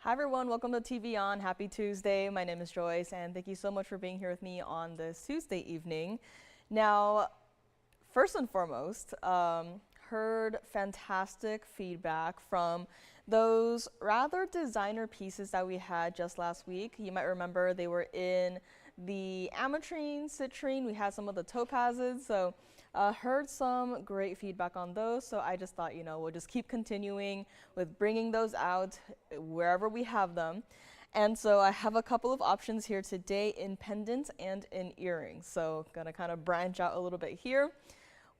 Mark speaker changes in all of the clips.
Speaker 1: Hi everyone, welcome to TVON. Happy Tuesday. My name is Joyce and thank you so much for being here with me on this Tuesday evening. Now, first and foremost, heard fantastic feedback from those rather designer pieces that we had just last week. You might remember they were in the amethyst, citrine, we had some of the topazes, so heard some great feedback on those, so I just thought, we'll just keep continuing with bringing those out wherever we have them. And so I have a couple of options here today in pendants and in earrings, so gonna kind of branch out a little bit here.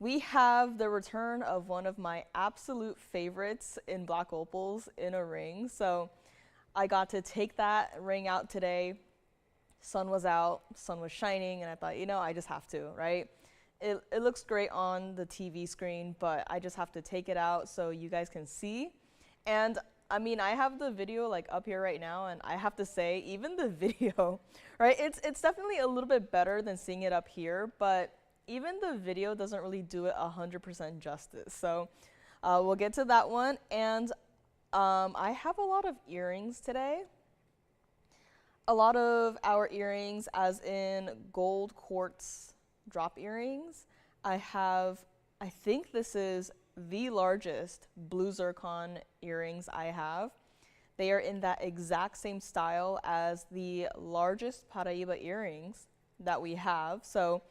Speaker 1: We have the return of one of my absolute favorites in black opals in a ring, so I got to take that ring out today. Sun was out, sun was shining, and I thought, I just have to, right? It looks great on the TV screen, but I just have to take it out so you guys can see. And I mean, I have the video like up here right now, and I have to say, even the video, right? It's definitely a little bit better than seeing it up here, but even the video doesn't really do it 100% justice. So we'll get to that one. And I have a lot of earrings today. A lot of our earrings, as in gold quartz drop earrings. I think this is the largest blue zircon earrings I have. They are in that exact same style as the largest Paraíba earrings that we have. So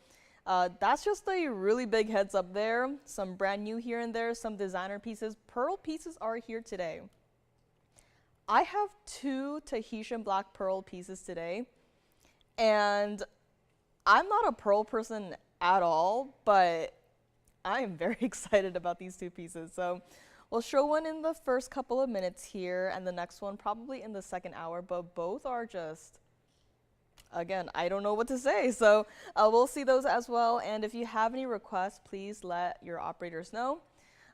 Speaker 1: that's just a really big heads up there. Some brand new here and there, some designer pieces. Pearl pieces are here today. I have 2 Tahitian black pearl pieces today, and I'm not a pearl person at all, but I am very excited about these 2 pieces. So we'll show one in the first couple of minutes here, and the next one probably in the second hour, but both are just, again, I don't know what to say. So we'll see those as well, and if you have any requests, please let your operators know.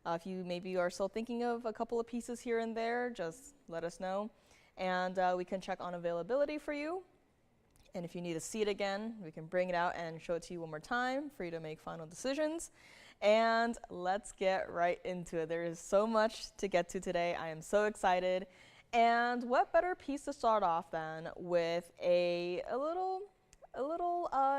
Speaker 1: If you maybe are still thinking of a couple of pieces here and there, just let us know, and we can check on availability for you. And if you need to see it again, we can bring it out and show it to you one more time for you to make final decisions. And let's get right into it. There is so much to get to today. I am so excited. And what better piece to start off than with a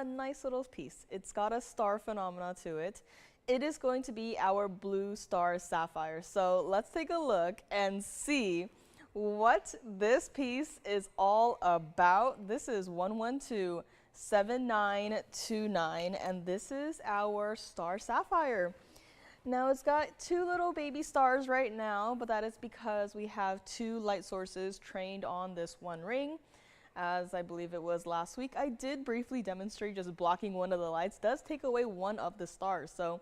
Speaker 1: nice little piece. It's got a star phenomena to it. It is going to be our blue star sapphire. So let's take a look and see what this piece is all about. This is 1127929, and this is our star sapphire. Now it's got 2 little baby stars right now, but that is because we have 2 light sources trained on this one ring. As I believe it was last week, I did briefly demonstrate just blocking one of the lights does take away one of the stars. So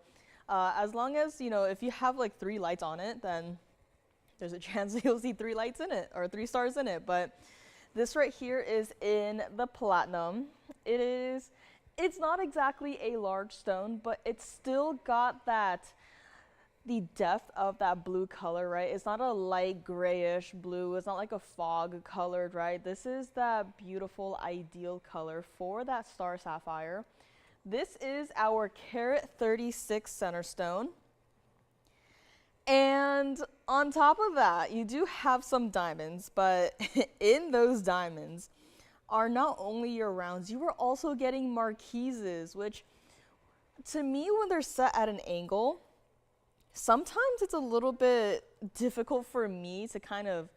Speaker 1: as long as, if you have like 3 lights on it, then there's a chance you'll see 3 lights in it or 3 stars in it. But this right here is in the platinum. It's not exactly a large stone, but it's still got the depth of that blue color, right? It's not a light grayish blue. It's not like a fog colored, right? This is that beautiful ideal color for that star sapphire. This is our carat 36 center stone. And on top of that, you do have some diamonds, but in those diamonds are not only your rounds, you are also getting marquises, which to me, when they're set at an angle, sometimes it's a little bit difficult for me to kind of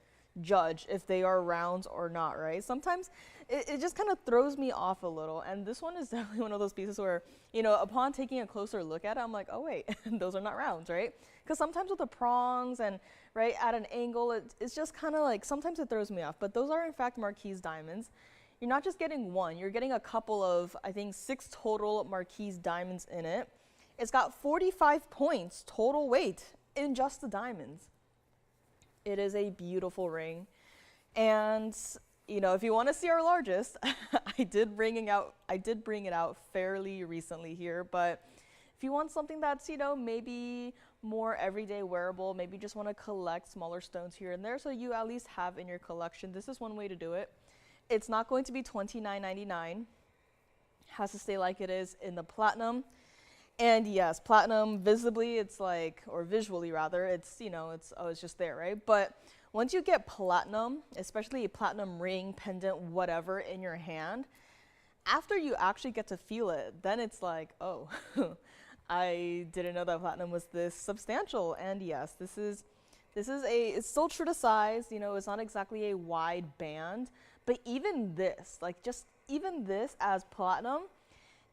Speaker 1: judge if they are rounds or not, right? Sometimes it just kind of throws me off a little, and this one is definitely one of those pieces where, upon taking a closer look at it, I'm like, oh wait, those are not rounds, right? Because sometimes with the prongs and right at an angle, it's just kind of like, sometimes it throws me off, but those are in fact marquise diamonds. You're not just getting one, you're getting a couple of, I think 6 total marquise diamonds in it. It's got 45 points total weight in just the diamonds. It is a beautiful ring. And, if you want to see our largest, I did bring it out fairly recently here, but if you want something that's, maybe more everyday wearable, maybe just want to collect smaller stones here and there so you at least have in your collection, this is one way to do it. It's not going to be $29.99. Has to stay like it is in the platinum. And yes, platinum visibly, it's like, or visually rather, it's, it's just there, right? But once you get platinum, especially a platinum ring, pendant, whatever in your hand, after you actually get to feel it, then it's like, oh, I didn't know that platinum was this substantial. And yes, it's still true to size, you know, it's not exactly a wide band, but even this, like just even this as platinum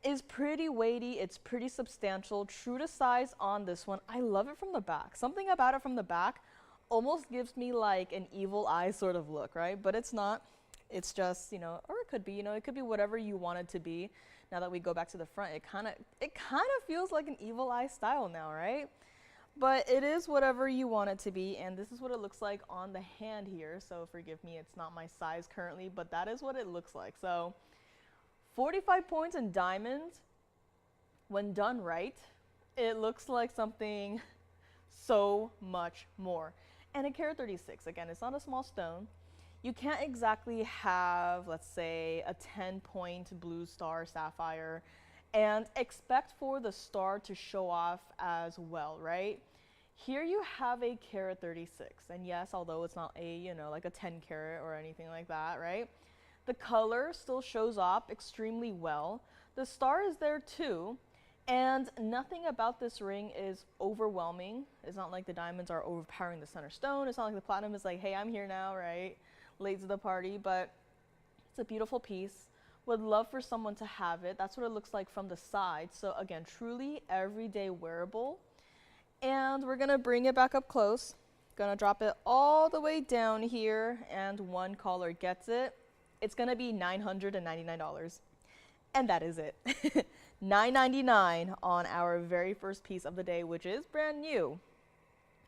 Speaker 1: is pretty weighty, it's pretty substantial, true to size on this one. I love it from the back. Something about it from the back almost gives me like an evil eye sort of look, right? But it's not. It's just, you know, or it could be, you know, it could be whatever you want it to be. Now that we go back to the front, it kind of feels like an evil eye style now, right? But it is whatever you want it to be, and this is what it looks like on the hand here. So forgive me, it's not my size currently, but that is what it looks like. So 45 points in diamonds, when done right, it looks like something so much more. And a carat 36, again, it's not a small stone. You can't exactly have, let's say, a 10-point blue star sapphire and expect for the star to show off as well, right? Here you have a carat 36, and yes, although it's not a, you know, like a 10 carat or anything like that, right? The color still shows off extremely well. The star is there too, and nothing about this ring is overwhelming. It's not like the diamonds are overpowering the center stone. It's not like the platinum is like, hey, I'm here now, right? Late to the party, but it's a beautiful piece. Would love for someone to have it. That's what it looks like from the side. So again, truly everyday wearable. And we're gonna bring it back up close. Gonna drop it all the way down here, and one caller gets it. It's gonna be $999. And that is it. $999 on our very first piece of the day, which is brand new,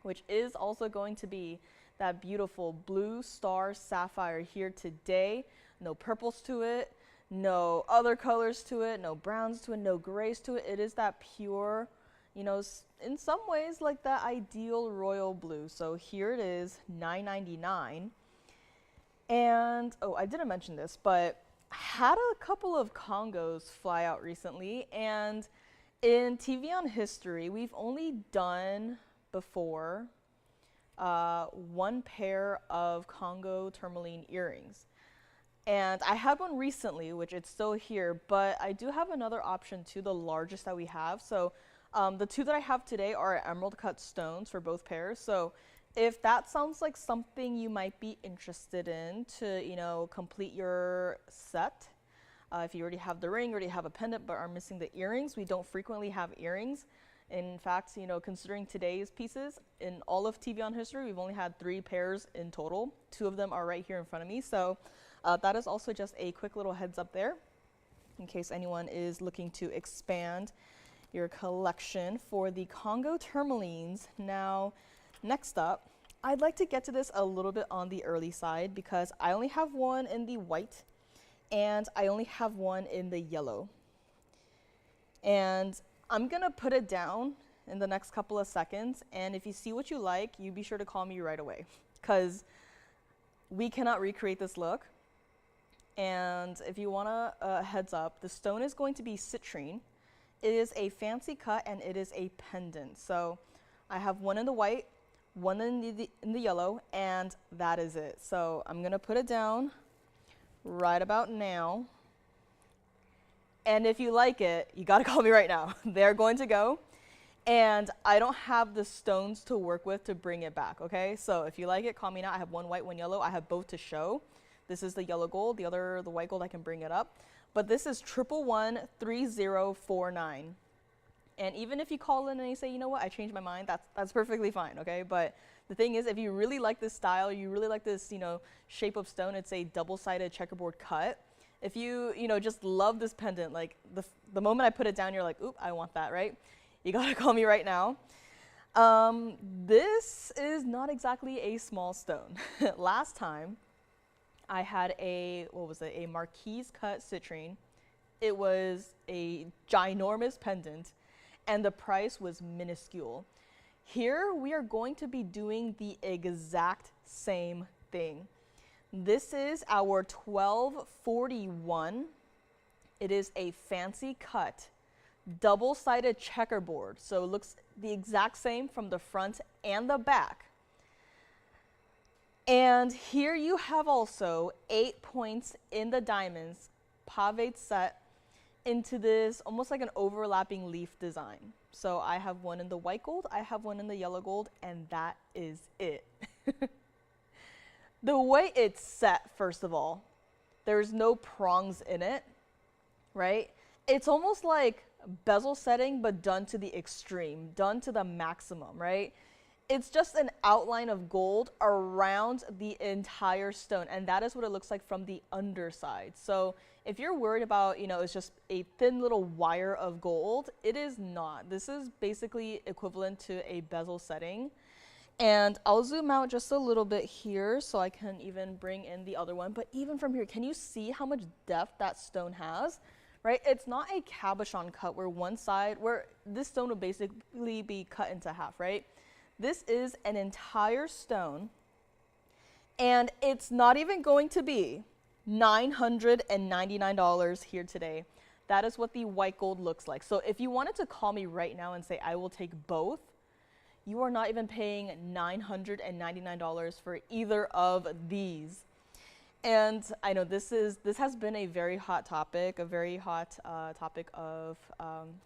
Speaker 1: which is also going to be that beautiful blue star sapphire here today. No purples to it, no other colors to it, no browns to it, no grays to it. It is that pure, you know, in some ways like that ideal royal blue. So here it is, $999. And, oh, I didn't mention this, but I had a couple of Congos fly out recently, and in TVON history, we've only done before one pair of Congo tourmaline earrings. And I had one recently, which it's still here, but I do have another option too, the largest that we have. So the two that I have today are emerald cut stones for both pairs. So if that sounds like something you might be interested in to, you know, complete your set, if you already have the ring, already have a pendant, but are missing the earrings, we don't frequently have earrings. In fact, you know, considering today's pieces, in all of TVON history, we've only had 3 pairs in total. 2 of them are right here in front of me. So that is also just a quick little heads up there in case anyone is looking to expand your collection for the Congo tourmalines. Now, next up, I'd like to get to this a little bit on the early side because I only have one in the white and I only have one in the yellow. And I'm gonna put it down in the next couple of seconds, and if you see what you like, you be sure to call me right away because we cannot recreate this look. And if you want a heads up, the stone is going to be citrine. It is a fancy cut and it is a pendant. So I have one in the white, one in the yellow, and that is it. So I'm gonna put it down right about now. And if you like it, you gotta call me right now. They're going to go. And I don't have the stones to work with to bring it back, okay? So if you like it, call me now. I have one white, one yellow. I have both to show. This is the yellow gold. The other, the white gold, I can bring it up. But this is 1113049. And even if you call in and you say, you know what, I changed my mind, that's perfectly fine, okay? But the thing is, if you really like this style, you really like this, you know, shape of stone, it's a double-sided checkerboard cut. If you know, just love this pendant, like the moment I put it down, you're like, oop, I want that, right? You gotta call me right now. This is not exactly a small stone. Last time, I had a marquise cut citrine. It was a ginormous pendant, and the price was minuscule. Here, we are going to be doing the exact same thing. This is our 1241. It is a fancy cut, double-sided checkerboard. So it looks the exact same from the front and the back. And here you have also 8 points in the diamonds, paved set into this almost like an overlapping leaf design. So I have one in the white gold, I have one in the yellow gold, and that is it. The way it's set, first of all, there's no prongs in it, right? It's almost like bezel setting, but done to the extreme, done to the maximum, right? It's just an outline of gold around the entire stone, and that is what it looks like from the underside. So if you're worried about, it's just a thin little wire of gold, it is not. This is basically equivalent to a bezel setting. And I'll zoom out just a little bit here so I can even bring in the other one. But even from here, can you see how much depth that stone has? Right? It's not a cabochon cut where this stone would basically be cut into half, right? This is an entire stone, and it's not even going to be $999 here today. That is what the white gold looks like. So if you wanted to call me right now and say, I will take both, you are not even paying $999 for either of these. And I know this has been a very hot topic, a very hot topic of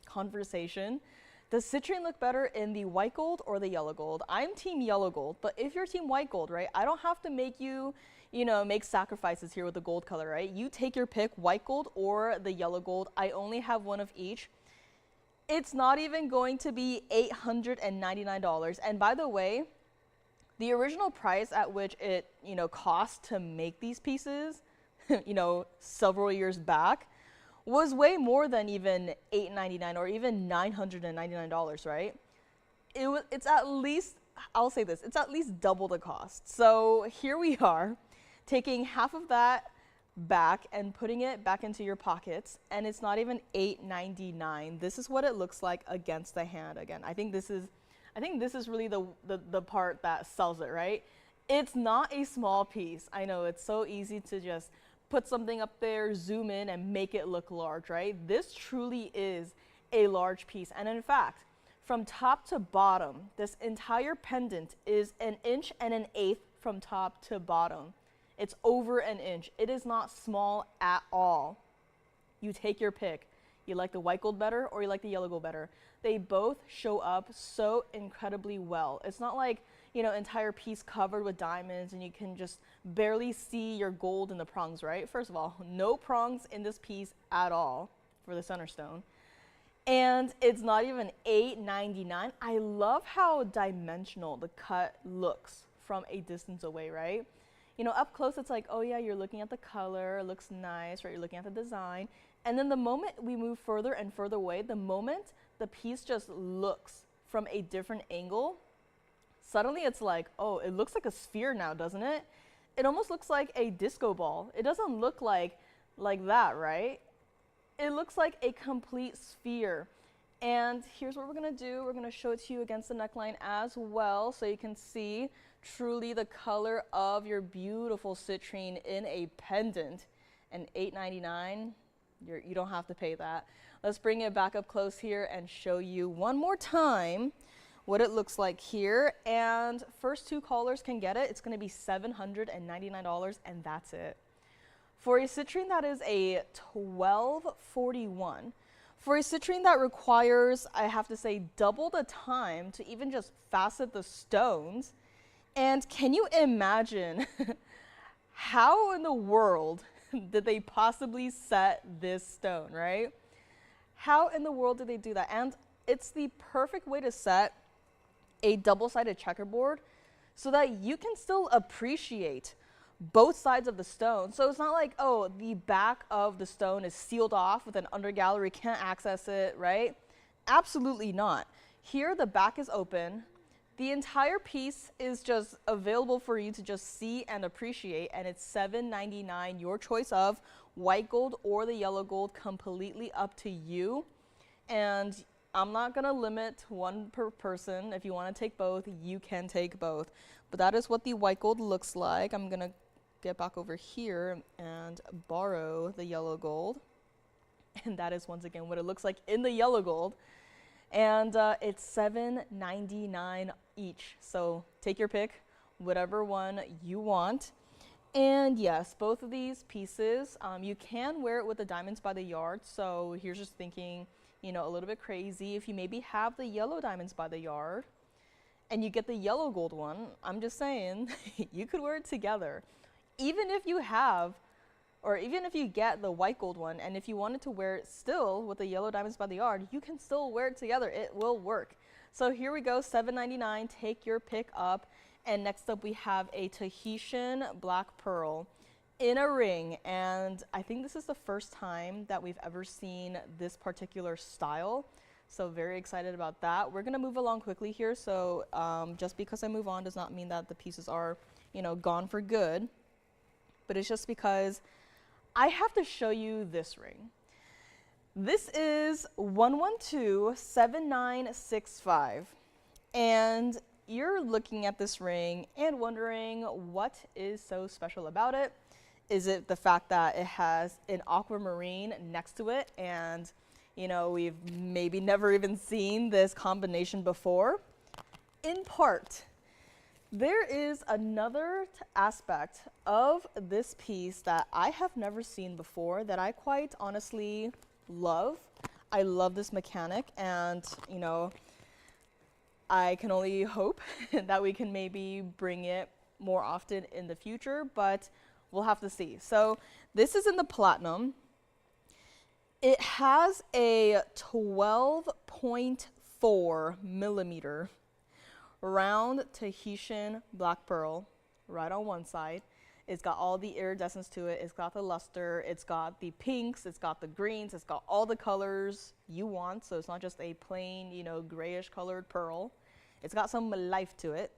Speaker 1: conversation. Does citrine look better in the white gold or the yellow gold? I'm team yellow gold, but if you're team white gold, right, I don't have to make you, make sacrifices here with the gold color, right? You take your pick, white gold or the yellow gold. I only have one of each. It's not even going to be $899. And by the way, the original price at which it, cost to make these pieces, several years back, was way more than even $899 or even $999, right? It's at least, I'll say this, it's at least double the cost. So here we are, taking half of that back and putting it back into your pockets, and it's not even $899. This is what it looks like against the hand. Again, I think this is really the part that sells it, right? It's not a small piece. I know it's so easy to just put something up there, zoom in, and make it look large, right? This truly is a large piece. And in fact, from top to bottom, this entire pendant is 1 1/8 inches from top to bottom. It's over 1 inch. It is not small at all. You take your pick. You like the white gold better or you like the yellow gold better? They both show up so incredibly well. It's not like, entire piece covered with diamonds and you can just barely see your gold in the prongs, right? First of all, no prongs in this piece at all for the center stone. And it's not even $899. I love how dimensional the cut looks from a distance away, right? Up close, it's like, oh yeah, you're looking at the color, it looks nice, right? You're looking at the design. And then the moment we move further and further away, the moment the piece just looks from a different angle, suddenly it's like, oh, it looks like a sphere now, doesn't it? It almost looks like a disco ball. It doesn't look like that, right? It looks like a complete sphere. And here's what we're gonna do. We're gonna show it to you against the neckline as well, so you can see truly the color of your beautiful citrine in a pendant. And $899, you don't have to pay that. Let's bring it back up close here and show you one more time what it looks like here. And first 2 callers can get it. It's gonna be $799, and that's it. For a citrine that is a 1241, for a citrine that requires, I have to say, double the time to even just facet the stones. And can you imagine how in the world did they possibly set this stone, right? How in the world did they do that? And it's the perfect way to set a double-sided checkerboard so that you can still appreciate both sides of the stone. So it's not like, oh, the back of the stone is sealed off with an undergallery, can't access it, right? Absolutely not. Here, the back is open. The entire piece is just available for you to just see and appreciate, and it's $799, your choice of white gold or the yellow gold, completely up to you. And I'm not gonna limit one per person. If you wanna take both, you can take both. But that is what the white gold looks like. I'm gonna get back over here and borrow the yellow gold. And that is once again what it looks like in the yellow gold. And it's $799 each. So take your pick, whatever one you want. And yes, both of these pieces, you can wear it with the diamonds by the yard. So here's just thinking, you know, a little bit crazy. If you maybe have the yellow diamonds by the yard and you get the yellow gold one, I'm just saying, you could wear it together. Even if you have, or even if you get the white gold one, and if you wanted to wear it still with the yellow diamonds by the yard, you can still wear it together. It will work. So here we go, $7.99, take your pick up. And next up we have a Tahitian black pearl in a ring. And I think this is the first time that we've ever seen this particular style. So very excited about that. We're gonna move along quickly here. So just because I move on does not mean that the pieces are, you know, gone for good. But it's just because I have to show you this ring. This is 112-7965. And you're looking at this ring and wondering what is so special about it. Is it the fact that it has an aquamarine next to it, and you know, we've maybe never even seen this combination before? In part. There is another aspect of this piece that I have never seen before that I quite honestly love. I love this mechanic, and you know, I can only hope that we can maybe bring it more often in the future, but we'll have to see. So this is in the platinum. It has a 12.4 millimeter round Tahitian black pearl right on one side. It's got all the iridescence to it. It's got the luster. It's got the pinks. It's got the greens. It's got all the colors you want. So it's not just a plain, you know, grayish colored pearl. It's got some life to it.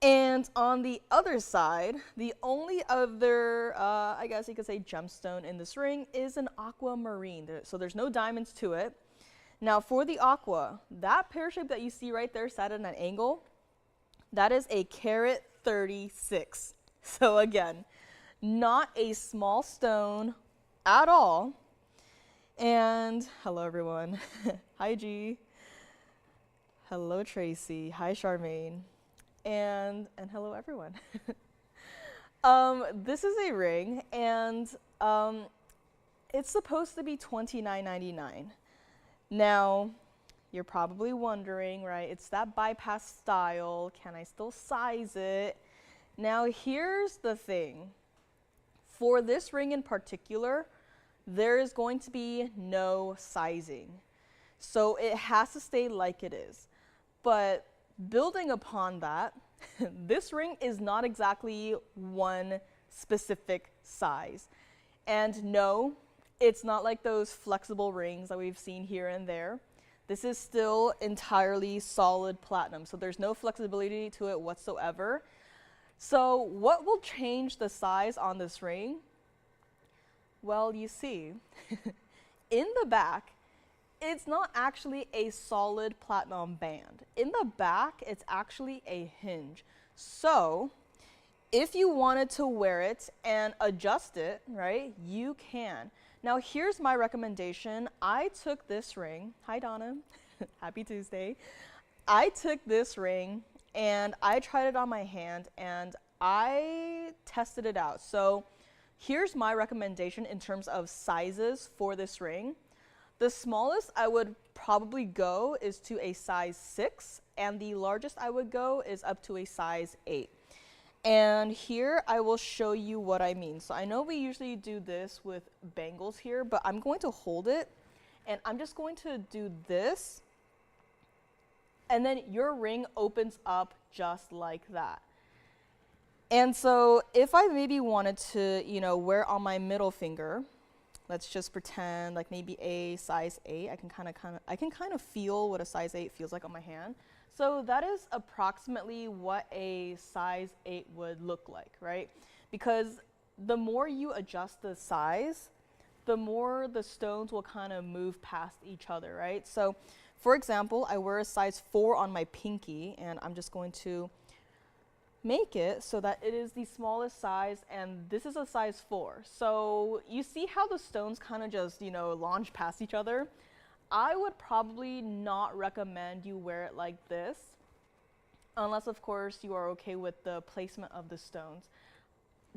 Speaker 1: And on the other side, the only other, I guess you could say, gemstone in this ring is an aquamarine. So there's no diamonds to it. Now for the aqua, that pear shape that you see right there set at an angle, that is a carat 36. So again, not a small stone at all. And hello everyone. Hi G. Hello Tracy. Hi Charmaine. And hello everyone. This is a ring, and it's supposed to be $29.99. Now, you're probably wondering, right? It's that bypass style. Can I still size it? Now, here's the thing. For this ring in particular, there is going to be no sizing. So it has to stay like it is. But building upon that, this ring is not exactly one specific size. And no, it's not like those flexible rings that we've seen here and there. This is still entirely solid platinum, so there's no flexibility to it whatsoever. So what will change the size on this ring? Well, you see, in the back, it's not actually a solid platinum band. In the back, it's actually a hinge. So if you wanted to wear it and adjust it, right, you can. Now here's my recommendation. I took this ring, hi Donna, happy Tuesday. I took this ring and I tried it on my hand and I tested it out. So here's my recommendation in terms of sizes for this ring. The smallest I would probably go is to a size 6, and the largest I would go is up to a size 8. And here I will show you what I mean. So I know we usually do this with bangles here, but I'm going to hold it and I'm just going to do this. And then your ring opens up just like that. And so if I maybe wanted to, you know, wear on my middle finger, let's just pretend like maybe a size 8. I can kind of feel what a size 8 feels like on my hand. So that is approximately what a size 8 would look like, right? Because the more you adjust the size, the more the stones will kind of move past each other, right? So for example, I wear a size 4 on my pinky, and I'm just going to make it so that it is the smallest size, and this is a size 4. So you see how the stones kind of just, you know, launch past each other? I would probably not recommend you wear it like this. unless of course you are okay with the placement of the stones.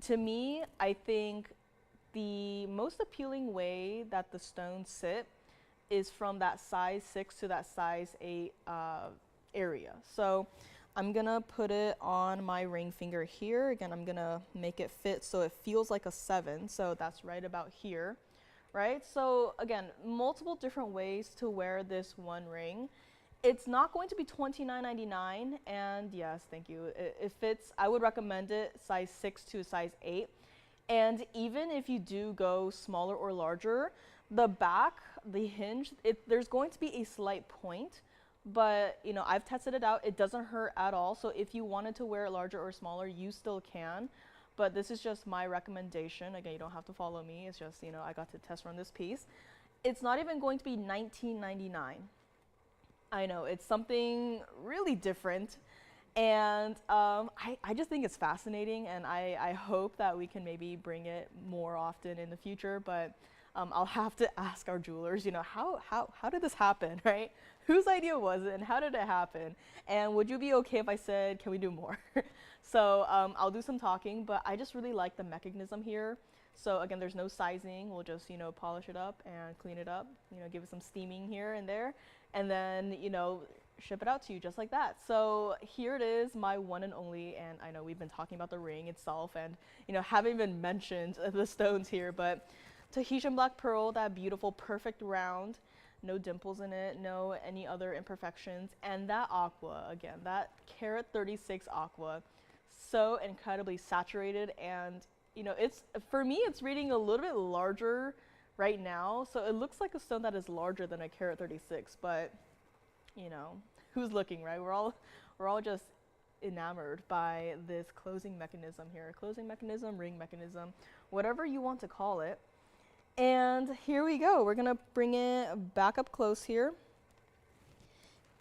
Speaker 1: To me, I think the most appealing way that the stones sit is from that size 6 to that size 8 area. So I'm gonna put it on my ring finger here. Again, I'm gonna make it fit so it feels like a 7. So that's right about here, right? So again, multiple different ways to wear this one ring. It's not going to be $29.99, and yes, thank you. It fits, I would recommend it size 6 to size 8. And even if you do go smaller or larger, the back, the hinge, there's going to be a slight point, but you know, I've tested it out. It doesn't hurt at all. So if you wanted to wear it larger or smaller, you still can. But this is just my recommendation. Again, you don't have to follow me. It's just, you know, I got to test run this piece. It's not even going to be $19.99. I know, it's something really different, and I just think it's fascinating, and I hope that we can maybe bring it more often in the future, but I'll have to ask our jewelers, you know, how did this happen, right? Whose idea was it, and how did it happen? And would you be okay if I said, can we do more? So I'll do some talking, but I just really like the mechanism here. So again, there's no sizing. We'll just, you know, polish it up and clean it up, you know, give it some steaming here and there, and then, you know, ship it out to you just like that. So here it is, my one and only, and I know we've been talking about the ring itself and, you know, haven't even mentioned the stones here, but Tahitian black pearl, that beautiful, perfect round, no dimples in it, no any other imperfections, and that aqua, again, that carat 36 aqua, so incredibly saturated, and you know, it's, for me, it's reading a little bit larger right now, so it looks like a stone that is larger than a carat 36, but you know, who's looking, right? We're all just enamored by this closing mechanism here, closing mechanism, ring mechanism, whatever you want to call it. And here we go. We're gonna bring it back up close here,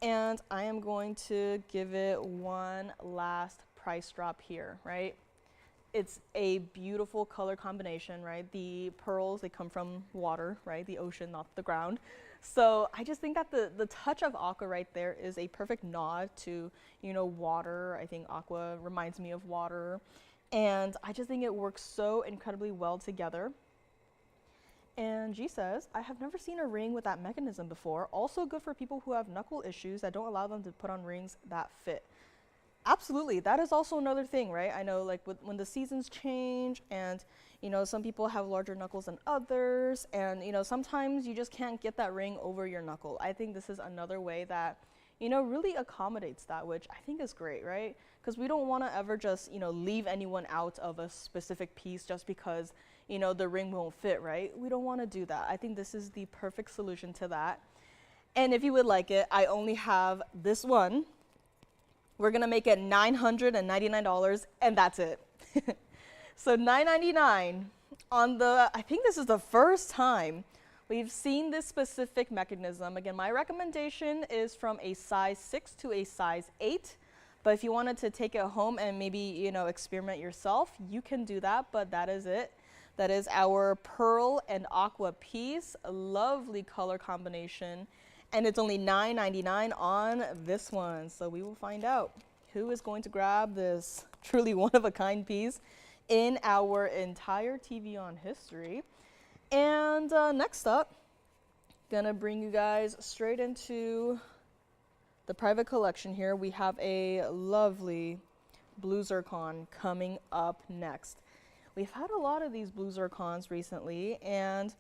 Speaker 1: and I am going to give it one last price drop here, right? It's a beautiful color combination, right? The pearls, they come from water, right? The ocean, not the ground. So I just think that the touch of aqua right there is a perfect nod to, you know, water. I think aqua reminds me of water. And I just think it works so incredibly well together. And G says, I have never seen a ring with that mechanism before. Also good for people who have knuckle issues that don't allow them to put on rings that fit. Absolutely, that is also another thing, right? I know, like, when the seasons change, and you know, some people have larger knuckles than others, and you know, sometimes you just can't get that ring over your knuckle. I think this is another way that, you know, really accommodates that, which I think is great, right? Because we don't want to ever just, you know, leave anyone out of a specific piece just because, you know, the ring won't fit, right? We don't want to do that. I think this is the perfect solution to that. And if you would like it, I only have this one. We're gonna make it $999, and that's it. So $999 on the, I think this is the first time we've seen this specific mechanism. Again, my recommendation is from a size 6 to a size 8. But if you wanted to take it home and maybe, you know, experiment yourself, you can do that, but that is it. That is our pearl and aqua piece, a lovely color combination. And it's only $9.99 on this one. So we will find out who is going to grab this truly one-of-a-kind piece in our entire TVON history. And next up, gonna bring you guys straight into the private collection here. We have a lovely blue zircon coming up next. We've had a lot of these blue zircons recently, and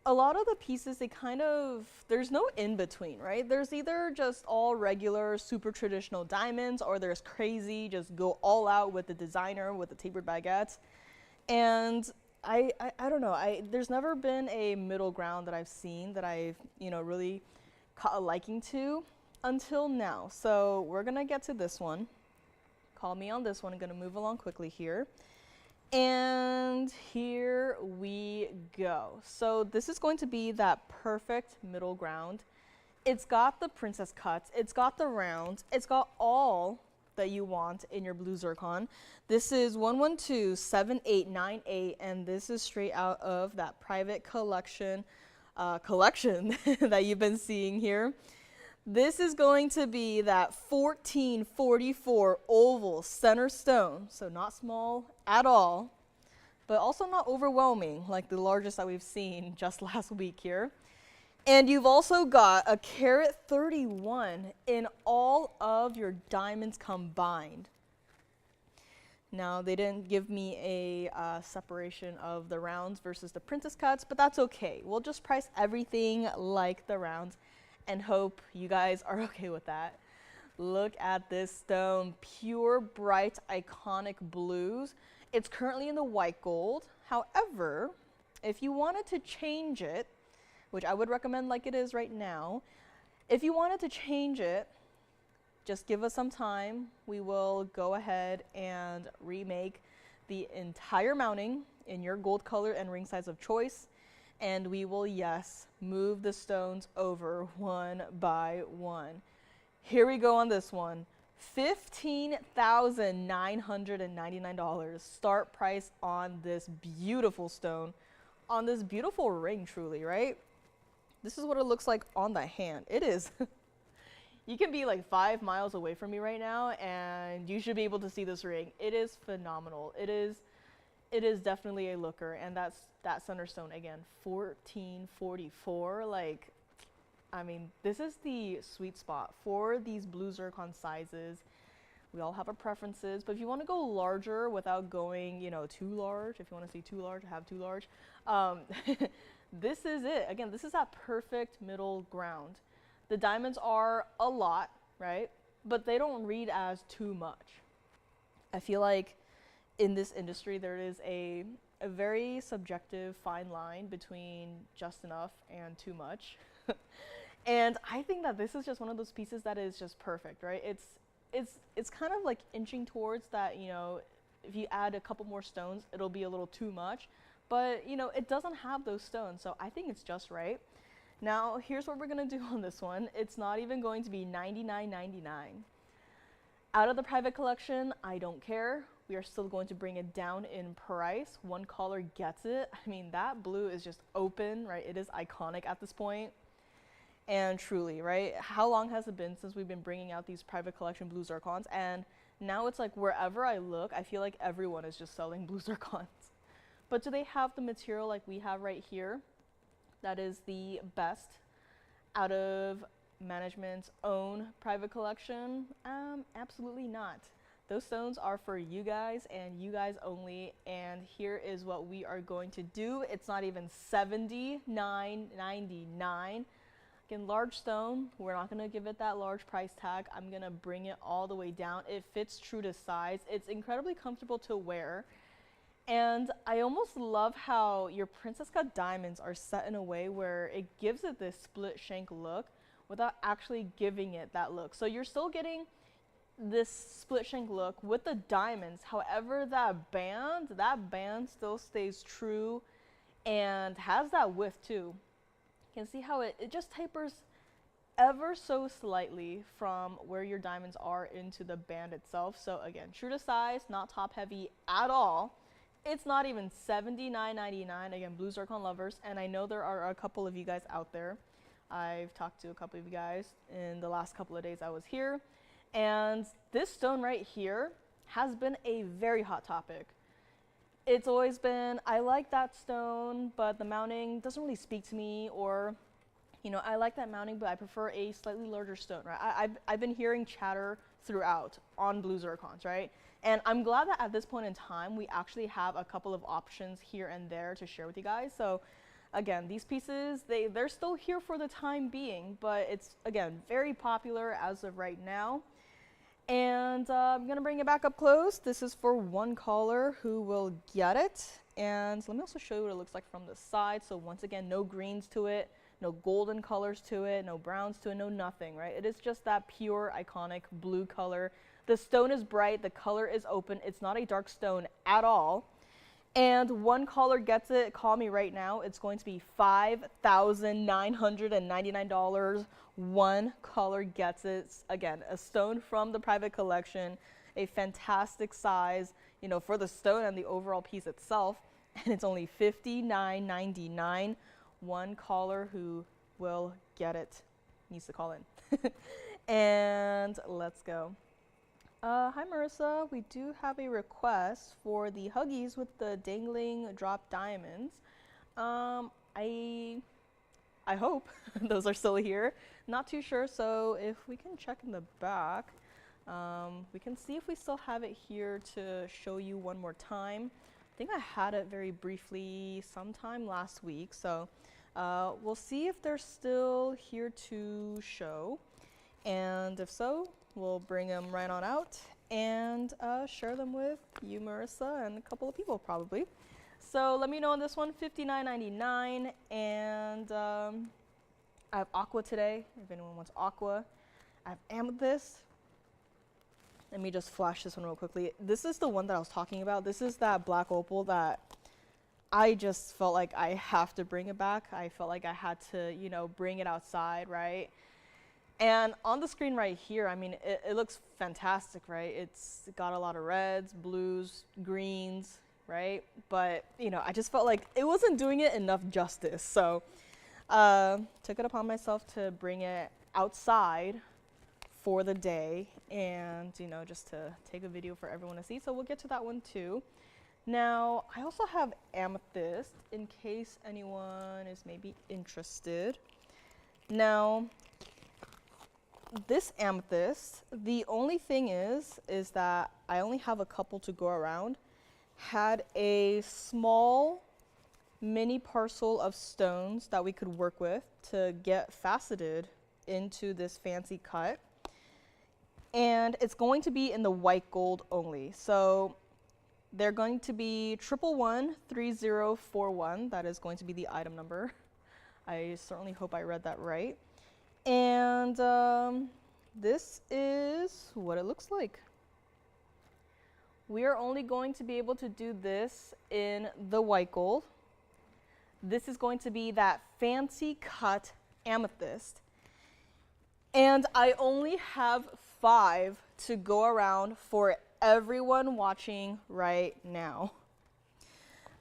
Speaker 1: a lot of the pieces, they kind of, there's no in between, right? There's either just all regular, super traditional diamonds, or there's crazy, just go all out with the designer, with the tapered baguettes. And I don't know, there's never been a middle ground that I've seen that I've, you know, really caught a liking to until now. So we're gonna get to this one. Call me on this one. I'm gonna move along quickly here. And here we go. So this is going to be that perfect middle ground. It's got the princess cuts, it's got the round, it's got all that you want in your blue zircon. This is 1127898, and this is straight out of that private collection that you've been seeing here. This is going to be that 1444 oval center stone. So not small at all, but also not overwhelming like the largest that we've seen just last week here. And you've also got a carat 31 in all of your diamonds combined. Now, they didn't give me a separation of the rounds versus the princess cuts, but that's okay. We'll just price everything like the rounds and hope you guys are okay with that. Look at this stone, pure, bright, iconic blues. It's currently in the white gold. However, if you wanted to change it, which I would recommend like it is right now, if you wanted to change it, just give us some time. We will go ahead and remake the entire mounting in your gold color and ring size of choice. And we will, yes, move the stones over one by one. Here we go on this one. $15,999 start price on this beautiful stone, on this beautiful ring, truly, right? This is what it looks like on the hand. It is. You can be like 5 miles away from me right now and you should be able to see this ring. It is phenomenal. It is definitely a looker, and that's that center stone again, 1444. Like, I mean, this is the sweet spot for these blue zircon sizes. We all have our preferences, but if you want to go larger without going, you know, too large, if you want to see too large, have too large, this is it. Again, this is that perfect middle ground. The diamonds are a lot, right? But they don't read as too much. I feel like in this industry, there is a very subjective fine line between just enough and too much. And I think that this is just one of those pieces that is just perfect, right? It's kind of like inching towards that, you know, if you add a couple more stones, it'll be a little too much. But, you know, it doesn't have those stones, so I think it's just right. Now, here's what we're gonna do on this one. It's not even going to be $99.99. Out of the private collection, I don't care. We are still going to bring it down in price. One caller gets it. I mean, that blue is just open, right? It is iconic at this point. And truly, right? How long has it been since we've been bringing out these private collection blue zircons? And now it's like wherever I look, I feel like everyone is just selling blue zircons. But do they have the material like we have right here? That is the best out of management's own private collection? Absolutely not. Those stones are for you guys and you guys only, and here is what we are going to do. It's not even $79.99. Again, large stone, we're not gonna give it that large price tag. I'm gonna bring it all the way down. It fits true to size. It's incredibly comfortable to wear. And I almost love how your princess cut diamonds are set in a way where it gives it this split shank look without actually giving it that look. So you're still getting this split shank look with the diamonds. However, that band still stays true and has that width too. You can see how it just tapers ever so slightly from where your diamonds are into the band itself. So again, true to size, not top heavy at all. It's not even $79.99. Again, blue zircon lovers, and I know there are a couple of you guys out there. I've talked to a couple of you guys in the last couple of days I was here, and this stone right here has been a very hot topic. It's always been, I like that stone, but the mounting doesn't really speak to me, or, you know, I like that mounting, but I prefer a slightly larger stone, right? I've been hearing chatter throughout on blue zircons, right? And I'm glad that at this point in time, we actually have a couple of options here and there to share with you guys. So again, these pieces, they're still here for the time being, but it's, again, very popular as of right now. And I'm gonna bring it back up close. This is for one caller who will get it. And let me also show you what it looks like from the side. So once again, no greens to it, no golden colors to it, no browns to it, no nothing, right? It is just that pure, iconic blue color. The stone is bright, the color is open, it's not a dark stone at all. And one caller gets it, call me right now. It's going to be $5,999. One caller gets it. Again, a stone from the private collection, a fantastic size, you know, for the stone and the overall piece itself. And it's only $59.99. One caller who will get it needs to call in. And let's go. Hi Marissa, we do have a request for the Huggies with the dangling drop diamonds. I hope those are still here. Not too sure, so if we can check in the back, we can see if we still have it here to show you one more time. I think I had it very briefly sometime last week, so we'll see if they're still here to show. And if so, we'll bring them right on out and share them with you, Marissa, and a couple of people probably. So let me know on this one, $59.99, and I have aqua today, if anyone wants aqua. I have amethyst. Let me just flash this one real quickly. This is the one that I was talking about. This is that black opal that I just felt like I have to bring it back. I felt like I had to, you know, bring it outside, right? And on the screen right here, I mean, it looks fantastic, right? It's got a lot of reds, blues, greens, right? But, you know, I just felt like it wasn't doing it enough justice. So took it upon myself to bring it outside for the day and, you know, just to take a video for everyone to see. So we'll get to that one too. Now, I also have amethyst in case anyone is maybe interested. Now, this amethyst, the only thing is that I only have a couple to go around. Had a small mini parcel of stones that we could work with to get faceted into this fancy cut. And it's going to be in the white gold only. So they're going to be 1113041. That is going to be the item number. I certainly hope I read that right. And this is what it looks like. We are only going to be able to do this in the white gold. This is going to be that fancy cut amethyst. And I only have 5 to go around for everyone watching right now.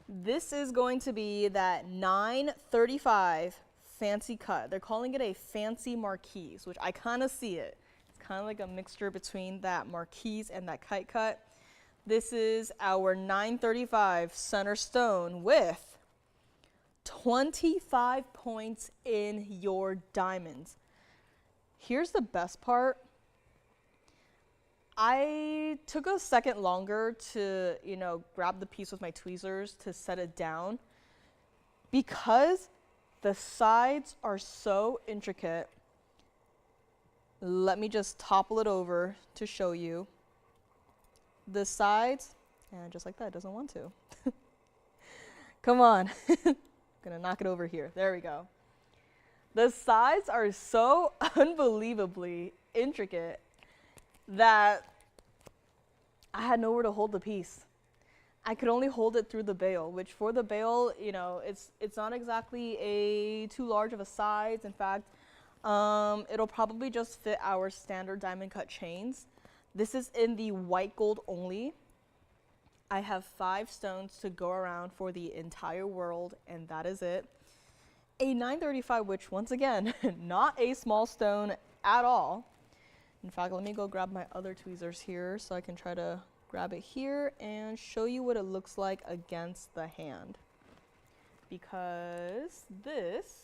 Speaker 1: This is going to be that 935 fancy cut. They're calling it a fancy marquise, which I kind of see it. It's kind of like a mixture between that marquise and that kite cut. This is our 935 center stone with 25 points in your diamonds. Here's the best part. I took a second longer to, you know, grab the piece with my tweezers to set it down because the sides are so intricate. Let me just topple it over to show you. The sides, and just like that, it doesn't want to. Come on. Gonna knock it over here. There we go. The sides are so unbelievably intricate that I had nowhere to hold the piece. I could only hold it through the bail, which for the bail, you know, it's not exactly too large of a size. In fact, it'll probably just fit our standard diamond cut chains. This is in the white gold only. I have 5 stones to go around for the entire world, and that is it. A 935, which once again, not a small stone at all. In fact, let me go grab my other tweezers here so I can try to grab it here and show you what it looks like against the hand. Because this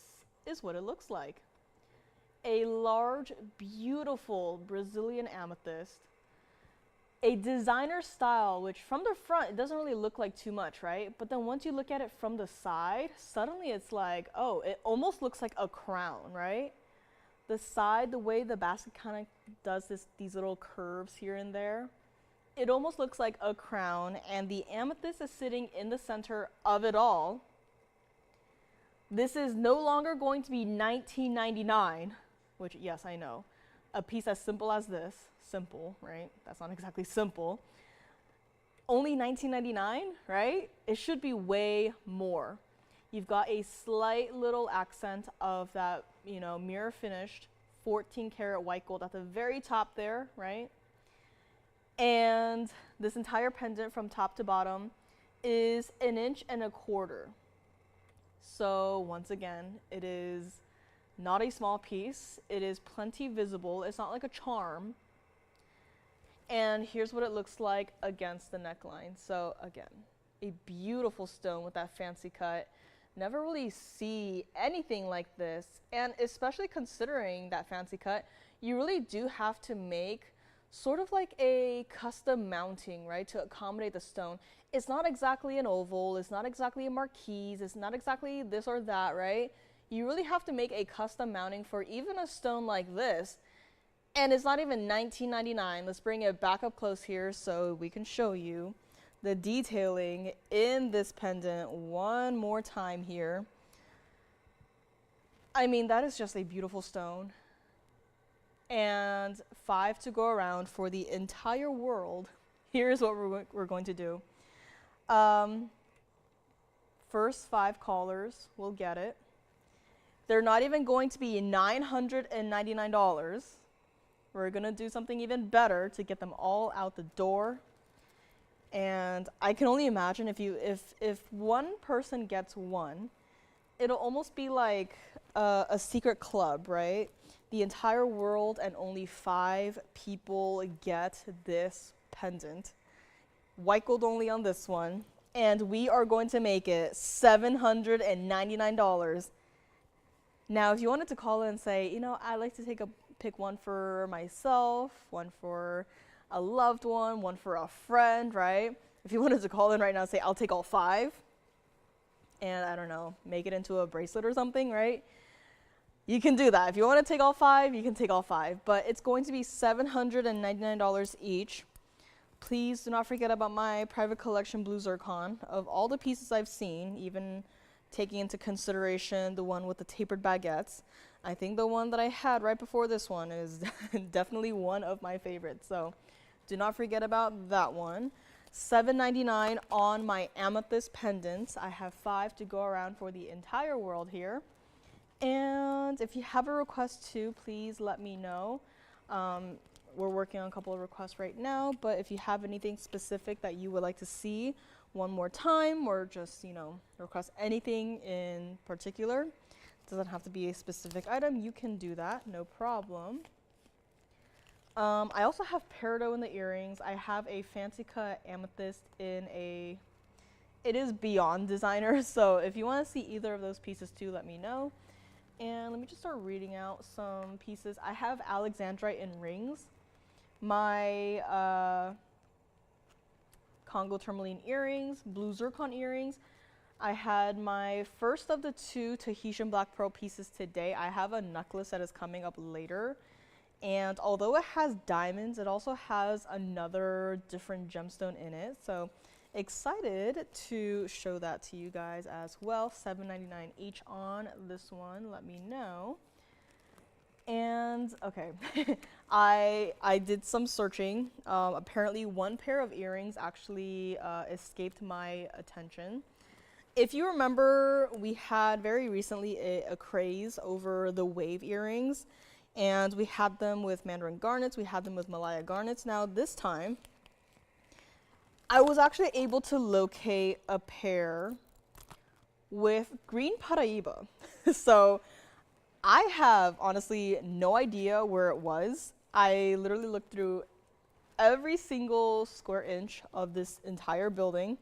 Speaker 1: is what it looks like. A large, beautiful Brazilian amethyst. A designer style, which from the front, it doesn't really look like too much, right? But then once you look at it from the side, suddenly it's like, oh, it almost looks like a crown, right? The side, the way the basket kind of does these little curves here and there, it almost looks like a crown, and the amethyst is sitting in the center of it all. This is no longer going to be $19.99, which, yes, I know. A piece as simple as this, simple, right? That's not exactly simple. Only $19.99, right? It should be way more. You've got a slight little accent of that, you know, mirror finished 14 karat white gold at the very top there, right? And this entire pendant from top to bottom is 1.25 inches. So once again, it is Not a small piece. It is plenty visible. It's not like a charm. And here's what it looks like against the neckline. So again, a beautiful stone with that fancy cut. Never really see anything like this. And especially considering that fancy cut, you really do have to make sort of like a custom mounting, right, to accommodate the stone. It's not exactly an oval, it's not exactly a marquise, it's not exactly this or that, right? You really have to make a custom mounting for even a stone like this. And it's not even $19.99. Let's bring it back up close here so we can show you the detailing in this pendant one more time here. I mean, that is just a beautiful stone. And 5 to go around for the entire world. Here's what we're going to do. First 5 callers will get it. They're not even going to be $999. We're gonna do something even better to get them all out the door. And I can only imagine if one person gets one, it'll almost be like a secret club, right? The entire world and only 5 people get this pendant. White gold only on this one. And we are going to make it $799. Now, if you wanted to call in and say, you know, I'd like to pick one for myself, one for a loved one for a friend, right? If you wanted to call in right now and say, I'll take all 5, and I don't know, make it into a bracelet or something, right? You can do that. If you want to take all 5, you can take all 5, but it's going to be $799 each. Please do not forget about my private collection blue zircon. Of all the pieces I've seen, even taking into consideration the one with the tapered baguettes, I think the one that I had right before this one is definitely one of my favorites. So do not forget about that one. $7.99 on my amethyst pendants. I have 5 to go around for the entire world here. And if you have a request too, please let me know. We're working on a couple of requests right now, but if you have anything specific that you would like to see one more time, or just, you know, request anything in particular, it doesn't have to be a specific item, you can do that, no problem. I also have peridot in the earrings. I have a fancy cut amethyst in it is beyond designer, so if you want to see either of those pieces too, let me know. And let me just start reading out some pieces. I have Alexandrite in rings. My Congo tourmaline earrings, blue zircon earrings. I had my first of the 2 Tahitian black pearl pieces today. I have a necklace that is coming up later. And although it has diamonds, it also has another different gemstone in it. So excited to show that to you guys as well. $7.99 each on this one. Let me know. And okay, I did some searching. Apparently one pair of earrings actually escaped my attention. If you remember, we had very recently a craze over the wave earrings, and we had them with mandarin garnets, we had them with Malaya garnets. Now this time, I was actually able to locate a pair with green Paraíba. So I have honestly no idea where it was. I literally looked through every single square inch of this entire building,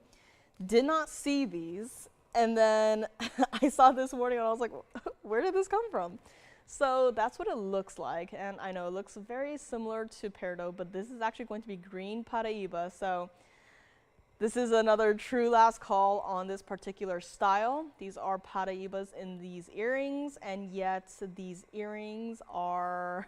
Speaker 1: did not see these, and then I saw this morning and I was like, where did this come from? So that's what it looks like, and I know it looks very similar to peridot, but this is actually going to be green Paraíba. So this is another true last call on this particular style. These are Paraíbas in these earrings, and yet these earrings are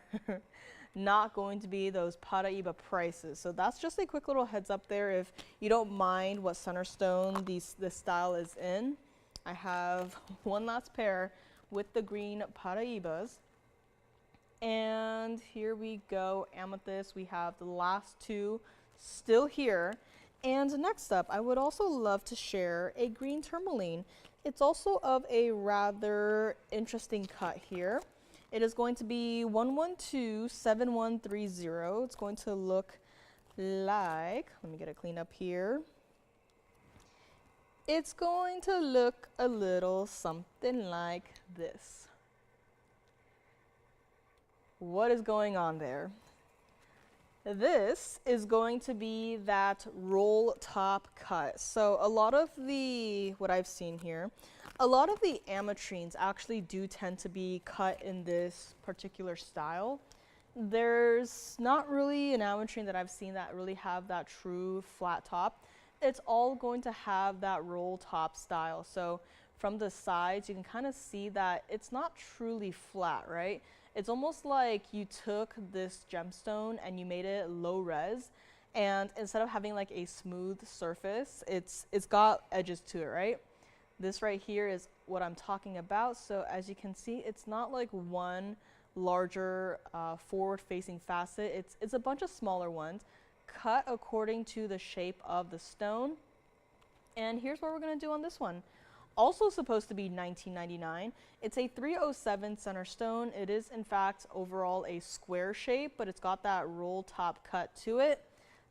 Speaker 1: not going to be those Paraíba prices. So that's just a quick little heads up there. If you don't mind what center stone this style is in, I have one last pair with the green Paraíbas. And here we go, amethyst. We have the last 2 still here. And next up, I would also love to share a green tourmaline. It's also of a rather interesting cut here. It is going to be 1127130. It's going to look like, let me get it cleaned up here. It's going to look a little something like this. what is going on there? This is going to be that roll top cut. So a lot of what I've seen here, a lot of the ametrines actually do tend to be cut in this particular style. There's not really an ametrine that I've seen that really have that true flat top. It's all going to have that roll top style. So from the sides, you can kind of see that it's not truly flat, right? It's almost like you took this gemstone and you made it low res, and instead of having like a smooth surface, it's got edges to it, right? This right here is what I'm talking about. So as you can see, it's not like one larger forward-facing facet. It's a bunch of smaller ones cut according to the shape of the stone. And here's what we're going to do on this one. Also supposed to be $19.99. It's a 307 center stone. It is in fact overall a square shape, but it's got that roll top cut to it.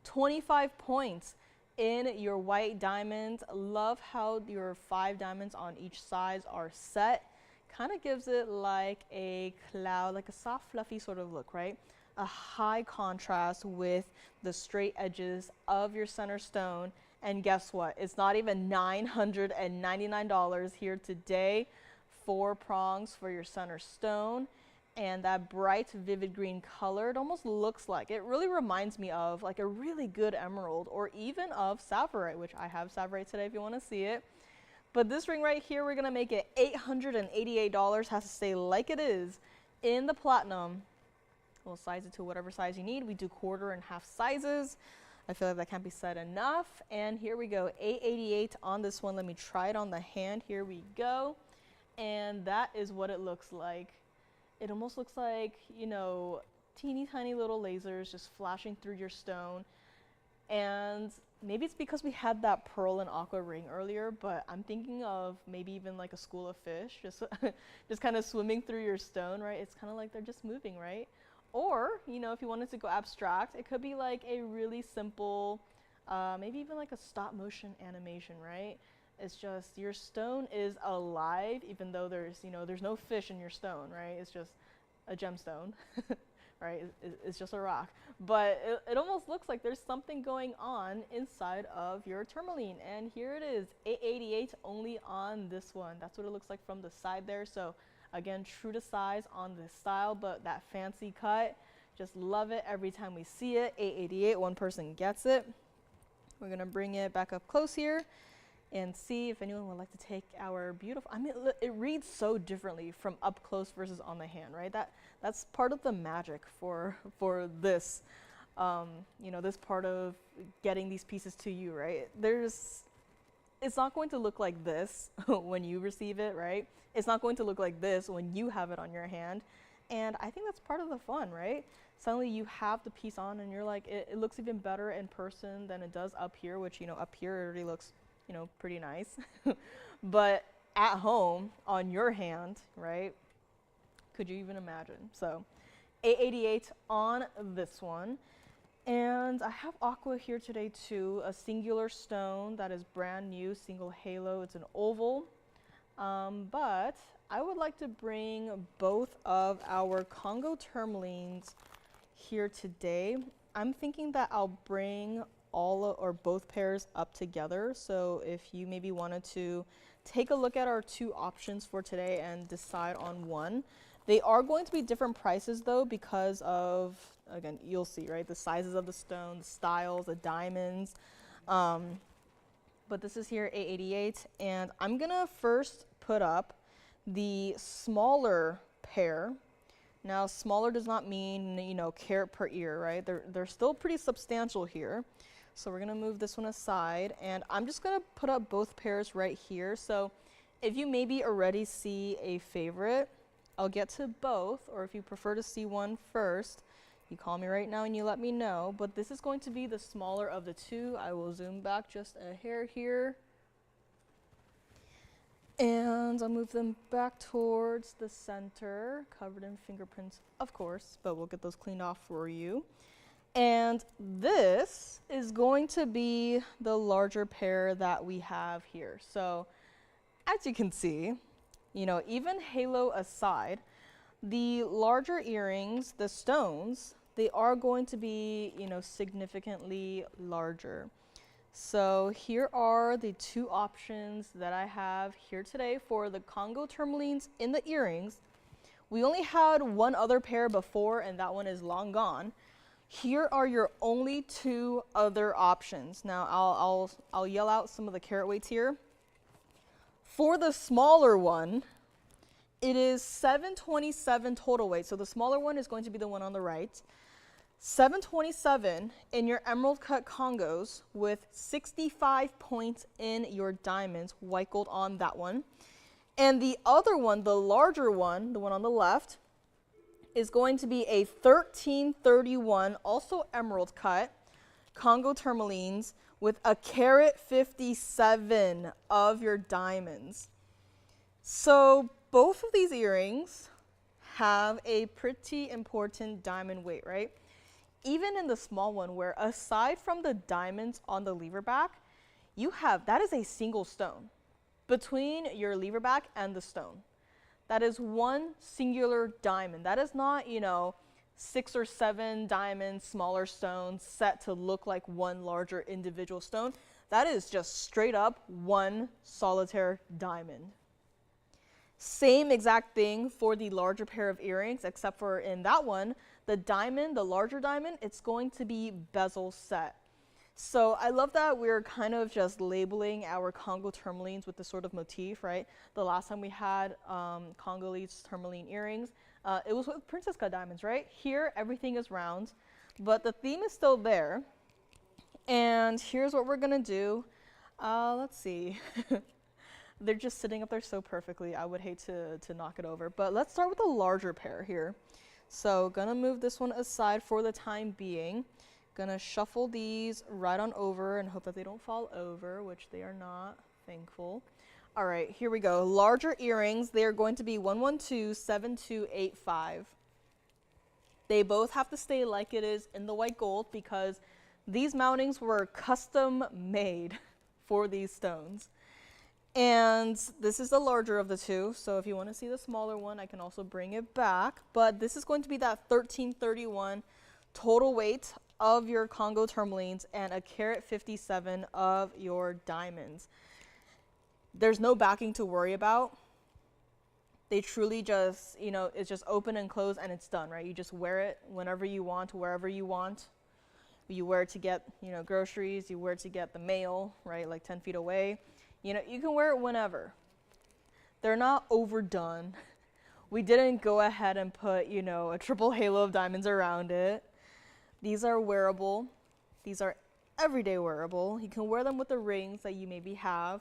Speaker 1: 25 points in your white diamonds. Love how your 5 diamonds on each side are set. Kind of gives it like a cloud, like a soft fluffy sort of look, right? A high contrast with the straight edges of your center stone. And guess what? It's not even $999 here today. 4 prongs for your center stone. And that bright, vivid green color, it almost looks like, it really reminds me of like a really good emerald, or even of sapphire, which I have sapphire today if you want to see it. But this ring right here, we're going to make it $888. Has to stay like it is in the platinum. We'll size it to whatever size you need. We do quarter and half sizes. I feel like that can't be said enough. And here we go, $888 on this one. Let me try it on the hand. Here we go. And that is what it looks like. It almost looks like, you know, teeny tiny little lasers just flashing through your stone. And maybe it's because we had that pearl and aqua ring earlier, but I'm thinking of maybe even like a school of fish, just kind of swimming through your stone, right? It's kind of like they're just moving, right? Or, you know, if you wanted to go abstract, it could be like a really simple, maybe even like a stop motion animation, right? It's just your stone is alive, even though there's no fish in your stone, right? It's just a gemstone, right? It's just a rock. But it almost looks like there's something going on inside of your tourmaline. And here it is, $888 only on this one. That's what it looks like from the side there. So again, true to size on this style, but that fancy cut, just love it every time we see it. $888, one person gets it. We're gonna bring it back up close here and see if anyone would like to take our beautiful, I mean, it reads so differently from up close versus on the hand, right? That's part of the magic for this, you know, this part of getting these pieces to you, right? It's not going to look like this when you receive it, right? It's not going to look like this when you have it on your hand. And I think that's part of the fun, right? Suddenly you have the piece on and you're like, it looks even better in person than it does up here, which, you know, up here it already looks, you know, pretty nice. But at home on your hand, right? Could you even imagine? So $888 on this one. And I have aqua here today too, a singular stone that is brand new, single halo. It's an oval. But I would like to bring both of our Congo tourmalines here today. I'm thinking that I'll bring or both pairs up together. So if you maybe wanted to take a look at our 2 options for today and decide on one. They are going to be different prices though, because of, again, you'll see, right? The sizes of the stone, the styles, the diamonds. But this is here, $888. And I'm gonna first put up the smaller pair. Now, smaller does not mean, you know, carat per ear, right? They're still pretty substantial here. So we're gonna move this one aside, and I'm just gonna put up both pairs right here. So if you maybe already see a favorite, I'll get to both, or if you prefer to see one first, you call me right now and you let me know. But this is going to be the smaller of the 2. I will zoom back just a hair here. And I'll move them back towards the center, covered in fingerprints, of course, but we'll get those cleaned off for you. And this is going to be the larger pair that we have here. So as you can see, you know, even halo aside, The larger earrings, the stones, they are going to be, significantly larger. So here are the two options that I have here today for the Congo tourmalines in the earrings. We only had one other pair before, and that one is long gone. Here are your only two other options. Now I'll yell out some of the carat weights here. For the smaller one, it is 727 total weight. So the smaller one is going to be the one on the right. 727 in your emerald cut Congos with 65 points in your diamonds, white gold on that one. And the other one, the larger one, the one on the left, is going to be a 1331, also emerald cut, Congo tourmalines with a carat 57 of your diamonds. So both of these earrings have a pretty important diamond weight, right? Even in the small one, where aside from the diamonds on the lever back, that is a single stone between your lever back and the stone. That is one singular diamond. That is not, 6 or 7 diamonds, smaller stones set to look like one larger individual stone. That is just straight up one solitaire diamond. Same exact thing for the larger pair of earrings, except for in that one, the diamond, the larger diamond, it's going to be bezel set. So I love that we're kind of just labeling our Congo tourmalines with this sort of motif, right? The last time we had Congolese tourmaline earrings, it was with princess cut diamonds, right? Here, everything is round, but the theme is still there. And here's what we're gonna do. Let's see. They're just sitting up there so perfectly. I would hate to knock it over. But let's start with the larger pair here. So gonna move this one aside for the time being. Gonna shuffle these right on over and hope that they don't fall over, which they are not, thankful. All right, here we go. Larger earrings, they are going to be 1127285. They both have to stay like it is in the white gold because these mountings were custom made for these stones. And this is the larger of the two, so if you want to see the smaller one, I can also bring it back. But this is going to be that 1331 total weight of your Congo tourmalines and a carat 57 of your diamonds. There's no backing to worry about. They truly just, it's just open and close and it's done, right? You just wear it whenever you want, wherever you want. You wear it to get, groceries, you wear it to get the mail, right? Like 10 feet away. You can wear it whenever. They're not overdone. We didn't go ahead and put, a triple halo of diamonds around it. These are wearable. These are everyday wearable. You can wear them with the rings that you maybe have,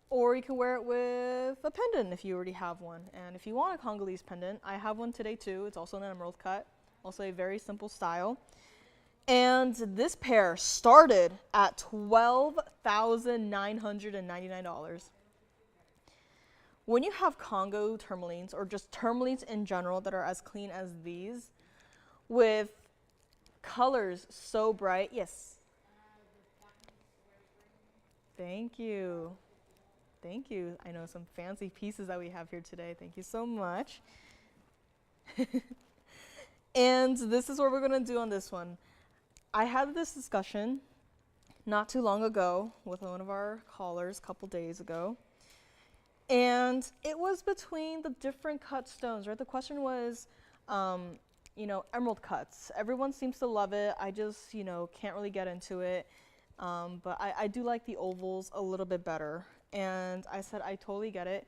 Speaker 1: or you can wear it with a pendant if you already have one. And if you want a Congolese pendant, I have one today too. It's also an emerald cut, also a very simple style. And this pair started at $12,999. When you have Congo tourmalines, or just tourmalines in general that are as clean as these, with colors so bright, yes. Thank you. Thank you. I know some fancy pieces that we have here today. Thank you so much. And this is what we're going to do on this one. I had this discussion not too long ago with one of our callers a couple days ago. And it was between the different cut stones, right? The question was, emerald cuts. Everyone seems to love it. I just, can't really get into it. But I do like the ovals a little bit better. And I said, I totally get it.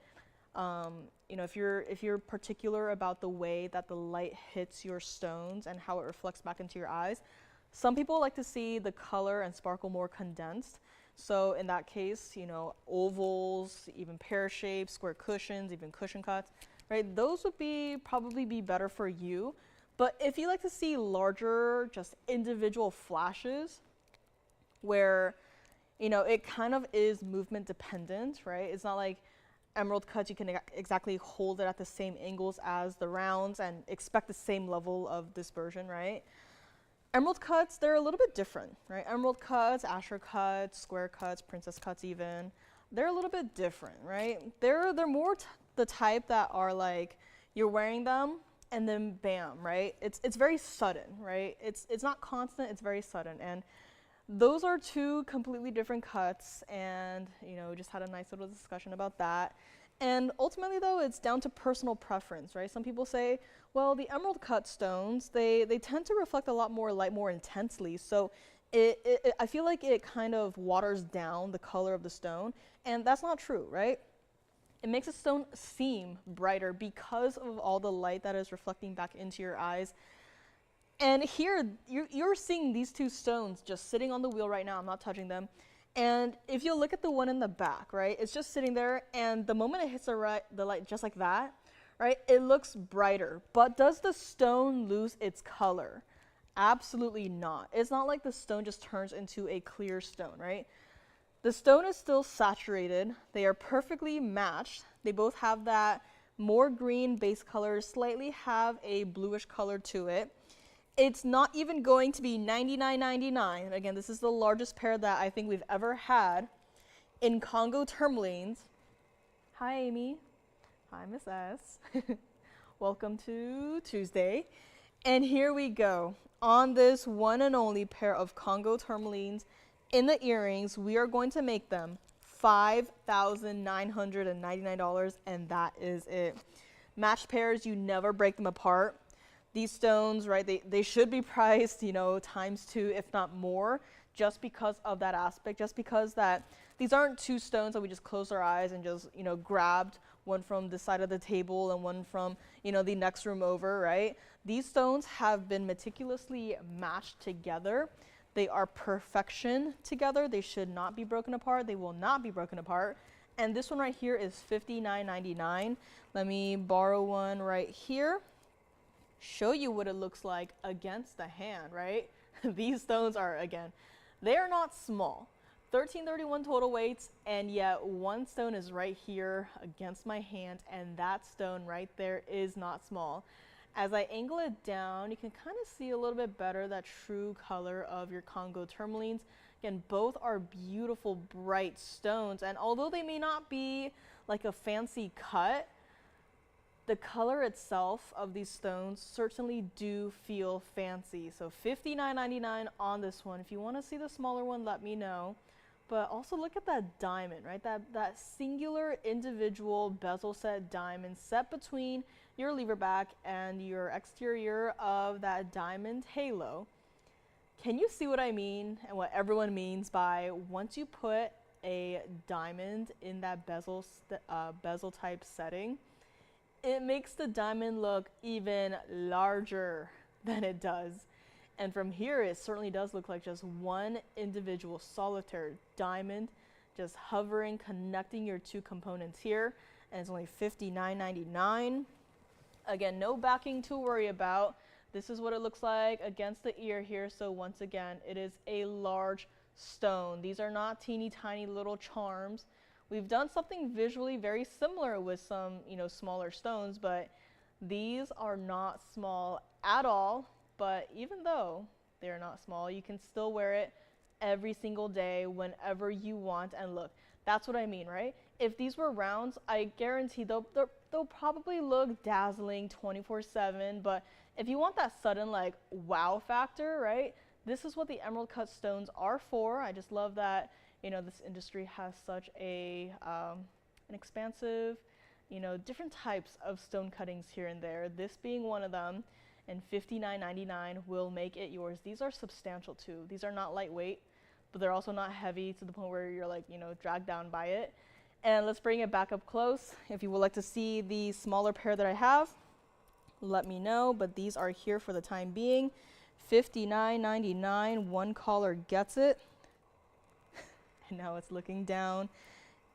Speaker 1: If you're particular about the way that the light hits your stones and how it reflects back into your eyes, some people like to see the color and sparkle more condensed. So in that case, ovals, even pear shapes, square cushions, even cushion cuts, right? Those would probably be better for you. But if you like to see larger, just individual flashes where, it kind of is movement dependent, right? It's not like emerald cuts, you can exactly hold it at the same angles as the rounds and expect the same level of dispersion, right? Emerald cuts, they're a little bit different, right? Emerald cuts, Asher cuts, square cuts, princess cuts even, they're a little bit different, right? They're more the type that are like, you're wearing them and then bam, right? It's very sudden, right? It's not constant, it's very sudden. And those are two completely different cuts, and just had a nice little discussion about that. And ultimately though, it's down to personal preference, right? Some people say, well, the emerald cut stones, they tend to reflect a lot more light more intensely. So I feel like it kind of waters down the color of the stone, and that's not true, right? It makes a stone seem brighter because of all the light that is reflecting back into your eyes. And here, you're seeing these two stones just sitting on the wheel right now. I'm not touching them. And if you look at the one in the back, right, it's just sitting there, and the moment it hits the light just like that, right, it looks brighter. But does the stone lose its color? Absolutely not. It's not like the stone just turns into a clear stone, right? The stone is still saturated. They are perfectly matched. They both have that more green base color, slightly have a bluish color to it. It's not even going to be $99.99. Again, this is the largest pair that I think we've ever had in Congo tourmalines. Hi, Amy. Hi, Miss S. Welcome to Tuesday. And here we go. On this one and only pair of Congo tourmalines in the earrings, we are going to make them $5,999, and that is it. Matched pairs, you never break them apart. These stones, right, they should be priced, times 2, if not more, just because of that aspect, just because that these aren't two stones that we just closed our eyes and just, grabbed one from the side of the table and one from, the next room over, right? These stones have been meticulously matched together. They are perfection together. They should not be broken apart. They will not be broken apart. And this one right here is $59.99. Let me borrow one right here. Show you what it looks like against the hand, right? These stones are, again, they are not small. 1331 total weights, and yet one stone is right here against my hand, and that stone right there is not small. As I angle it down, you can kind of see a little bit better that true color of your Congo tourmalines. Again, both are beautiful, bright stones, and although they may not be like a fancy cut, the color itself of these stones certainly do feel fancy. So $59.99 on this one. If you want to see the smaller one, let me know. But also look at that diamond, right? That singular individual bezel set diamond set between your lever back and your exterior of that diamond halo. Can you see what I mean and what everyone means by once you put a diamond in that bezel type setting, it makes the diamond look even larger than it does. And from here, it certainly does look like just one individual solitary diamond just hovering, connecting your two components here. And it's only $59.99. Again, no backing to worry about. This is what it looks like against the ear here. So once again, it is a large stone. These are not teeny tiny little charms. We've done something visually very similar with some, smaller stones, but these are not small at all. But even though they're not small, you can still wear it every single day whenever you want. And look, that's what I mean, right? If these were rounds, I guarantee they'll probably look dazzling 24/7. But if you want that sudden wow factor, right? This is what the emerald cut stones are for. I just love that. This industry has such an expansive, different types of stone cuttings here and there. This being one of them, and $59.99 will make it yours. These are substantial too. These are not lightweight, but they're also not heavy to the point where you're dragged down by it. And let's bring it back up close. If you would like to see the smaller pair that I have, let me know, but these are here for the time being. $59.99, one caller gets it. And now it's looking down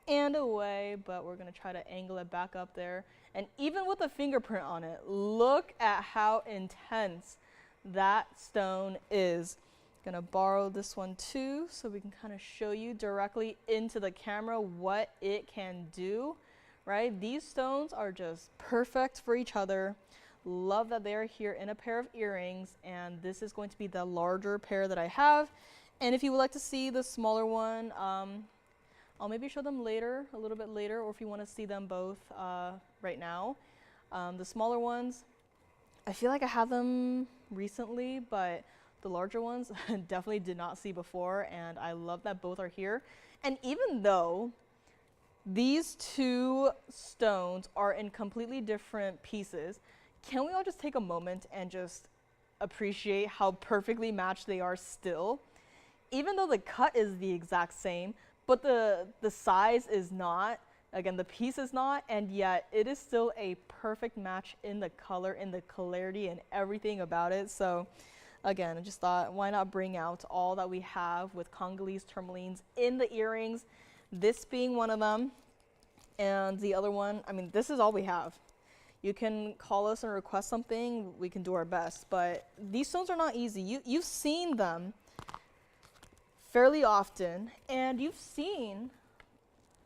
Speaker 1: and away, but we're gonna try to angle it back up there. And even with a fingerprint on it, look at how intense that stone is. Gonna borrow this one too, so we can kind of show you directly into the camera what it can do, right? These stones are just perfect for each other. Love that they're here in a pair of earrings, and this is going to be the larger pair that I have. And if you would like to see the smaller one, I'll maybe show them later, a little bit later, or if you want to see them both right now. The smaller ones, I feel like I had them recently, but the larger ones definitely did not see before, and I love that both are here. And even though these two stones are in completely different pieces, can we all just take a moment and just appreciate how perfectly matched they are still? Even though the cut is the exact same, but the size is not, again, the piece is not, and yet it is still a perfect match in the color, in the clarity, and everything about it. So again, I just thought, why not bring out all that we have with Congolese tourmalines in the earrings, this being one of them, and the other one, I mean, this is all we have. You can call us and request something, we can do our best, but these stones are not easy. You've seen them fairly often, and you've seen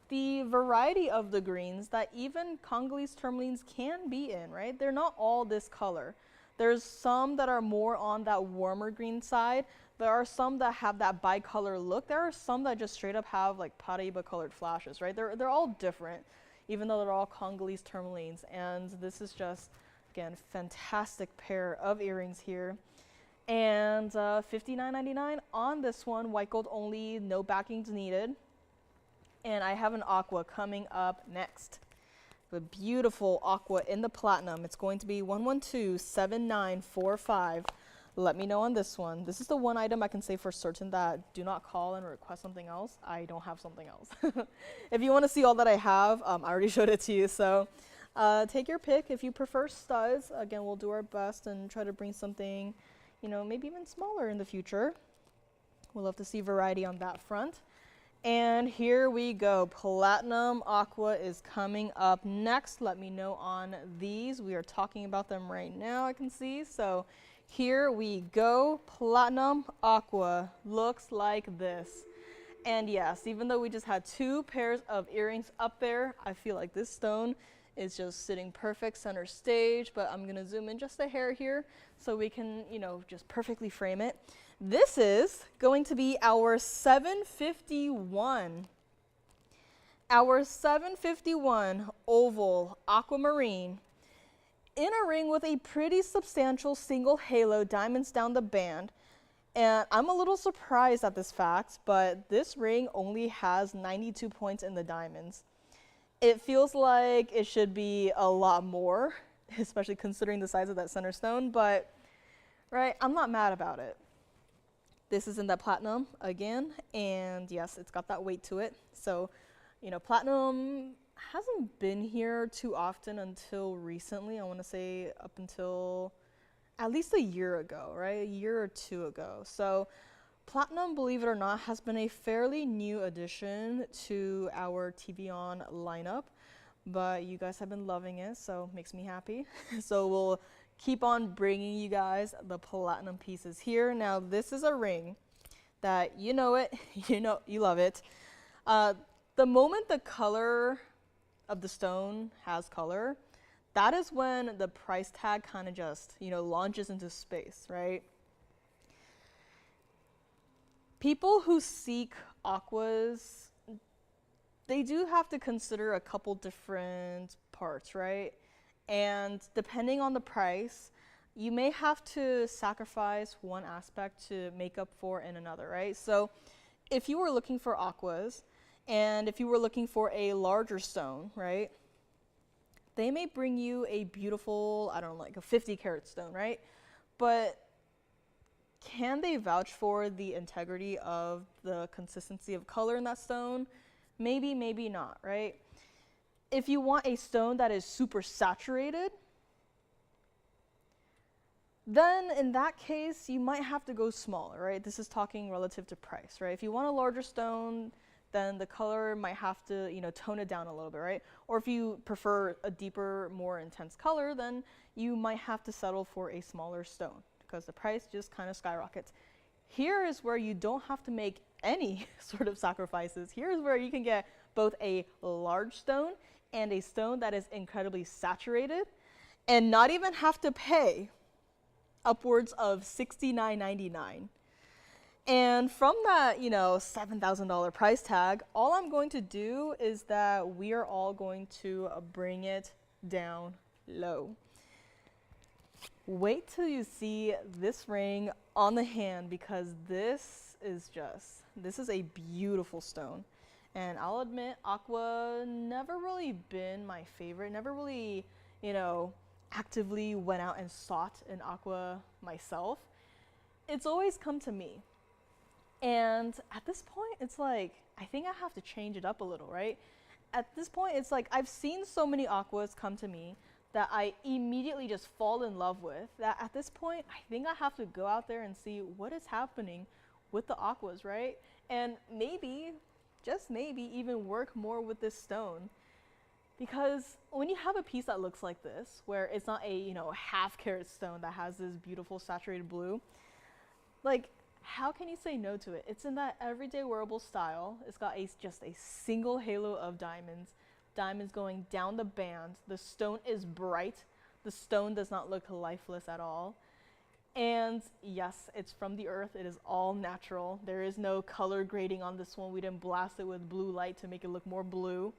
Speaker 1: the variety of the greens that even Congolese tourmalines can be in, right? They're not all this color. There's some that are more on that warmer green side. There are some that have that bicolor look. There are some that just straight up have like Paraiba colored flashes, right? They're all different, even though they're all Congolese tourmalines. And this is just, again, fantastic pair of earrings here. And $59.99 on this one, white gold only, no backings needed. And I have an aqua coming up next. A beautiful aqua in the platinum. It's going to be 1127945. Let me know on this one. This is the one item I can say for certain that do not call and request something else. I don't have something else. If you want to see all that I have, I already showed it to you. So take your pick. If you prefer studs, again, we'll do our best and try to bring something, you know, maybe even smaller in the future. We'll love to see variety on that front. And here we go. Platinum aqua is coming up next. Let me know on these. We are talking about them right now, I can see. So here we go. Platinum aqua looks like this. And yes, even though we just had two pairs of earrings up there, I feel like this stone is just sitting perfect center stage, but I'm gonna zoom in just a hair here so we can, you know, just perfectly frame it. This is going to be our 751. Our 751 oval aquamarine in a ring with a pretty substantial single halo diamonds down the band. And I'm a little surprised at this fact, but this ring only has 92 points in the diamonds. It feels like it should be a lot more, especially considering the size of that center stone, but right, I'm not mad about it. This is in that platinum again, and yes, it's got that weight to it. So, you know, platinum hasn't been here too often until recently. I want to say up until at least a year ago, right? A year or two ago. So platinum, believe it or not, has been a fairly new addition to our TVON lineup, but you guys have been loving it, so it makes me happy. So we'll keep on bringing you guys the platinum pieces here. Now, this is a ring that, you know it, you love it. The moment the color of the stone has color, that is when the price tag kind of just, you know, launches into space, right? People who seek aquas, they do have to consider a couple different parts, right? And depending on the price, you may have to sacrifice one aspect to make up for in another, right? So if you were looking for aquas, and if you were looking for a larger stone, right, they may bring you a beautiful, I don't know, like a 50 carat stone, right? But can they vouch for the integrity of the consistency of color in that stone? Maybe, maybe not, right? If you want a stone that is super saturated, then in that case, you might have to go smaller, right? This is talking relative to price, right? If you want a larger stone, then the color might have to, you know, tone it down a little bit, right? Or if you prefer a deeper, more intense color, then you might have to settle for a smaller stone because the price just kind of skyrockets. Here is where you don't have to make any sort of sacrifices. Here's where you can get both a large stone and a stone that is incredibly saturated and not even have to pay upwards of $69.99. And from that, you know, $7,000 price tag, all I'm going to do is that we are all going to bring it down low. Wait till you see this ring on the hand, because this is a beautiful stone. And I'll admit, aqua never really been my favorite, never really, you know, actively went out and sought an aqua myself. It's always come to me. And at this point, it's like, I think I have to change it up a little, right? At this point, it's like I've seen so many aquas come to me that I immediately just fall in love with, that at this point, I think I have to go out there and see what is happening with the aquas, right? And maybe, just maybe, even work more with this stone. Because when you have a piece that looks like this, where it's not a, you know, half carat stone that has this beautiful saturated blue, like, how can you say no to it? It's in that everyday wearable style. It's got just a single halo of diamonds. Diamonds going down the band. The stone is bright. The stone does not look lifeless at all. And yes, it's from the earth. It is all natural. There is no color grading on this one. We didn't blast it with blue light to make it look more blue.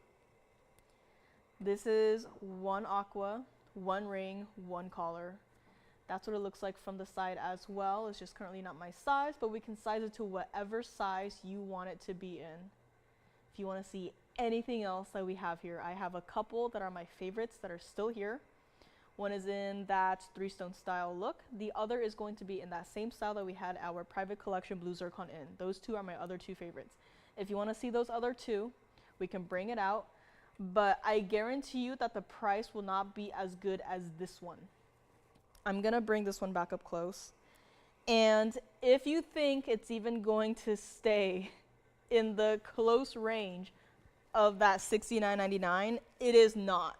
Speaker 1: This is one aqua, one ring, one collar. That's what it looks like from the side as well. It's just currently not my size, but we can size it to whatever size you want it to be in. If you want to see anything else that we have here, I have a couple that are my favorites that are still here. One is in that 3-stone style look. The other is going to be in that same style that we had our private collection blue zircon in. Those two are my other two favorites. If you want to see those other two, we can bring it out, but I guarantee you that the price will not be as good as this one. I'm gonna bring this one back up close. And if you think it's even going to stay in the close range of that $69.99, it is not.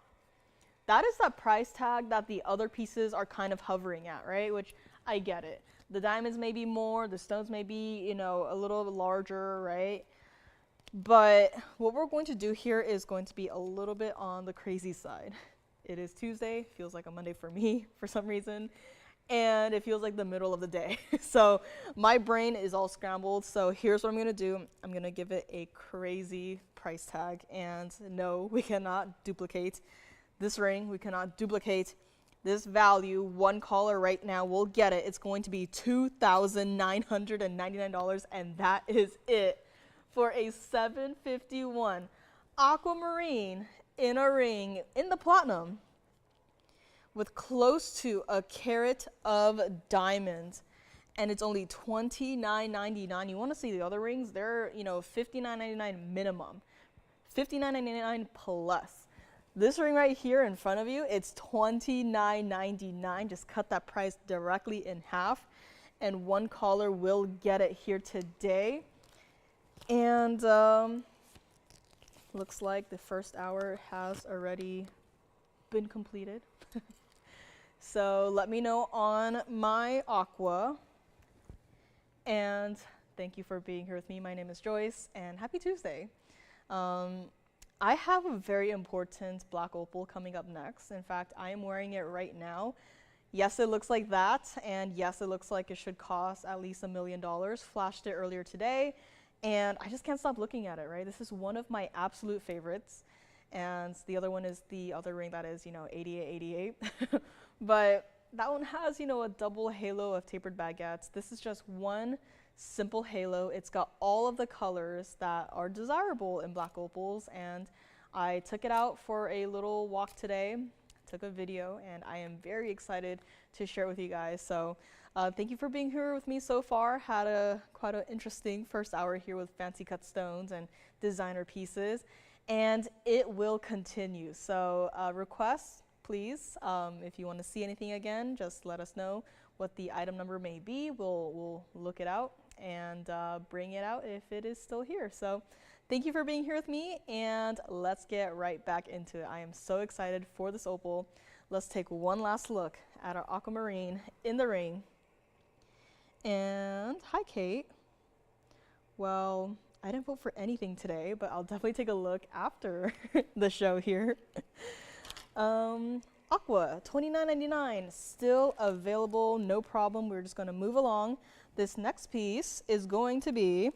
Speaker 1: That is that price tag that the other pieces are kind of hovering at, right? Which I get it. The diamonds may be more, the stones may be, you know, a little larger, right? But what we're going to do here is going to be a little bit on the crazy side. It is Tuesday, feels like a Monday for me for some reason, and it feels like the middle of the day. So my brain is all scrambled. So here's what I'm gonna do. I'm gonna give it a crazy price tag, and no, we cannot duplicate this ring. We cannot duplicate this value. One collar right now, we'll get it. It's going to be $2,999, and that is it for a 751 aquamarine in a ring in the platinum with close to a carat of diamonds, and it's only $29.99. You want to see the other rings? They're, you know, $59.99 minimum, $59.99 plus. This ring right here in front of you, it's $29.99. Just cut that price directly in half, and one caller will get it here today. And looks like the first hour has already been completed. So let me know on my aqua. And thank you for being here with me. My name is Joyce, and happy Tuesday. I have a very important black opal coming up next. In fact, I am wearing it right now. Yes, it looks like that, and yes, it looks like it should cost at least $1 million. Flashed it earlier today, and I just can't stop looking at it, right? This is one of my absolute favorites, and the other one is the other ring that is, you know, 8888. But that one has, you know, a double halo of tapered baguettes. This is just one simple halo. It's got all of the colors that are desirable in black opals, and I took it out for a little walk today, took a video, and I am very excited to share it with you guys. So thank you for being here with me so far. Had quite an interesting first hour here with fancy cut stones and designer pieces, and it will continue. So requests, please. If you want to see anything again, just let us know what the item number may be. We'll look it out and bring it out if it is still here. So thank you for being here with me, and let's get right back into it. I am so excited for this opal. Let's take one last look at our aquamarine in the ring. And hi, Kate. Well, I didn't vote for anything today, but I'll definitely take a look after the show here. Aqua, $29.99, still available, no problem. We're just going to move along. This next piece is going to be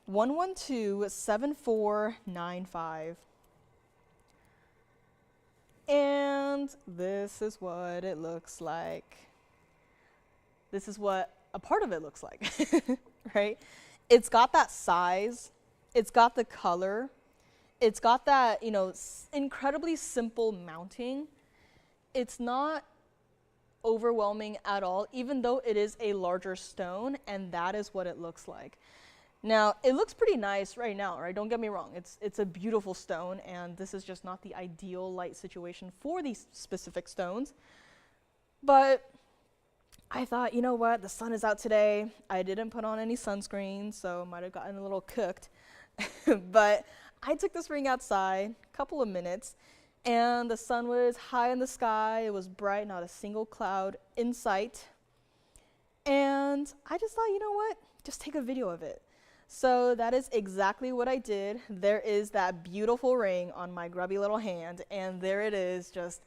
Speaker 1: 1127495. And this is what it looks like. this is what a part of it looks like, right? It's got that size, it's got the color, it's got that, you know, incredibly simple mounting. It's not overwhelming at all, even though it is a larger stone, and that is what it looks like. Now, it looks pretty nice right now, right? Don't get me wrong. It's a beautiful stone, and this is just not the ideal light situation for these specific stones. But I thought, you know what? The sun is out today. I didn't put on any sunscreen, so might have gotten a little cooked. But I took this ring outside, a couple of minutes, and the sun was high in the sky. It was bright, not a single cloud in sight. And I just thought, you know what? Just take a video of it. So that is exactly what I did. There is that beautiful ring on my grubby little hand, and there it is, just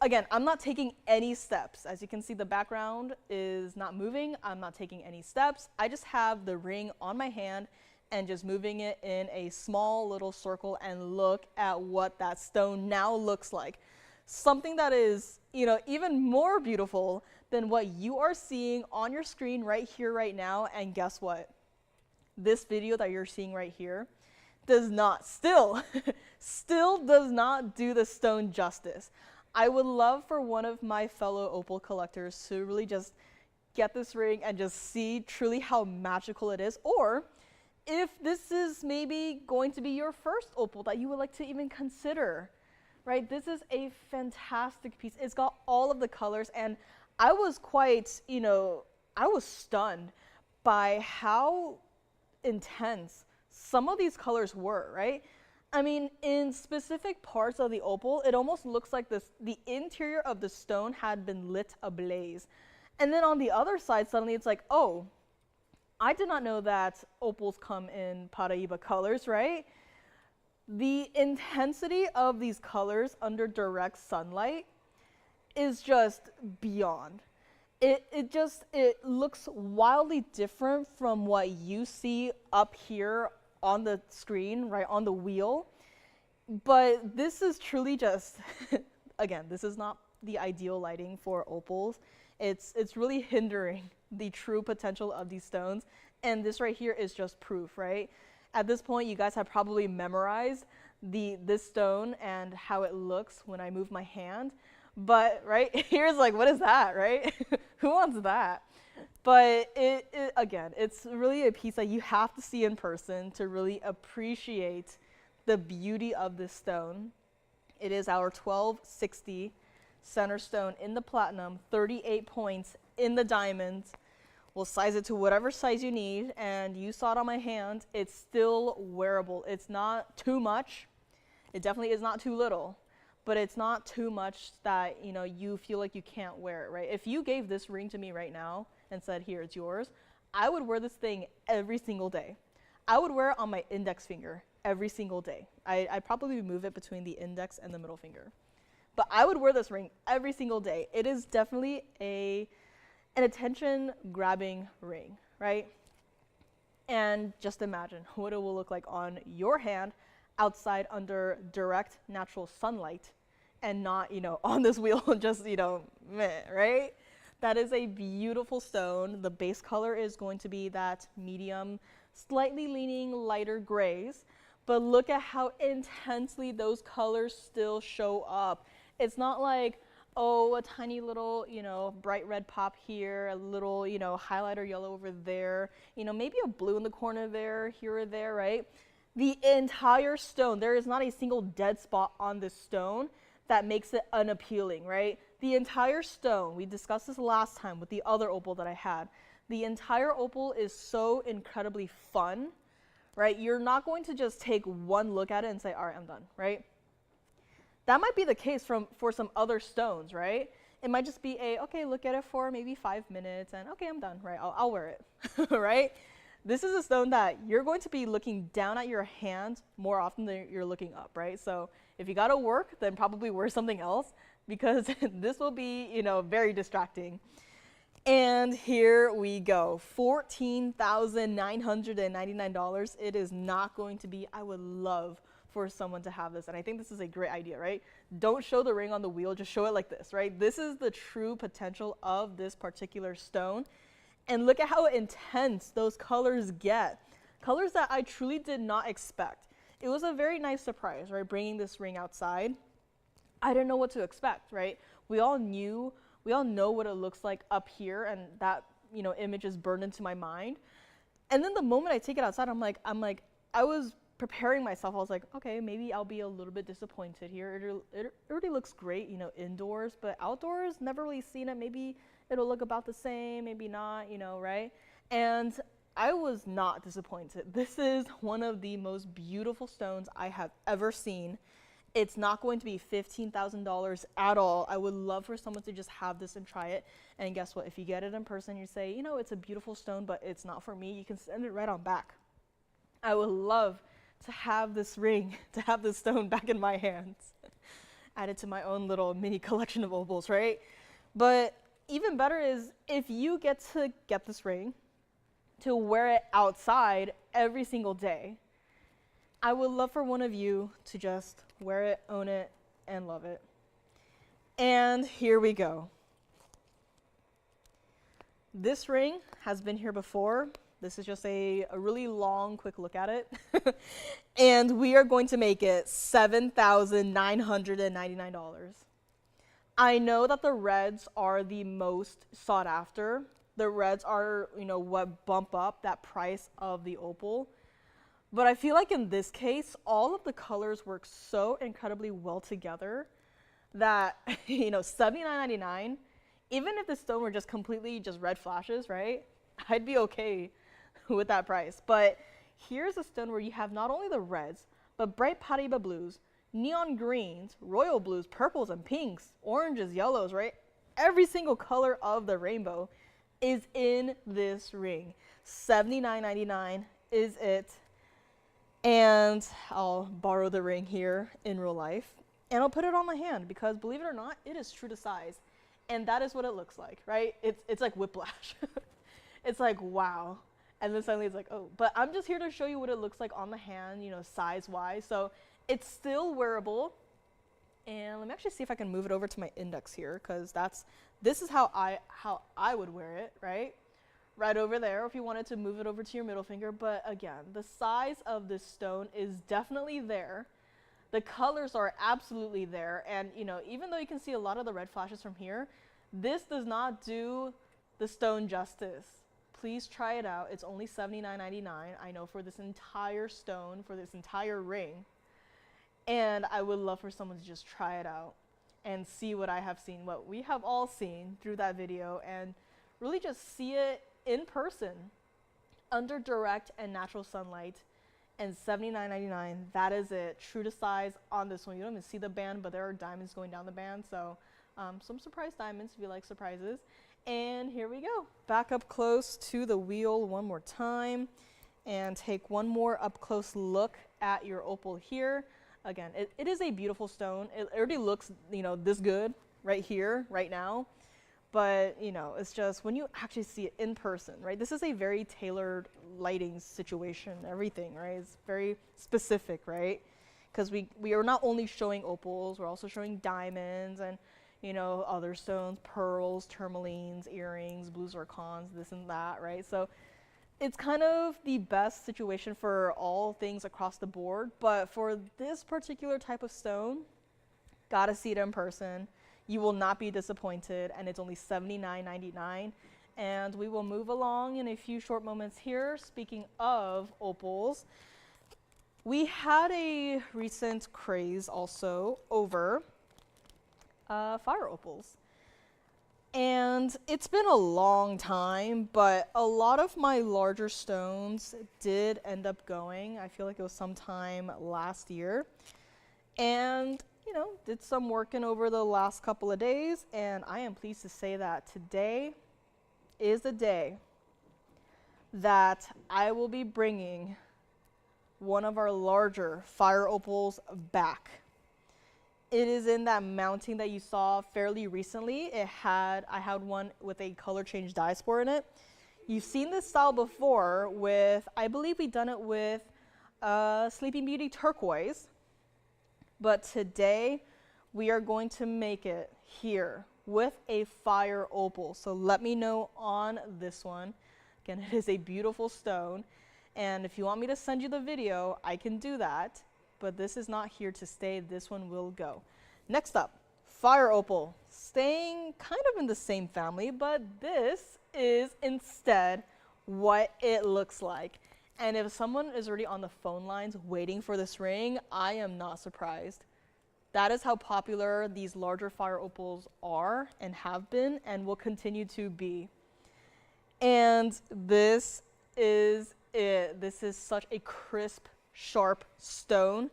Speaker 1: again, I'm not taking any steps. As you can see, the background is not moving. I'm not taking any steps. I just have the ring on my hand and just moving it in a small little circle, and look at what that stone now looks like. Something that is, you know, even more beautiful than what you are seeing on your screen right here, right now. And guess what? This video that you're seeing right here does not, still does not do the stone justice. I would love for one of my fellow opal collectors to really just get this ring and just see truly how magical it is. Or if this is maybe going to be your first opal that you would like to even consider, right? This is a fantastic piece. It's got all of the colors, and I was quite, you know, I was stunned by how intense some of these colors were, right? I mean, in specific parts of the opal, it almost looks like the interior of the stone had been lit ablaze. And then on the other side, suddenly it's like, oh, I did not know that opals come in Paraiba colors, right? The intensity of these colors under direct sunlight is just beyond. It looks wildly different from what you see up here on the screen, right, on the wheel. But this is truly just, again, this is not the ideal lighting for opals. It's really hindering the true potential of these stones. And this right here is just proof, right? At this point, you guys have probably memorized this stone and how it looks when I move my hand. But, right, here's like, what is that, right? Who wants that? But again, it's really a piece that you have to see in person to really appreciate the beauty of this stone. It is our 1260 center stone in the platinum, 38 points in the diamonds. We'll size it to whatever size you need, and you saw it on my hand. It's still wearable. It's not too much. It definitely is not too little. But it's not too much that, you know, you feel like you can't wear it, right? If you gave this ring to me right now and said, here, it's yours, I would wear this thing every single day. I would wear it on my index finger every single day. I'd probably move it between the index and the middle finger. But I would wear this ring every single day. It is definitely an attention-grabbing ring, right? And just imagine what it will look like on your hand outside under direct natural sunlight, and not, you know, on this wheel, just, you know, meh, right? That is a beautiful stone. The base color is going to be that medium, slightly leaning lighter grays, but look at how intensely those colors still show up. It's not like, oh, a tiny little, you know, bright red pop here, a little, you know, highlighter yellow over there, you know, maybe a blue in the corner there, here or there, right? The entire stone, there is not a single dead spot on this stone that makes it unappealing, right? The entire stone, we discussed this last time with the other opal that I had. The entire opal is so incredibly fun, right? You're not going to just take one look at it and say, all right, I'm done, right? That might be the case for some other stones, right? It might just be okay, look at it for maybe 5 minutes and okay, I'm done, right? I'll wear it, right? This is a stone that you're going to be looking down at your hand more often than you're looking up, right? So if you gotta work, then probably wear something else, because this will be, you know, very distracting. And here we go, $14,999. It is not going to be, I would love for someone to have this, and I think this is a great idea, right? don't show the ring on the wheel, just show it like this, right? This is the true potential of this particular stone. And look at how intense those colors get. Colors that I truly did not expect. It was a very nice surprise, right? Bringing this ring outside. I didn't know what to expect, right? We all know what it looks like up here, and that, you know, image is burned into my mind. And then the moment I take it outside, I was preparing myself. I was like, okay, maybe I'll be a little bit disappointed here. It already looks great, you know, indoors, but outdoors, never really seen it. Maybe it'll look about the same, maybe not, you know, right? And I was not disappointed. This is one of the most beautiful stones I have ever seen. It's not going to be $15,000 at all. I would love for someone to just have this and try it. And guess what? If you get it in person, you say, you know, it's a beautiful stone, but it's not for me, you can send it right on back. I would love to have this ring, to have this stone back in my hands. Add it to my own little mini collection of opals, right? But even better is if you get to get this ring, to wear it outside every single day, I would love for one of you to just wear it, own it, and love it. And here we go. This ring has been here before. This is just a really long, quick look at it. And we are going to make it $7,999. I know that the reds are the most sought after. The reds are, you know, what bump up that price of the opal. But I feel like in this case, all of the colors work so incredibly well together that, you know, $79.99, even if the stone were just completely just red flashes, right? I'd be okay with that price. But here's a stone where you have not only the reds, but bright Paraiba blues, neon greens, royal blues, purples and pinks, oranges, yellows, right? Every single color of the rainbow is in this ring. $79.99 is it. And I'll borrow the ring here in real life, and I'll put it on my hand because, believe it or not, it is true to size. And that is what it looks like, right? It's like whiplash. It's like, wow. And then suddenly it's like, oh. But I'm just here to show you what it looks like on the hand, you know, size-wise. So it's still wearable. And let me actually see if I can move it over to my index here, because this is how I would wear it, right? Right over there, if you wanted to move it over to your middle finger. But again, the size of this stone is definitely there. The colors are absolutely there. And, you know, even though you can see a lot of the red flashes from here, this does not do the stone justice. Please try it out. It's only $79.99, I know, for this entire stone, for this entire ring. And I would love for someone to just try it out and see what I have seen, what we have all seen through that video, and really just see it in person, under direct and natural sunlight. And $79.99, that is it. True to size on this one. You don't even see the band, but there are diamonds going down the band. So some surprise diamonds if you like surprises. And here we go. Back up close to the wheel one more time and take one more up close look at your opal here. Again, it is a beautiful stone. It already looks, you know, this good right here, right now. But, you know, it's just when you actually see it in person, right? This is a very tailored lighting situation, everything, right? It's very specific, right? Because we are not only showing opals, we're also showing diamonds and, you know, other stones, pearls, tourmalines, earrings, blue zircons, this and that, right? So it's kind of the best situation for all things across the board. But for this particular type of stone, gotta see it in person. You will not be disappointed, and it's only $79.99. And we will move along in a few short moments here. Speaking of opals, we had a recent craze also over fire opals. And it's been a long time, but a lot of my larger stones did end up going. I feel like it was sometime last year. And you know, did some working over the last couple of days, and I am pleased to say that today is the day that I will be bringing one of our larger fire opals back. It is in that mounting that you saw fairly recently. I had one with a color change dye spore in it. You've seen this style before with, I believe we done it with Sleeping Beauty turquoise. But today, we are going to make it here with a fire opal. So let me know on this one. Again, it is a beautiful stone. And if you want me to send you the video, I can do that. But this is not here to stay. This one will go. Next up, fire opal. Staying kind of in the same family, but this is instead what it looks like. And if someone is already on the phone lines waiting for this ring, I am not surprised. That is how popular these larger fire opals are and have been and will continue to be. And this is it. This is such a crisp, sharp stone.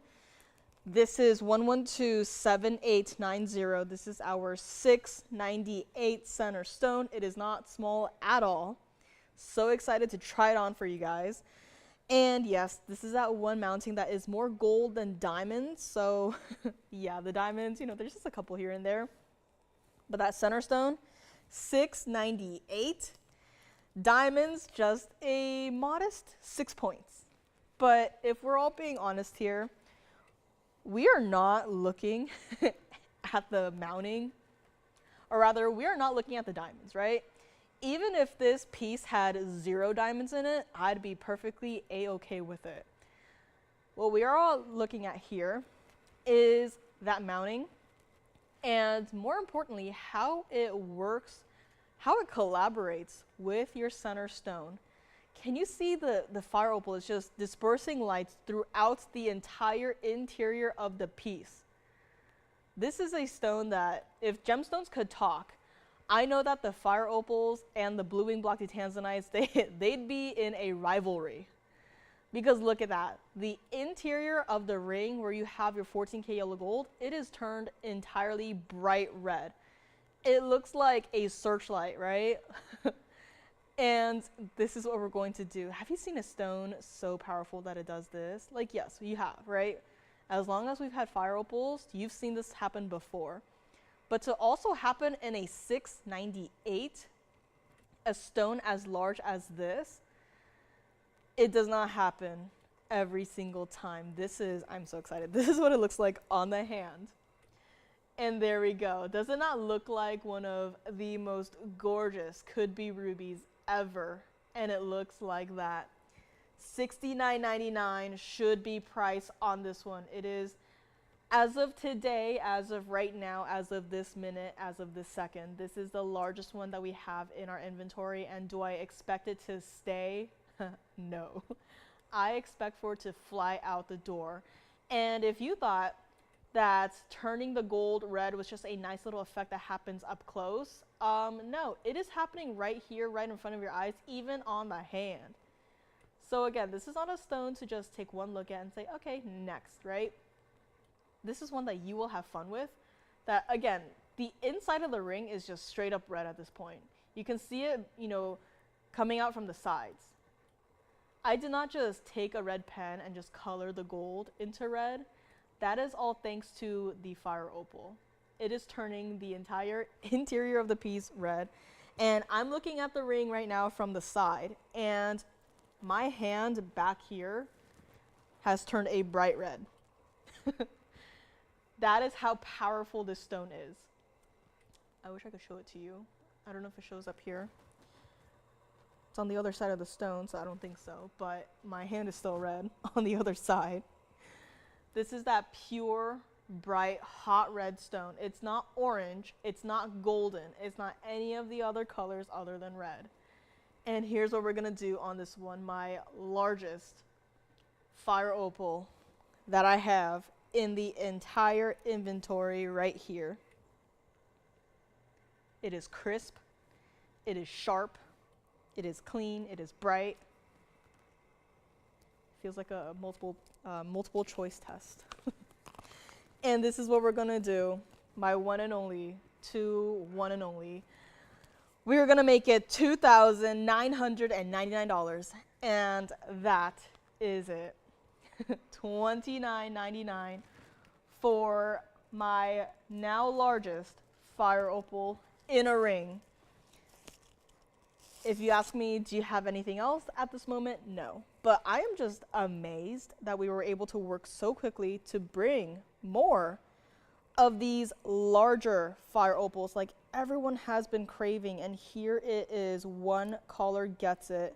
Speaker 1: This is 1127890. This is our 698 center stone. It is not small at all. So excited to try it on for you guys. And yes, this is that one mounting that is more gold than diamonds. So yeah, the diamonds, you know, there's just a couple here and there. But that center stone, 698. Diamonds, just a modest 6 points. But if we're all being honest here, we are not looking at the mounting, or rather, we are not looking at the diamonds, right? Even if this piece had 0 diamonds in it, I'd be perfectly a-okay with it. What we are all looking at here is that mounting, and more importantly, how it works, how it collaborates with your center stone. Can you see the fire opal is just dispersing lights throughout the entire interior of the piece? This is a stone that, if gemstones could talk, I know that the fire opals and the blue wing blocky tanzanites, they'd be in a rivalry. Because look at that. The interior of the ring where you have your 14K yellow gold, it is turned entirely bright red. It looks like a searchlight, right? And this is what we're going to do. Have you seen a stone so powerful that it does this? Like, yes, you have, right? As long as we've had fire opals, you've seen this happen before. But to also happen in a 698, a stone as large as this, it does not happen every single time. This is, I'm so excited. This is what it looks like on the hand. And there we go. Does it not look like one of the most gorgeous could-be rubies ever? And it looks like that. $69.99 should be price on this one. It is, as of today, as of right now, as of this minute, as of this second, this is the largest one that we have in our inventory. And do I expect it to stay? No. I expect for it to fly out the door. And if you thought that turning the gold red was just a nice little effect that happens up close, no, it is happening right here, right in front of your eyes, even on the hand. So again, this is not a stone to just take one look at and say, okay, next, right? This is one that you will have fun with. That, again, the inside of the ring is just straight up red at this point. You can see it, you know, coming out from the sides. I did not just take a red pen and just color the gold into red. That is all thanks to the fire opal. It is turning the entire interior of the piece red. And I'm looking at the ring right now from the side, and my hand back here has turned a bright red. That is how powerful this stone is. I wish I could show it to you. I don't know if it shows up here. It's on the other side of the stone, so I don't think so, but my hand is still red on the other side. This is that pure, bright, hot red stone. It's not orange, it's not golden, it's not any of the other colors other than red. And here's what we're gonna do on this one, my largest fire opal that I have in the entire inventory right here. It is crisp, it is sharp, it is clean, it is bright. Feels like a multiple choice test. And this is what we're gonna do, my one and only, one and only. We're gonna make it $2,999, and that is it. $29.99 for my now largest fire opal in a ring. If you ask me, do you have anything else at this moment? No. But I am just amazed that we were able to work so quickly to bring more of these larger fire opals like everyone has been craving, and here it is. One caller gets it,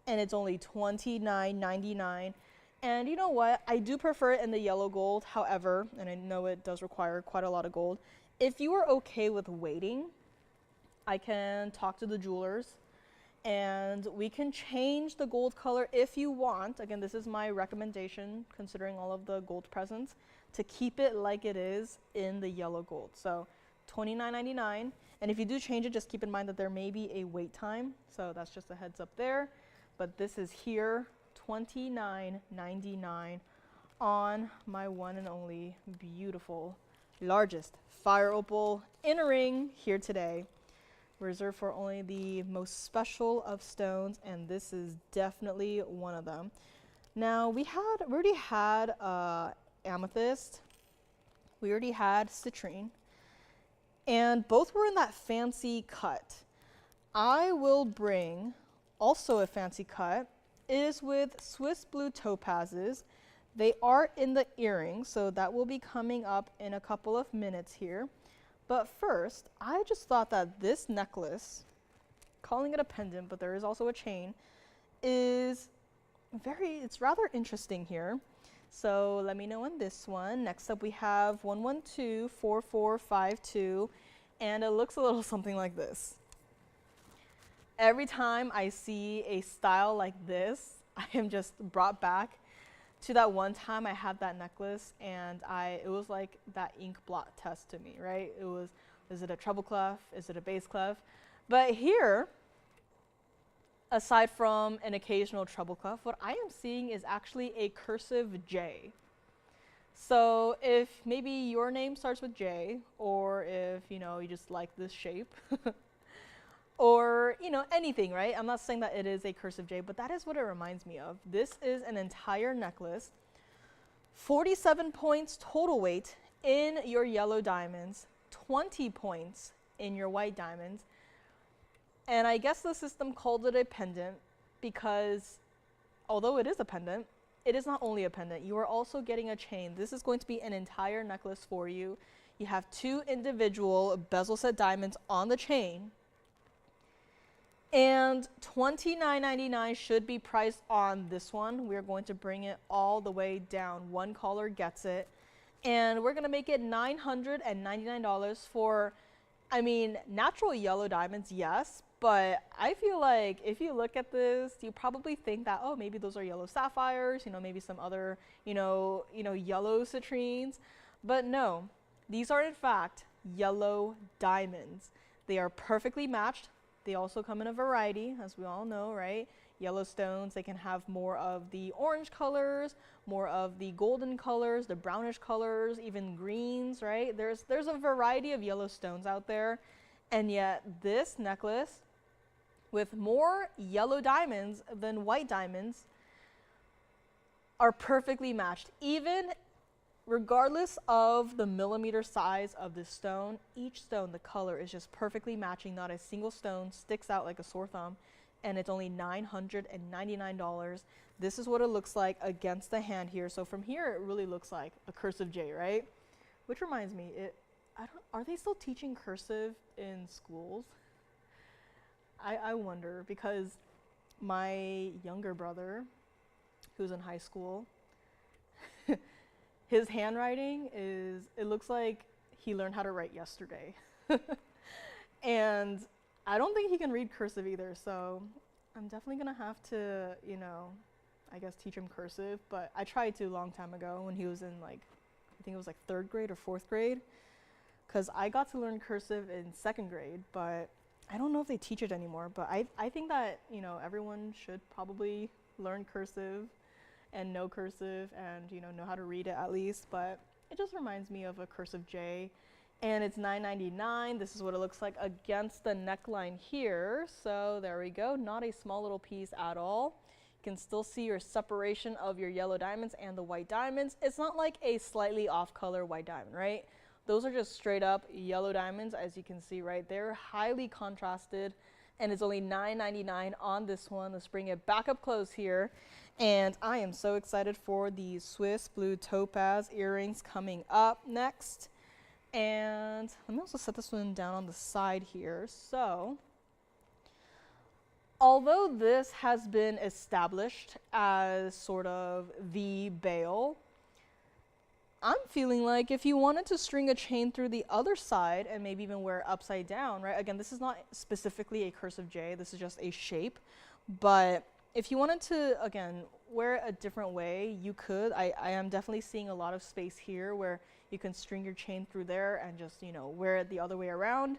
Speaker 1: and it's only $29.99. And you know what? I do prefer it in the yellow gold. However, and I know it does require quite a lot of gold, if you are okay with waiting, I can talk to the jewelers and we can change the gold color if you want. Again, this is my recommendation considering all of the gold presents, to keep it like it is in the yellow gold. So $29.99. And if you do change it, just keep in mind that there may be a wait time. So that's just a heads up there. But this is here, $29.99 on my one and only beautiful, largest fire opal in a ring here today. Reserved for only the most special of stones, and this is definitely one of them. Now we already had amethyst, we already had citrine, and both were in that fancy cut. I will bring also a fancy cut. It is with Swiss blue topazes. They are in the earrings, so that will be coming up in a couple of minutes here. But first, I just thought that this necklace, calling it a pendant, but there is also a chain, it's rather interesting here. So let me know on this one. Next up we have 1124452, and it looks a little something like this. Every time I see a style like this, I am just brought back to that one time I had that necklace, and it was like that ink blot test to me, right? It was, is it a treble clef? Is it a bass clef? But here, aside from an occasional treble clef, what I am seeing is actually a cursive J. So if maybe your name starts with J, or if you just like this shape, or anything, right? I'm not saying that it is a cursive J, but that is what it reminds me of. This is an entire necklace, 47 points total weight in your yellow diamonds, 20 points in your white diamonds. And I guess the system called it a pendant because although it is a pendant, it is not only a pendant. You are also getting a chain. This is going to be an entire necklace for you. You have 2 individual bezel set diamonds on the chain. And $29.99 should be priced on this one. We're going to bring it all the way down. One caller gets it. And we're going to make it $999 for, natural yellow diamonds, yes. But I feel like if you look at this, you probably think that, oh, maybe those are yellow sapphires, maybe some other, yellow citrines. But no, these are in fact yellow diamonds. They are perfectly matched. They also come in a variety, as we all know, right? Yellow stones, they can have more of the orange colors, more of the golden colors, the brownish colors, even greens, right? There's a variety of yellow stones out there, and yet this necklace, with more yellow diamonds than white diamonds, are perfectly matched. Even regardless of the millimeter size of this stone, each stone, the color is just perfectly matching. Not a single stone sticks out like a sore thumb, and it's only $999. This is what it looks like against the hand here. So from here, it really looks like a cursive J, right? Which reminds me, are they still teaching cursive in schools? I wonder, because my younger brother, who's in high school, his handwriting it looks like he learned how to write yesterday. And I don't think he can read cursive either, so I'm definitely gonna have to, I guess teach him cursive. But I tried to a long time ago when he was in I think it was 3rd grade or 4th grade, because I got to learn cursive in 2nd grade, but I don't know if they teach it anymore. But I think that, everyone should probably learn cursive and know cursive and know how to read it at least. But it just reminds me of a cursive J, and it's $9.99. This is what it looks like against the neckline here. So there we go, not a small little piece at all. You can still see your separation of your yellow diamonds and the white diamonds. It's not like a slightly off color white diamond, right? Those are just straight up yellow diamonds, as you can see right there, highly contrasted, and it's only $9.99 on this one. Let's bring it back up close here. And I am so excited for the Swiss blue topaz earrings coming up next. And let me also set this one down on the side here. So, although this has been established as sort of the bail, I'm feeling like if you wanted to string a chain through the other side and maybe even wear it upside down, right? Again, this is not specifically a cursive J, this is just a shape. But if you wanted to, again, wear it a different way, you could. I am definitely seeing a lot of space here where you can string your chain through there and just, you know, wear it the other way around.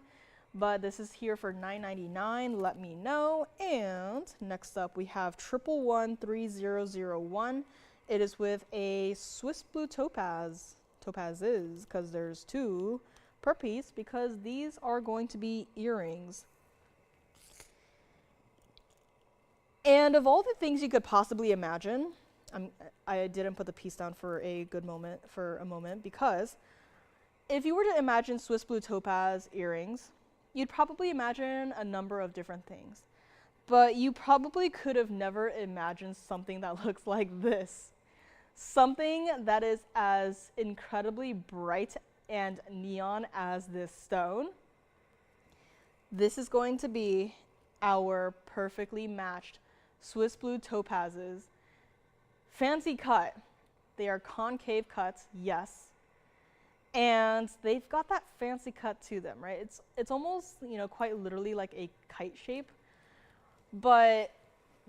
Speaker 1: But this is here for $9.99, let me know. And next up we have 1113001. It is with a Swiss blue topaz. Topazes, because there's 2 per piece, because these are going to be earrings. And of all the things you could possibly imagine, I didn't put the piece down for a moment, because if you were to imagine Swiss blue topaz earrings, you'd probably imagine a number of different things. But you probably could have never imagined something that looks like this. Something that is as incredibly bright and neon as this stone. This is going to be our perfectly matched Swiss blue topazes. Fancy cut. They are concave cuts, yes. And they've got that fancy cut to them, right? It's almost, you know, quite literally like a kite shape. But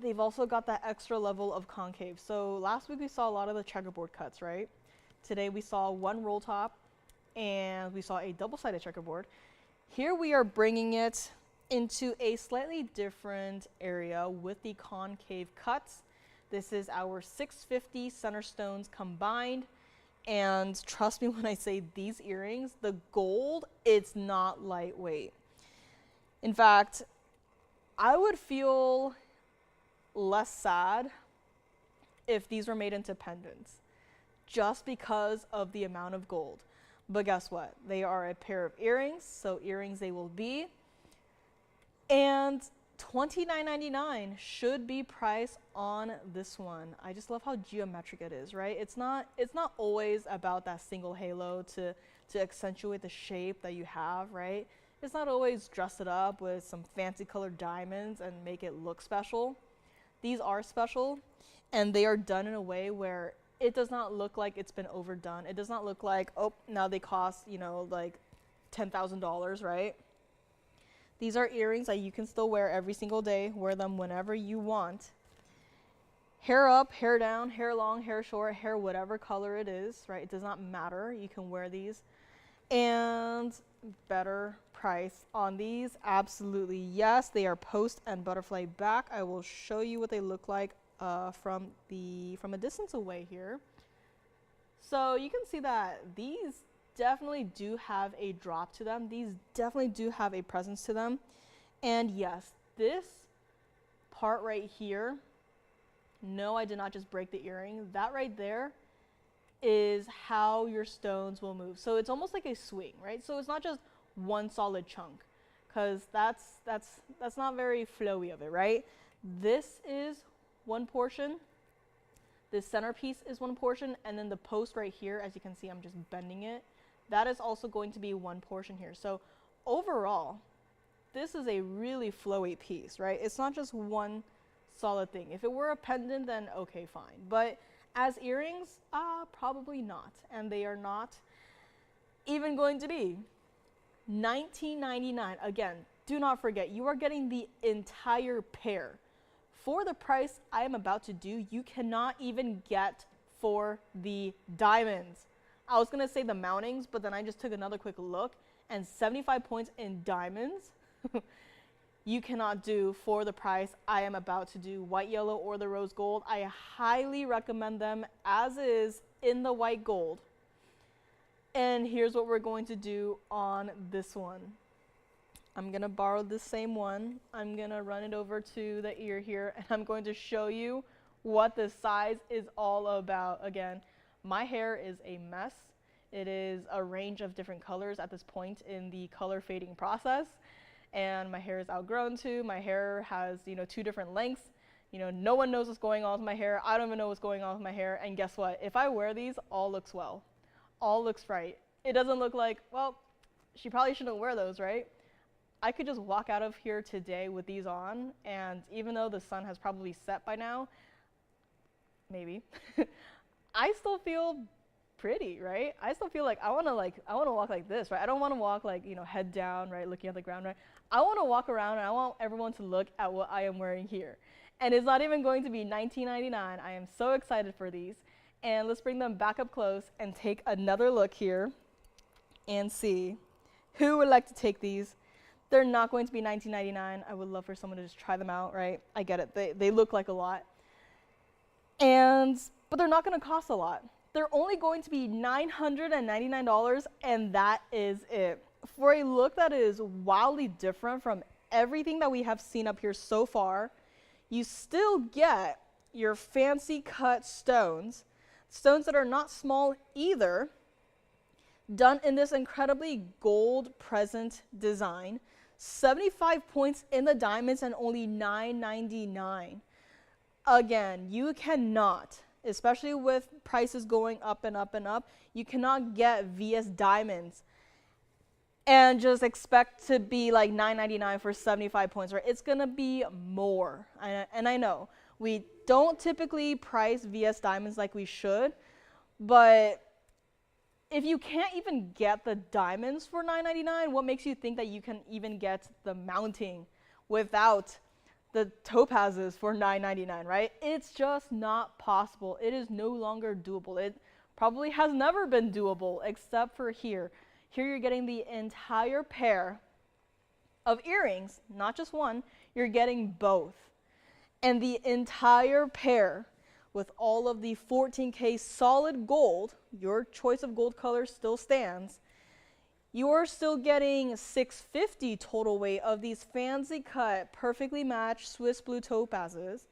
Speaker 1: they've also got that extra level of concave. So last week we saw a lot of the checkerboard cuts, right? Today we saw one roll top and we saw a double-sided checkerboard. Here we are bringing it into a slightly different area with the concave cuts. This is our 650 center stones combined. And trust me when I say these earrings, the gold, it's not lightweight. In fact, I would feel less sad if these were made into pendants, just because of the amount of gold. But guess what? They are a pair of earrings, so earrings they will be. And $29.99 should be priced on this one. I just love how geometric it is, right? It's not always about that single halo to accentuate the shape that you have, right? It's not always dress it up with some fancy colored diamonds and make it look special. These are special, and they are done in a way where it does not look like it's been overdone. It does not look like, oh, now they cost, you know, like $10,000, right? These are earrings that you can still wear every single day. Wear them whenever you want. Hair up, hair down, hair long, hair short, hair whatever color it is, right? It does not matter. You can wear these. And better price on these, absolutely yes. They are post and butterfly back. I will show you what they look like from a distance away here. So you can see that these definitely do have a drop to them. These definitely do have a presence to them. And yes, this part right here, no, I did not just break the earring. That right there is how your stones will move. So it's almost like a swing, right? So it's not just one solid chunk, because that's not very flowy of it, right? This is one portion. This centerpiece is one portion, and then the post right here, as you can see, I'm just bending it. That is also going to be one portion here. So overall, this is a really flowy piece, right? It's not just one solid thing. If it were a pendant, then okay, fine. But as earrings, probably not. And they are not even going to be $19.99. Again, do not forget, you are getting the entire pair. For the price I am about to do, you cannot even get for the diamonds. I was gonna say the mountings, but then I just took another quick look, and 75 points in diamonds, you cannot do for the price I am about to do. White, yellow, or the rose gold. I highly recommend them as is in the white gold. And here's what we're going to do on this one. I'm gonna borrow the same one. I'm gonna run it over to the ear here, and I'm going to show you what the size is all about. Again, my hair is a mess. It is a range of different colors at this point in the color fading process. And my hair is outgrown too. My hair has, 2 different lengths. No one knows what's going on with my hair. I don't even know what's going on with my hair. And guess what? If I wear these, all looks well. All looks right. it doesn't look like, well, she probably shouldn't wear those, right? I could just walk out of here today with these on, and even though the sun has probably set by now, maybe, I still feel pretty, right? I still feel like I want to walk like this, right? I don't want to walk like, head down, right, looking at the ground, right? I want to walk around and I want everyone to look at what I am wearing here. And it's not even going to be $19.99. I am so excited for these. And let's bring them back up close and take another look here and see who would like to take these. They're not going to be $19.99. I would love for someone to just try them out, right? I get it. They look like a lot. But they're not going to cost a lot. They're only going to be $999, and that is it. For a look that is wildly different from everything that we have seen up here so far, you still get your fancy cut stones that are not small either, done in this incredibly gold present design. 75 points in the diamonds and only $9.99. Again, you cannot, especially with prices going up and up and up, you cannot get VS diamonds and just expect to be like $9.99 for 75 points, right? It's gonna be more. And I know we don't typically price VS diamonds like we should, but if you can't even get the diamonds for $9.99, what makes you think that you can even get the mounting without the topazes for $9.99, right? It's just not possible. It is no longer doable. It probably has never been doable except for here. Here you're getting the entire pair of earrings, not just one, you're getting both. And the entire pair with all of the 14K solid gold, your choice of gold color still stands, you are still getting $650 total weight of these fancy cut, perfectly matched Swiss blue topazes.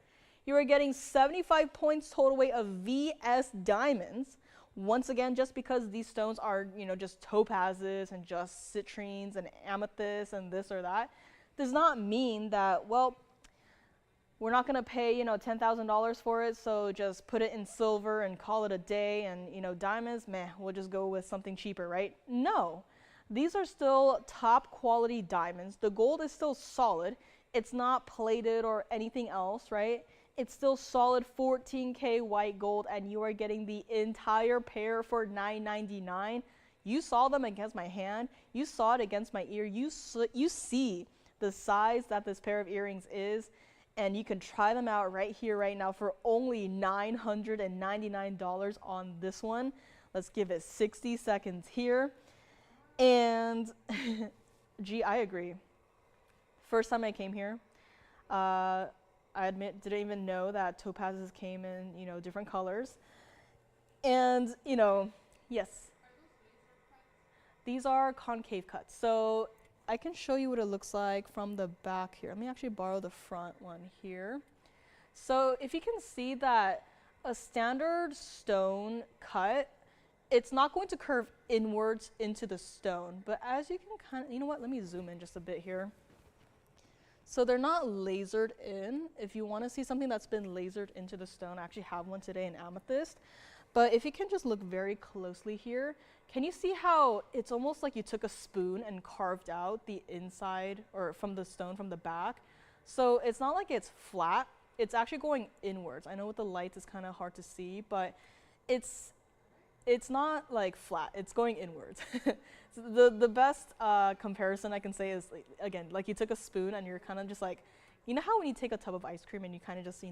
Speaker 1: You are getting 75 points total weight of VS diamonds. Once again, just because these stones are, just topazes and just citrines and amethysts and this or that, does not mean that, well, we're not going to pay, $10,000 for it, so just put it in silver and call it a day, and, diamonds, meh, we'll just go with something cheaper, right? No. These are still top quality diamonds. The gold is still solid. It's not plated or anything else, right? It's still solid 14K white gold, and you are getting the entire pair for $9.99. You saw them against my hand. You saw it against my ear. You see the size that this pair of earrings is, and you can try them out right here, right now for only $999 on this one. Let's give it 60 seconds here. And gee, I agree. First time I came here, I admit, didn't even know that topazes came in, different colors. And, yes. These are concave cuts. So I can show you what it looks like from the back here. Let me actually borrow the front one here. So if you can see that a standard stone cut, it's not going to curve inwards into the stone. But as you can kind of, let me zoom in just a bit here. So they're not lasered in. If you want to see something that's been lasered into the stone, I actually have one today in amethyst. But if you can just look very closely here, can you see how it's almost like you took a spoon and carved out the inside or from the stone from the back? So it's not like it's flat, it's actually going inwards. I know with the lights it's kind of hard to see, but it's not like flat, it's going inwards. So the best comparison I can say is, again, like you took a spoon and you're kind of just like, how when you take a tub of ice cream and you kind of just,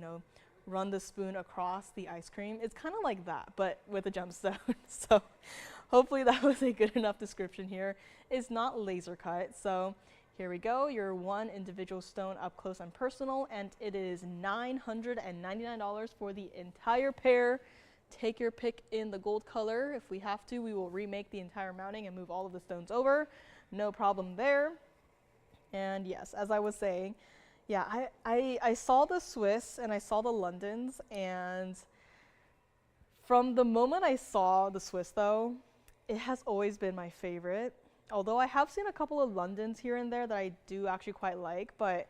Speaker 1: run the spoon across the ice cream? It's kind of like that, but with a gemstone. So hopefully that was a good enough description here. It's not laser cut. So here we go, your one individual stone up close and personal, and it is $999 for the entire pair. Take your pick in the gold color. If we have to, we will remake the entire mounting and move all of the stones over. No problem there. And yes, as I was saying, yeah, I saw the Swiss and I saw the Londons, and from the moment I saw the Swiss though, it has always been my favorite. Although I have seen a couple of Londons here and there that I do actually quite like, but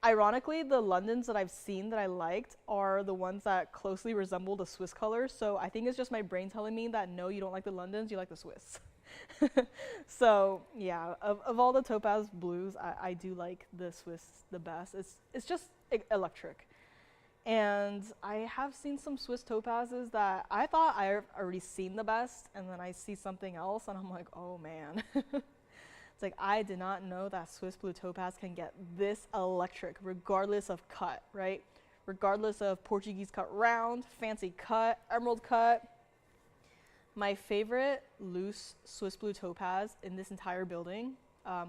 Speaker 1: ironically, the Londons that I've seen that I liked are the ones that closely resemble the Swiss colors. So I think it's just my brain telling me that no, you don't like the Londons, you like the Swiss. So yeah, of all the topaz blues, I do like the Swiss the best. It's just electric. And I have seen some Swiss topazes that I thought I already seen the best, and then I see something else, and I'm like, oh man. It's like, I did not know that Swiss blue topaz can get this electric, regardless of cut, right? Regardless of Portuguese cut round, fancy cut, emerald cut. My favorite loose Swiss blue topaz in this entire building,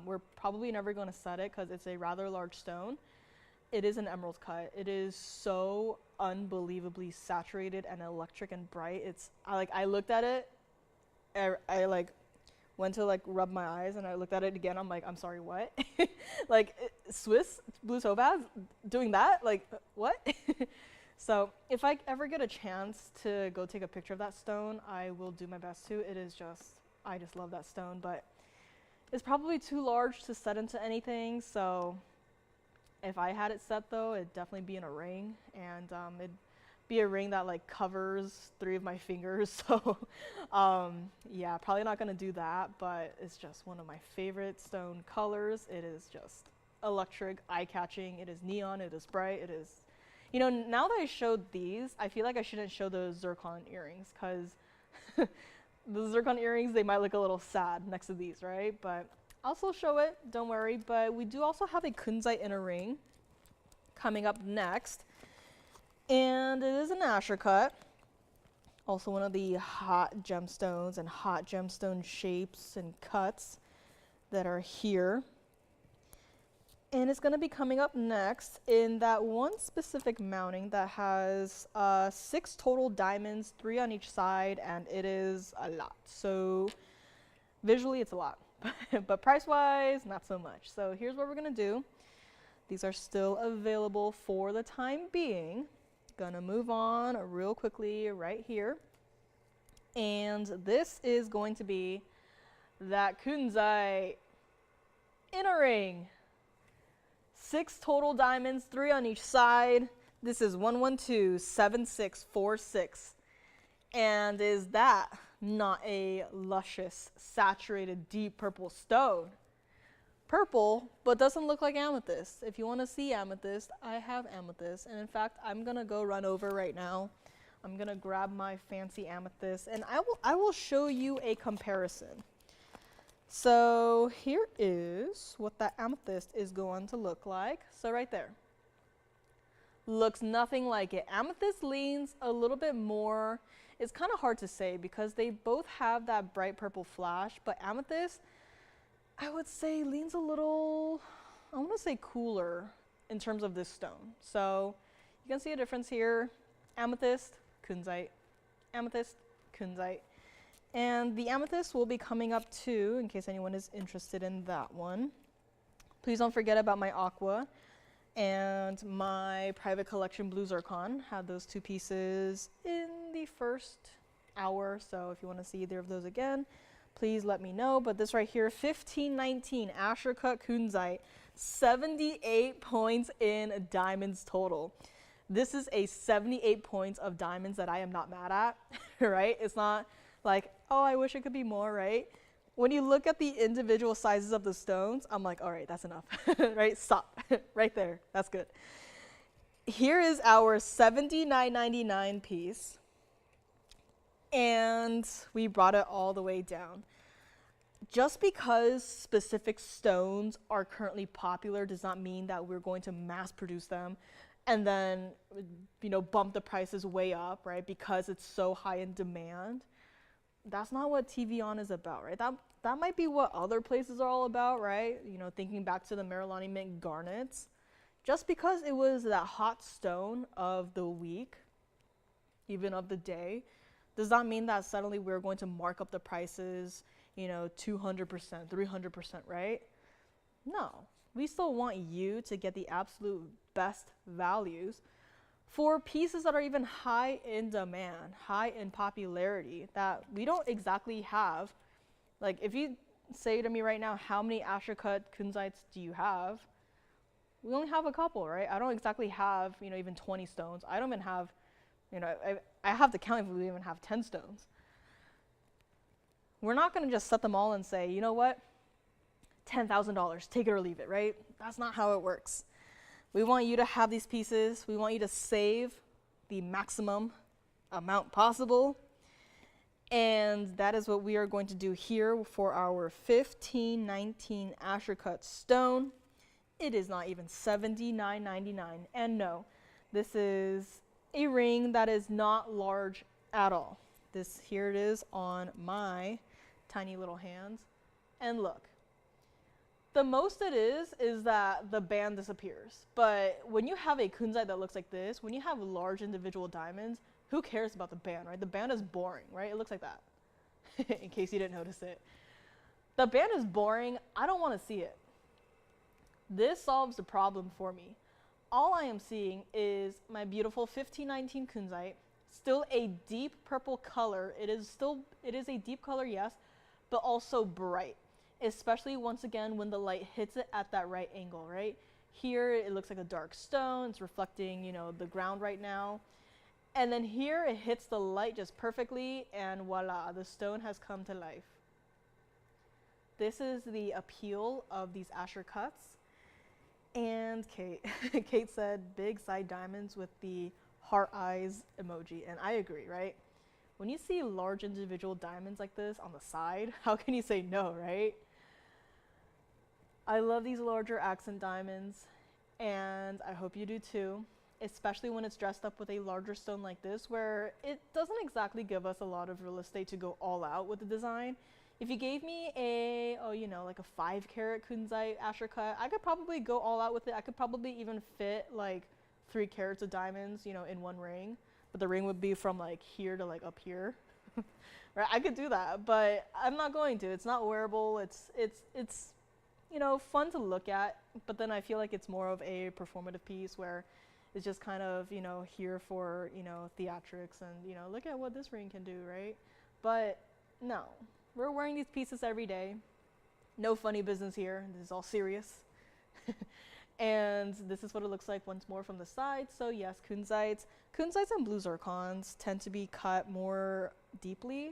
Speaker 1: we're probably never going to set it because it's a rather large stone. It is an emerald cut. It is so unbelievably saturated and electric and bright. I looked at it, I like went to like rub my eyes, and I looked at it again. I'm like, I'm sorry, what? Like, Swiss blue topaz doing that? Like, what? So if I ever get a chance to go take a picture of that stone, I will do my best to. It is just, I just love that stone, but it's probably too large to set into anything. So if I had it set though, it'd definitely be in a ring, and it'd be a ring that like covers 3 of my fingers. So yeah, probably not gonna do that, but it's just one of my favorite stone colors. It is just electric, eye-catching. It is neon, it is bright, it is, you know, now that I showed these, I feel like I shouldn't show the zircon earrings, because the zircon earrings, they might look a little sad next to these, right? But I'll still show it, don't worry. But we do also have a kunzite inner ring coming up next. And it is an Asher cut. Also one of the hot gemstones and hot gemstone shapes and cuts that are here. And it's going to be coming up next in that one specific mounting that has 6 total diamonds, 3 on each side, and it is a lot. So visually it's a lot, but price-wise, not so much. So here's what we're going to do. These are still available for the time being. Gonna move on real quickly right here. And this is going to be that kunzite inner ring. 6 total diamonds, 3 on each side. This is 1127646. And is that not a luscious, saturated, deep purple stone? Purple, but doesn't look like amethyst. If you want to see amethyst, I have amethyst. And in fact, I'm going to go run over right now. I'm going to grab my fancy amethyst, and I will show you a comparison. So here is what that amethyst is going to look like. So right there. Looks nothing like it. Amethyst leans a little bit more. It's kind of hard to say because they both have that bright purple flash, but amethyst, I would say, leans a little, I want to say, cooler in terms of this stone. So you can see a difference here. Amethyst, kunzite, amethyst, kunzite. And the amethyst will be coming up too, in case anyone is interested in that one. Please don't forget about my aqua and my private collection blue zircon. Had those 2 pieces in the first hour, so if you want to see either of those again, please let me know. But this right here, 1519 Asher cut kunzite, 78 points in diamonds total. This is a 78 points of diamonds that I am not mad at, right? It's not like, oh, I wish it could be more, right? When you look at the individual sizes of the stones, I'm like, all right, that's enough, right? Stop, right there, that's good. Here is our $79.99 piece, and we brought it all the way down. Just because specific stones are currently popular does not mean that we're going to mass produce them and then, you know, bump the prices way up, right? Because it's so high in demand. That's not what TVON is about, right? That might be what other places are all about, right? You know, thinking back to the Marilani Mint garnets. Just because it was that hot stone of the week, even of the day, does not mean that suddenly we're going to mark up the prices, you know, 200%, 300%, right? No, we still want you to get the absolute best values for pieces that are even high in demand, high in popularity, that we don't exactly have. Like, if you say to me right now, how many Asher cut kunzites do you have? We only have a couple, right? I don't exactly have, you know, even 20 stones. I don't even have, you know, I have to count if we even have 10 stones. we're not going to just set them all and say, you know what, $10,000, take it or leave it, right? That's not how it works. We want you to have these pieces. We want you to save the maximum amount possible. And that is what we are going to do here for our 1519 Asher cut stone. It is not even $79.99. And no, this is a ring that is not large at all. This, here it is on my tiny little hands. And look, the most it is that the band disappears. But when you have a kunzite that looks like this, when you have large individual diamonds, who cares about the band, right? The band is boring, right? It looks like that, in case you didn't notice it. The band is boring. I don't want to see it. This solves the problem for me. All I am seeing is my beautiful 1519 kunzite, still a deep purple color. It is a deep color, yes, but also bright, especially once again when the light hits it at that right angle, right? Here it looks like a dark stone. It's reflecting, you know, the ground right now. And then here it hits the light just perfectly, and voila, the stone has come to life. This is the appeal of these Asher cuts. And Kate said big side diamonds with the heart eyes emoji, and I agree, right? When you see large individual diamonds like this on the side, how can you say no, right? I love these larger accent diamonds, and I hope you do too. Especially when it's dressed up with a larger stone like this, where it doesn't exactly give us a lot of real estate to go all out with the design. If you gave me like a 5 carat kunzite Asher cut, I could probably go all out with it. I could probably even fit like 3 carats of diamonds, you know, in one ring, but the ring would be from like here to like up here. Right? I could do that, but I'm not going to. It's not wearable. It's you know, fun to look at, but then I feel like it's more of a performative piece where it's just kind of, you know, here for, you know, theatrics and, you know, look at what this ring can do, right? But no, we're wearing these pieces every day. No funny business here. This is all serious. And this is what it looks like once more from the side. So yes, kunzites and blue zircons tend to be cut more deeply,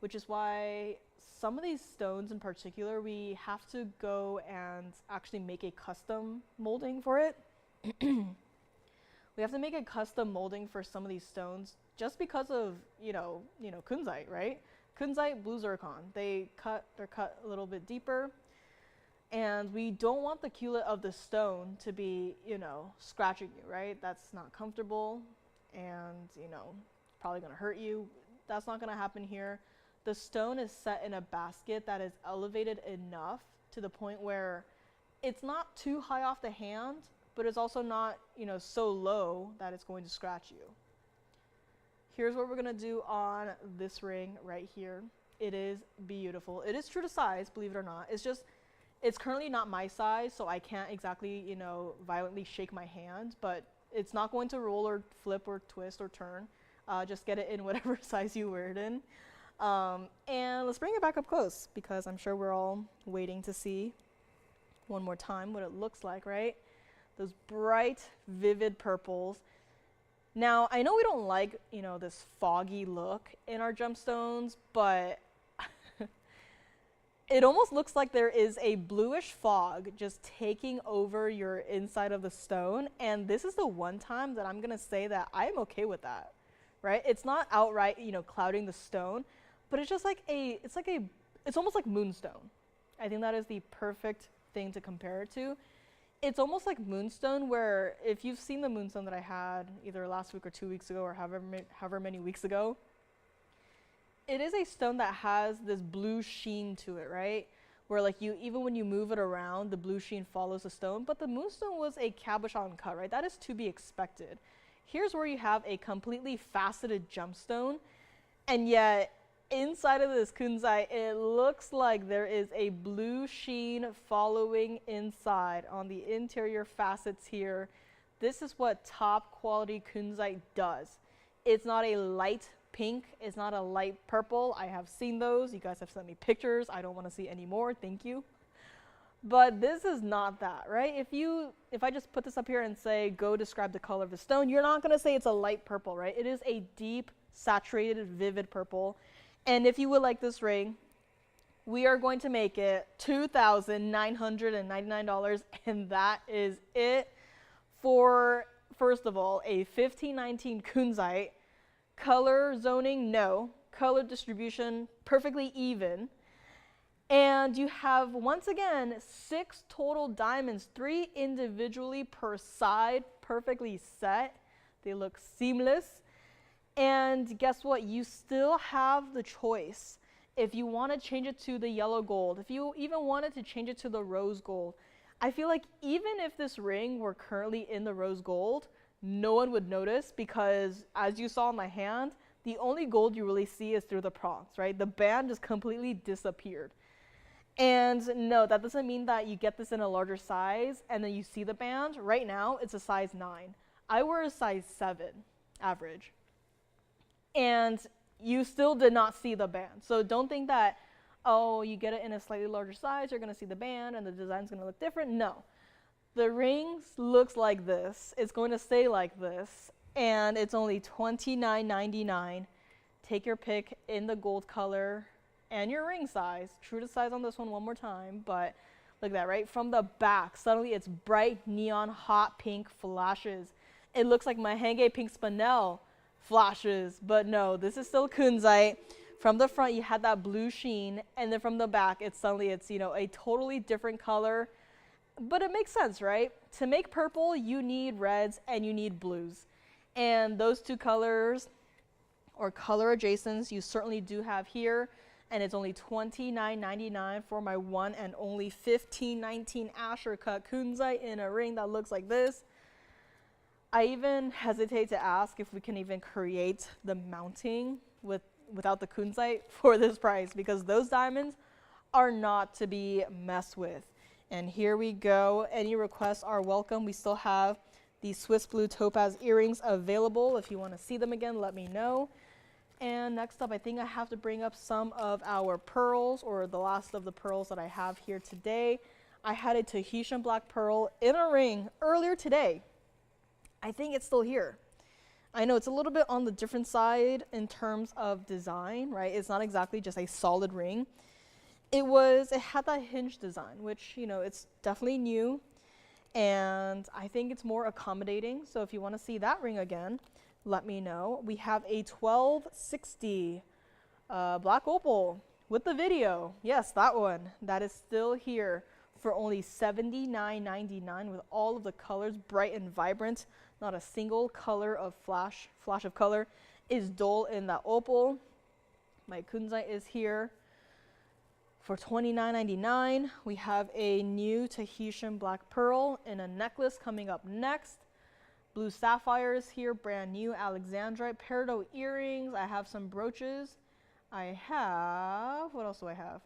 Speaker 1: which is why some of these stones in particular, we have to go and actually make a custom molding for it. We have to make a custom molding for some of these stones just because of, you know, kunzite, right? Kunzite, blue zircon, they're cut a little bit deeper, and we don't want the culet of the stone to be, you know, scratching you, right? That's not comfortable, and, you know, probably gonna hurt you. That's not gonna happen here. The stone is set in a basket that is elevated enough to the point where it's not too high off the hand, but it's also not, you know, so low that it's going to scratch you. Here's what we're gonna do on this ring right here. It is beautiful. It is true to size, believe it or not. It's just, it's currently not my size, so I can't exactly, you know, violently shake my hand, but it's not going to roll or flip or twist or turn. Just get it in whatever size you wear it in. And let's bring it back up close, because I'm sure we're all waiting to see one more time what it looks like, right? Those bright, vivid purples. Now, I know we don't like, you know, this foggy look in our gemstones, but it almost looks like there is a bluish fog just taking over your inside of the stone. And this is the one time that I'm gonna say that I'm okay with that, right? It's not outright, you know, clouding the stone, but it's just like it's almost like moonstone. I think that is the perfect thing to compare it to. It's almost like moonstone, where if you've seen the moonstone that I had either last week or 2 weeks ago or however many weeks ago, it is a stone that has this blue sheen to it, right? Where like even when you move it around, the blue sheen follows the stone, but the moonstone was a cabochon cut, right? That is to be expected. Here's where you have a completely faceted gemstone, and yet inside of this kunzite, it looks like there is a blue sheen following inside on the interior facets here. This is what top quality kunzite does. It's not a light pink, it's not a light purple. I have seen those. You guys have sent me pictures. I don't want to see any more. Thank you. But this is not that, right? If I just put this up here and say, go describe the color of the stone, you're not going to say it's a light purple, right? It is a deep, saturated, vivid purple. And if you would like this ring, we are going to make it $2,999, and that is it for, first of all, a 1519 kunzite. Color zoning, no. Color distribution, perfectly even. And you have, once again, 6 total diamonds, 3 individually per side, perfectly set. They look seamless. And guess what? You still have the choice. If you want to change it to the yellow gold, if you even wanted to change it to the rose gold, I feel like even if this ring were currently in the rose gold, no one would notice, because as you saw in my hand, the only gold you really see is through the prongs, right? The band just completely disappeared. And no, that doesn't mean that you get this in a larger size and then you see the band. Right now, it's a size 9. I wear a size 7 average. And you still did not see the band. So don't think that, oh, you get it in a slightly larger size, you're going to see the band and the design's going to look different. No. The rings looks like this. It's going to stay like this. And it's only $29.99. Take your pick in the gold color and your ring size. True to size on this one more time, but look at that, right? From the back, suddenly it's bright neon hot pink flashes. It looks like my Henge pink spinel flashes, but no, this is still kunzite. From the front, you had that blue sheen, and then from the back, it's you know, a totally different color. But it makes sense, right? To make purple, you need reds and you need blues. And those 2 colors, or color adjacents, you certainly do have here. And it's only $29.99 for my one and only 1519 Asher cut kunzite in a ring that looks like this. I even hesitate to ask if we can even create the mounting without the kunzite for this price, because those diamonds are not to be messed with. And here we go. Any requests are welcome. We still have the Swiss blue topaz earrings available. If you want to see them again, let me know. And next up, I think I have to bring up some of our pearls, or the last of the pearls that I have here today. I had a Tahitian black pearl in a ring earlier today. I think it's still here. I know it's a little bit on the different side in terms of design, right? It's not exactly just a solid ring. It had that hinge design, which, you know, it's definitely new. And I think it's more accommodating. So if you want to see that ring again, let me know. We have a 1260 black opal with the video. Yes, that one. That is still here for only $79.99 with all of the colors bright and vibrant. Not a single color of flash of color is dull in that opal. My kunzite is here for $29.99. We have a new Tahitian black pearl in a necklace coming up next. Blue sapphires here, brand new. Alexandrite peridot earrings. I have some brooches. I have, what else do I have?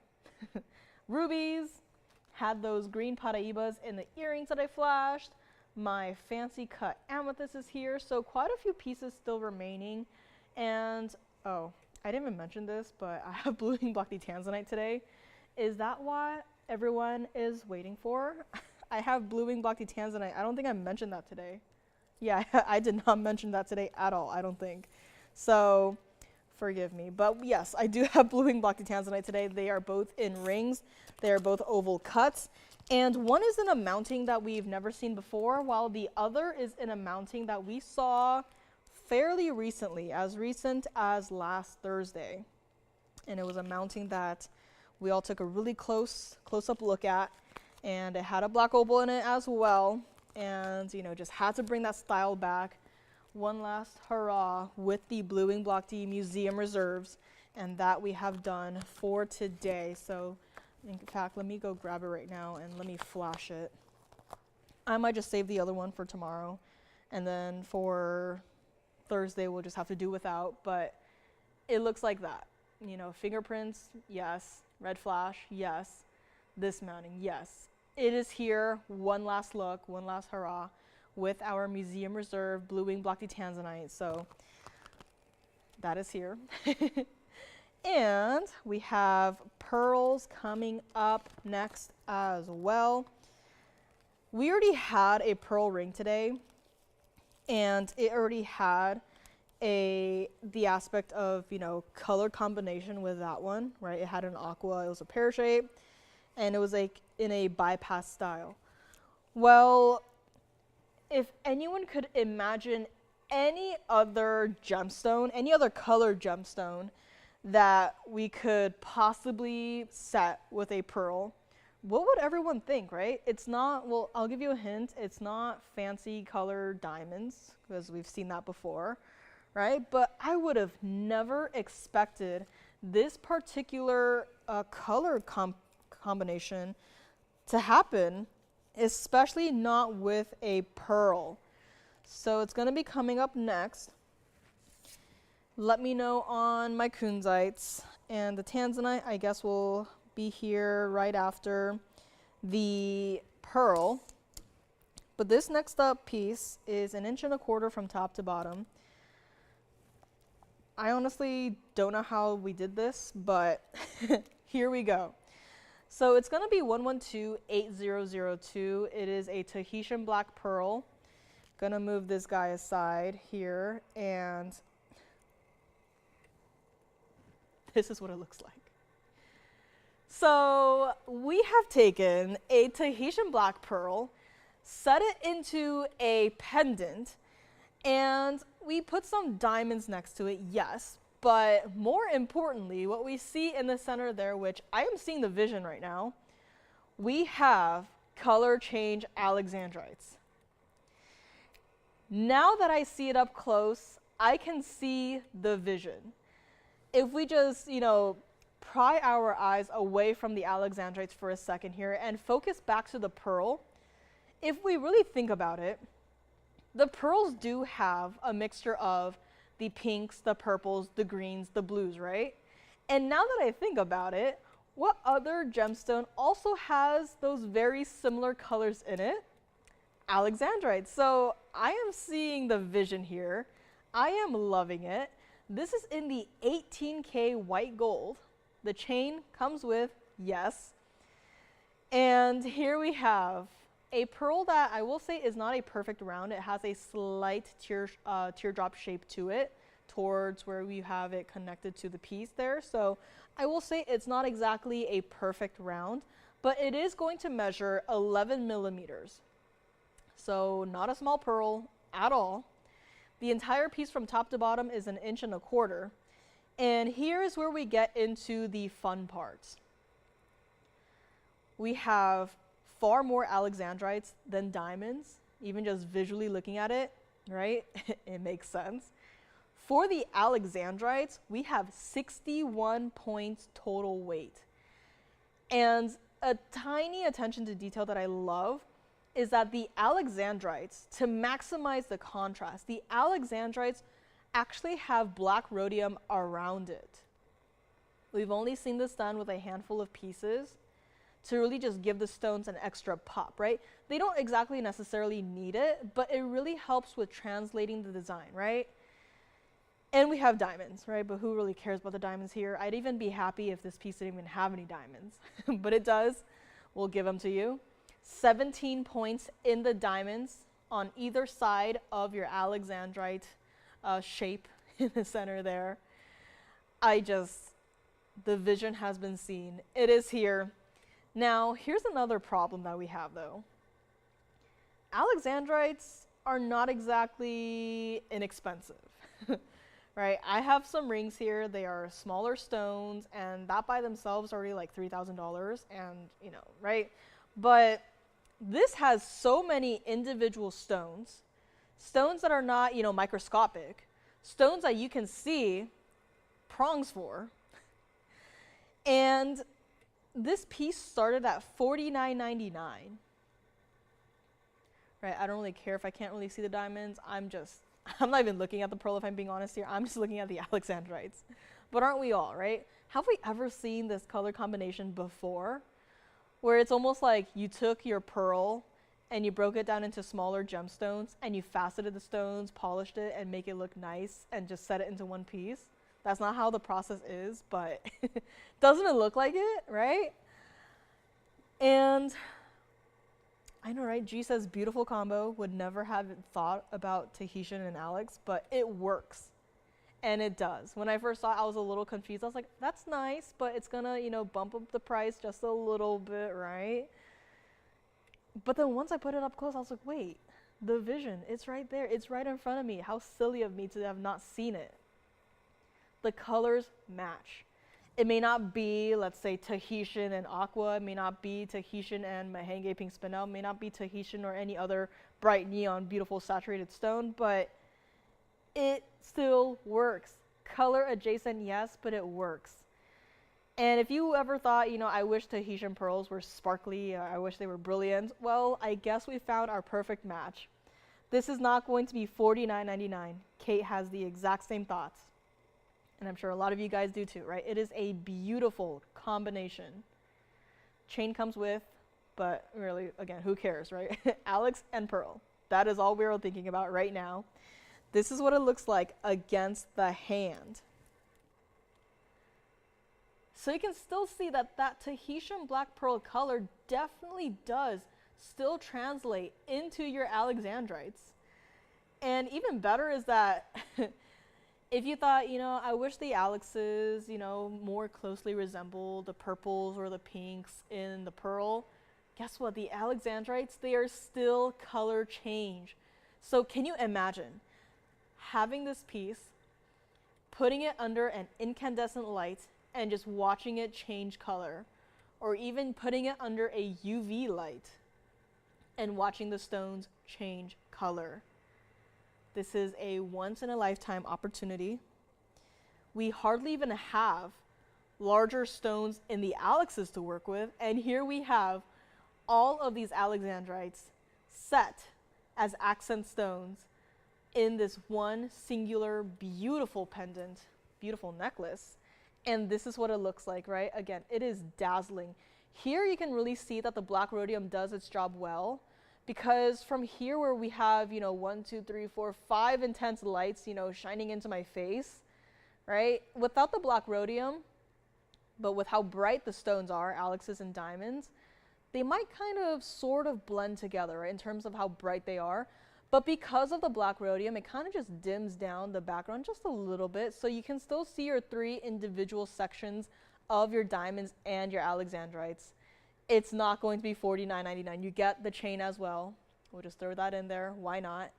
Speaker 1: Rubies. Had those green paraibas in the earrings that I flashed. My fancy cut amethyst is here. So quite a few pieces still remaining. And, oh, I didn't even mention this, but I have blooming blocky tanzanite today. Is that what everyone is waiting for? I have blooming blocky tanzanite. I don't think I mentioned that today. Yeah, I did not mention that today at all, I don't think. So forgive me. But yes, I do have blooming blocky tanzanite today. They are both in rings. They are both oval cuts. And one is in a mounting that we've never seen before, while the other is in a mounting that we saw fairly recently, as recent as last Thursday. And it was a mounting that we all took a really close-up look at. And it had a black opal in it as well. And, you know, just had to bring that style back. One last hurrah with the blooming blocky museum reserves. And that we have done for today. So, in fact, let me go grab it right now and let me flash it. I might just save the other one for tomorrow. And then for Thursday, we'll just have to do without. But it looks like that. You know, fingerprints, yes. Red flash, yes. This mounting, yes. It is here. One last look, one last hurrah with our museum reserve blooming blocky tanzanite. So that is here. And we have pearls coming up next as well. We already had a pearl ring today, and it already had the aspect of, you know, color combination with that one, right? It had an aqua, it was a pear shape, and it was like in a bypass style. Well, if anyone could imagine any other gemstone, any other colored gemstone that we could possibly set with a pearl, what would everyone think, right? It's not, well, I'll give you a hint. It's not fancy colored diamonds, because we've seen that before, right? But I would have never expected this particular color combination to happen, especially not with a pearl. So it's going to be coming up next. Let me know on my kunzites. And the tanzanite, I guess, will be here right after the pearl. But this next up piece is 1.25 inches from top to bottom. I honestly don't know how we did this, but here we go. So it's going to be 1128002. It is a Tahitian black pearl. Gonna move this guy aside here, and this is what it looks like. So we have taken a Tahitian black pearl, set it into a pendant, and we put some diamonds next to it, yes, but more importantly, what we see in the center there, which I am seeing the vision right now, we have color change Alexandrites. Now that I see it up close, I can see the vision. If we just, you know, pry our eyes away from the Alexandrites for a second here and focus back to the pearl, if we really think about it, the pearls do have a mixture of the pinks, the purples, the greens, the blues, right? And now that I think about it, what other gemstone also has those very similar colors in it? Alexandrite. So I am seeing the vision here. I am loving it. This is in the 18K white gold. The chain comes with, yes. And here we have a pearl that I will say is not a perfect round. It has a slight teardrop shape to it towards where we have it connected to the piece there. So I will say it's not exactly a perfect round, but it is going to measure 11 millimeters. So not a small pearl at all. The entire piece from top to bottom is 1.25 inches. And here is where we get into the fun parts. We have far more Alexandrites than diamonds, even just visually looking at it, right? It makes sense. For the Alexandrites, we have 61 points total weight. And a tiny attention to detail that I love is that the Alexandrites, to maximize the contrast, the Alexandrites actually have black rhodium around it. We've only seen this done with a handful of pieces to really just give the stones an extra pop, right? They don't exactly necessarily need it, but it really helps with translating the design, right? And we have diamonds, right? But who really cares about the diamonds here? I'd even be happy if this piece didn't even have any diamonds, but it does. We'll give them to you. 17 points in the diamonds on either side of your Alexandrite shape in the center there. The vision has been seen. It is here. Now, here's another problem that we have though. Alexandrites are not exactly inexpensive, right? I have some rings here. They are smaller stones, and that by themselves are already like $3,000, and you know, right? But this has so many individual stones that are not, you know, microscopic, stones that you can see prongs for. And this piece started at $49.99. Right, I don't really care if I can't really see the diamonds. I'm not even looking at the pearl if I'm being honest here. I'm just looking at the Alexandrites. But aren't we all, right? Have we ever seen this color combination before? Where it's almost like you took your pearl and you broke it down into smaller gemstones and you faceted the stones, polished it, and make it look nice and just set it into one piece. That's not how the process is, but doesn't it look like it, right? And I know, right? G says beautiful combo, would never have thought about Tahitian and Alex, but it works. And it does. When I first saw it, I was a little confused. I was like, that's nice, but it's gonna, you know, bump up the price just a little bit, right? But then once I put it up close, I was like, wait, the vision, it's right there. It's right in front of me. How silly of me to have not seen it. The colors match. It may not be, let's say, Tahitian and aqua. It may not be Tahitian and Mahenge pink spinel. It may not be Tahitian or any other bright neon, beautiful saturated stone, but it still works. Color adjacent, yes, but it works. And if you ever thought, you know, I wish Tahitian pearls were sparkly, I wish they were brilliant, well, I guess we found our perfect match. This is not going to be $49.99. Kate has the exact same thoughts. And I'm sure a lot of you guys do too, right? It is a beautiful combination. Chain comes with, but really, again, who cares, right? Alex and pearl. That is all we're thinking about right now. This is what it looks like against the hand. So you can still see that that Tahitian black pearl color definitely does still translate into your Alexandrites. And even better is that if you thought, you know, I wish the Alexes, you know, more closely resemble the purples or the pinks in the pearl, guess what? The Alexandrites, they are still color change. So can you imagine having this piece, putting it under an incandescent light, and just watching it change color, or even putting it under a UV light and watching the stones change color? This is a once-in-a-lifetime opportunity. We hardly even have larger stones in the Alexes to work with, and here we have all of these Alexandrites set as accent stones in this one singular beautiful pendant, beautiful necklace. And this is what it looks like, right? Again, it is dazzling. Here you can really see that the black rhodium does its job well, because from here where we have, you know, 1, 2, 3, 4, 5 intense lights, you know, shining into my face, right? Without the black rhodium, but with how bright the stones are, Alexes and diamonds, they might kind of sort of blend together, right, in terms of how bright they are. But because of the black rhodium, it kind of just dims down the background just a little bit, so you can still see your 3 individual sections of your diamonds and your Alexandrites. It's not going to be $49.99. You get the chain as well. We'll just throw that in there. Why not?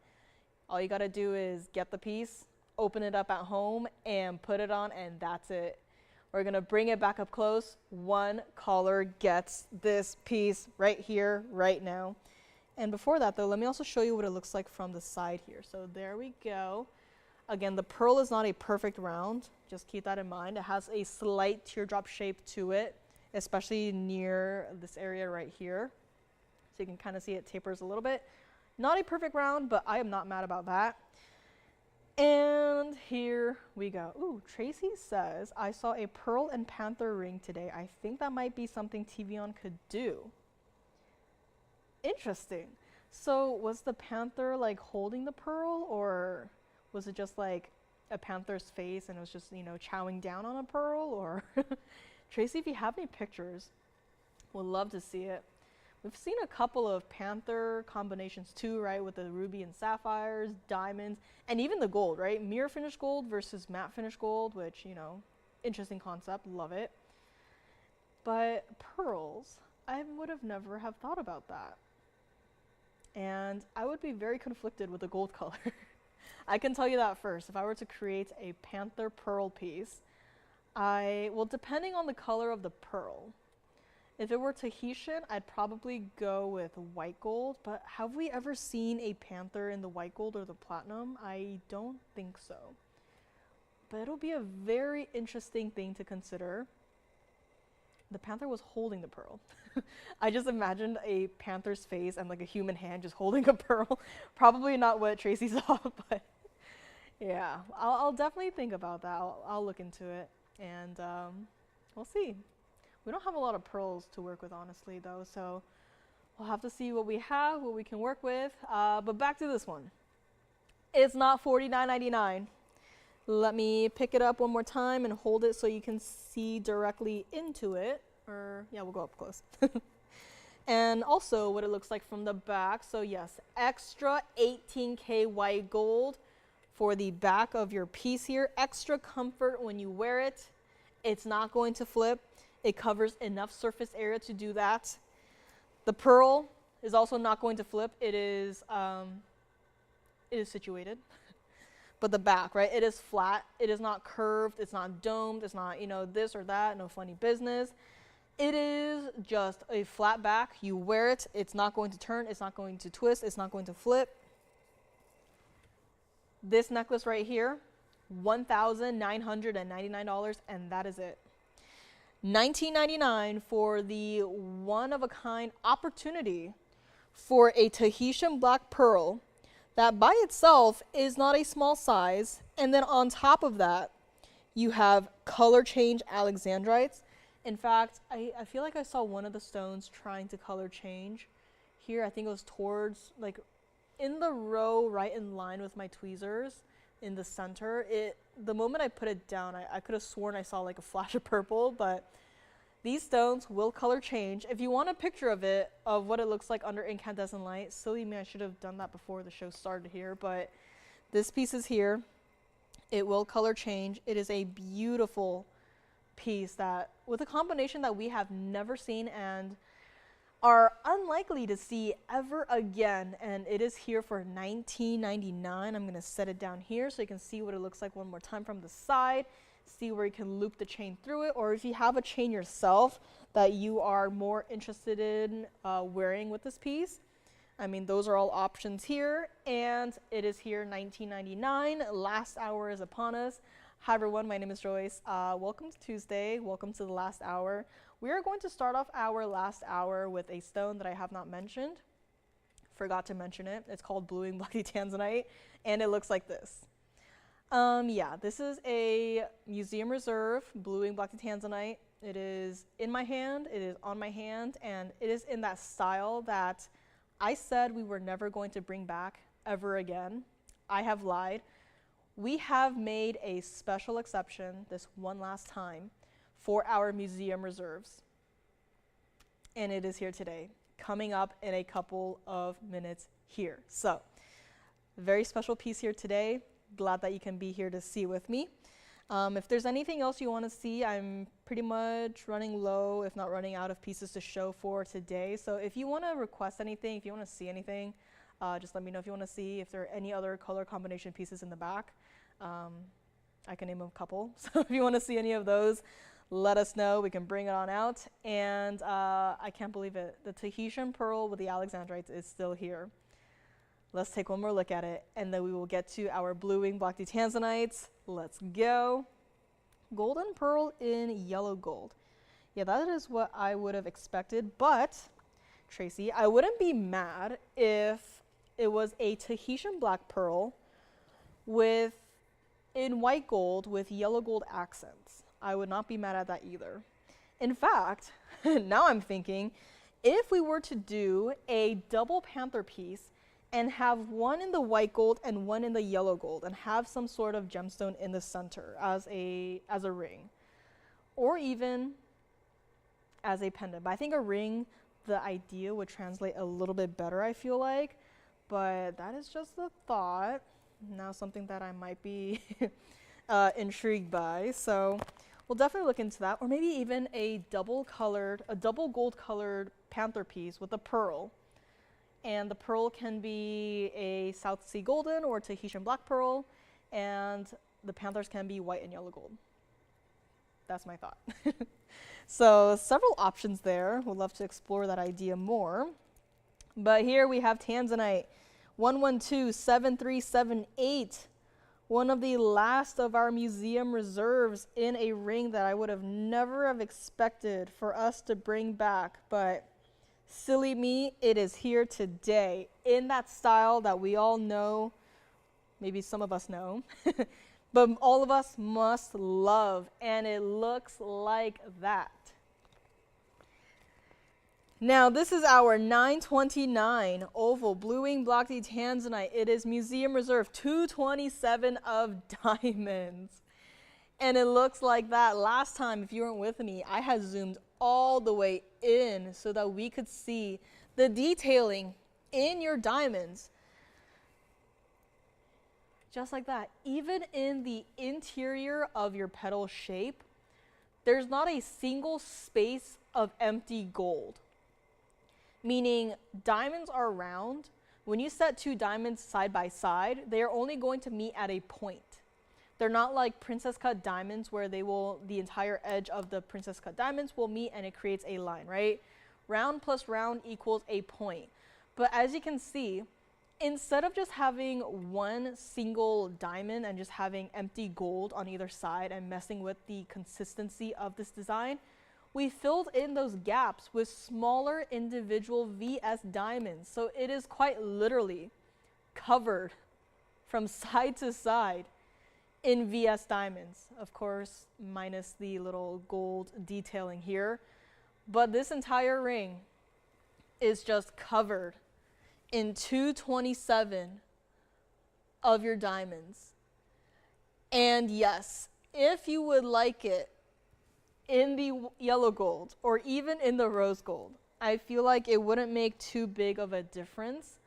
Speaker 1: All you got to do is get the piece, open it up at home, and put it on, and that's it. We're going to bring it back up close. One caller gets this piece right here, right now. And before that, though, let me also show you what it looks like from the side here. So there we go. Again, the pearl is not a perfect round. Just keep that in mind. It has a slight teardrop shape to it, especially near this area right here. So you can kind of see it tapers a little bit. Not a perfect round, but I am not mad about that. And here we go. Ooh, Tracy says, I saw a pearl and panther ring today. I think that might be something TVON could do. Interesting. So was the panther like holding the pearl, or was it just like a panther's face and it was just, you know, chowing down on a pearl? Or Tracy, if you have any pictures, would love to see it. We've seen a couple of panther combinations too, right, with the ruby and sapphires, diamonds, and even the gold, right? Mirror finished gold versus matte finished gold, which, you know, interesting concept, love it. But pearls, I would have never have thought about that. And I would be very conflicted with the gold color. I can tell you that first. If I were to create a panther pearl piece, well, depending on the color of the pearl, if it were Tahitian, I'd probably go with white gold, but have we ever seen a panther in the white gold or the platinum? I don't think so. But it'll be a very interesting thing to consider. The panther was holding the pearl. I just imagined a panther's face and like a human hand just holding a pearl. Probably not what Tracy saw, but yeah, I'll definitely think about that. I'll look into it, and we'll see. We don't have a lot of pearls to work with, honestly, though, so we'll have to see what we have, what we can work with. But back to this one. It's not $49.99. Let me pick it up one more time and hold it so you can see directly into it. Or, yeah, we'll go up close. And also what it looks like from the back. So yes, extra 18K white gold for the back of your piece here. Extra comfort when you wear it. It's not going to flip. It covers enough surface area to do that. The pearl is also not going to flip. It is situated. But the back, right, it is flat. It is not curved. It's not domed. It's not, you know, this or that. No funny business. It is just a flat back. You wear it. It's not going to turn. It's not going to twist. It's not going to flip. This necklace right here, $1,999, and that is it. $19.99 for the one-of-a-kind opportunity for a Tahitian black pearl that by itself is not a small size. And then on top of that, you have color change Alexandrites. In fact, I feel like I saw one of the stones trying to color change here. I think it was towards, like, in the row right in line with my tweezers in the center. The moment I put it down, I could have sworn I saw like a flash of purple, but these stones will color change. If you want a picture of it, of what it looks like under incandescent light, silly me, I should have done that before the show started here, but this piece is here. It will color change. It is a beautiful piece that, with a combination that we have never seen and are unlikely to see ever again, and it is here for $19.99. I'm gonna set it down here so you can see what it looks like one more time from the side, see where you can loop the chain through it, or if you have a chain yourself that you are more interested in wearing with this piece. I mean, those are all options here, and it is here $19.99. Last hour is upon us. Hi everyone, my name is Joyce. Welcome to Tuesday, welcome to the last hour. We are going to start off our last hour with a stone that I have not mentioned. Forgot to mention it. It's called bluing blocky tanzanite, and it looks like this. Yeah, this is a museum reserve bluing blocky tanzanite. It is in my hand, it is on my hand, and it is in that style that I said we were never going to bring back ever again. I have lied. We have made a special exception this one last time for our museum reserves. And it is here today, coming up in a couple of minutes here. So, very special piece here today. Glad that you can be here to see with me. If there's anything else you want to see, I'm pretty much running low, if not running out of pieces to show for today. So if you want to request anything, if you want to see anything, just let me know if you want to see if there are any other color combination pieces in the back. I can name a couple. So if you want to see any of those, let us know. We can bring it on out. And I can't believe it. The Tahitian pearl with the Alexandrites is still here. Let's take one more look at it, and then we will get to our bluing blocky tanzanites. Let's go. Golden pearl in yellow gold. Yeah, that is what I would have expected, but Tracy, I wouldn't be mad if it was a Tahitian black pearl in white gold with yellow gold accents. I would not be mad at that either. In fact, now I'm thinking, if we were to do a double panther piece and have one in the white gold and one in the yellow gold, and have some sort of gemstone in the center as a ring, or even as a pendant. But I think a ring, the idea would translate a little bit better, I feel like. But that is just a thought. Now something that I might be intrigued by. So we'll definitely look into that. Or maybe even a double gold colored panther piece with a pearl. And the pearl can be a South Sea golden or Tahitian black pearl, and the panthers can be white and yellow gold. That's my thought. So several options there. We'd love to explore that idea more. But here we have tanzanite 1127378, one of the last of our museum reserves in a ring that I would have never have expected for us to bring back, but silly me, it is here today in that style that we all know, maybe some of us know, but all of us must love, and it looks like that. Now, this is our 929 oval bluing blocky tanzanite. It is museum reserve 227 of diamonds. And it looks like that. Last time, if you weren't with me, I had zoomed all the way in so that we could see the detailing in your diamonds. Just like that. Even in the interior of your petal shape, there's not a single space of empty gold. Meaning diamonds are round. When you set two diamonds side by side, they are only going to meet at a point. They're not like princess cut diamonds where the entire edge of the princess cut diamonds will meet and it creates a line, right? Round plus round equals a point. But as you can see, instead of just having one single diamond and just having empty gold on either side and messing with the consistency of this design, we filled in those gaps with smaller individual VS diamonds. So it is quite literally covered from side to side in VS diamonds. Of course, minus the little gold detailing here. But this entire ring is just covered in 227 of your diamonds. And yes, if you would like it in the yellow gold or even in the rose gold, I feel like it wouldn't make too big of a difference.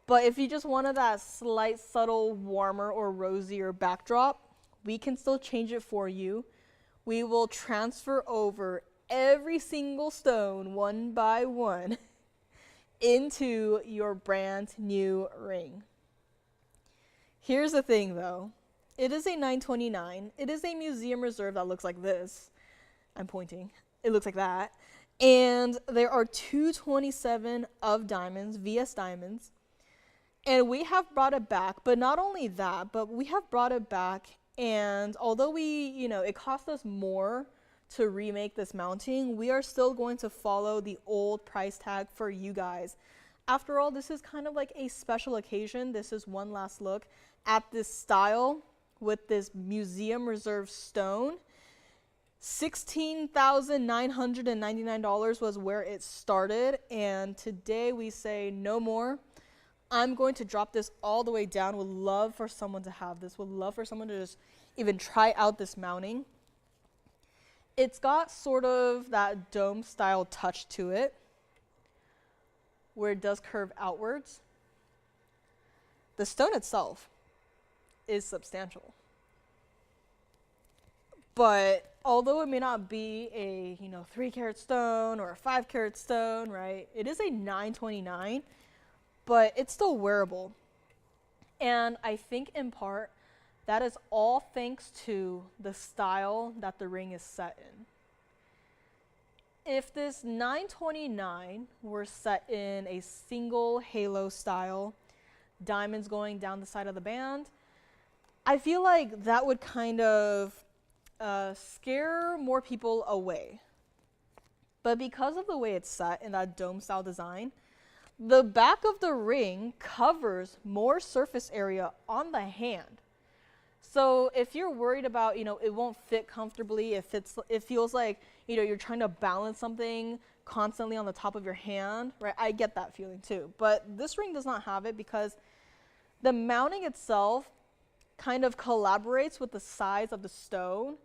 Speaker 1: But if you just wanted that slight, subtle, warmer or rosier backdrop, we can still change it for you. We will transfer over every single stone one by one into your brand new ring. Here's the thing though. It is a 929. It is a museum reserve that looks like this. I'm pointing. It looks like that. And there are 227 of diamonds, VS diamonds. And we have brought it back, but not only that, but we have brought it back. And although it cost us more to remake this mounting, we are still going to follow the old price tag for you guys. After all, this is kind of like a special occasion. This is one last look at this style with this museum reserve stone. $16,999 was where it started, and today we say no more. I'm going to drop this all the way down. Would love for someone to have this. Would love for someone to just even try out this mounting. It's got sort of that dome style touch to it, where it does curve outwards. The stone itself is substantial. But although it may not be a 3-carat stone or a 5-carat stone, right? It is a 929, but it's still wearable. And I think in part that is all thanks to the style that the ring is set in. If this 929 were set in a single halo style, diamonds going down the side of the band, I feel like that would kind of scare more people away. But because of the way it's set in that dome style design, the back of the ring covers more surface area on the hand. So if you're worried about, it won't fit comfortably, it feels like, you're trying to balance something constantly on the top of your hand, right? I get that feeling too. But this ring does not have it because the mounting itself kind of collaborates with the size of the stone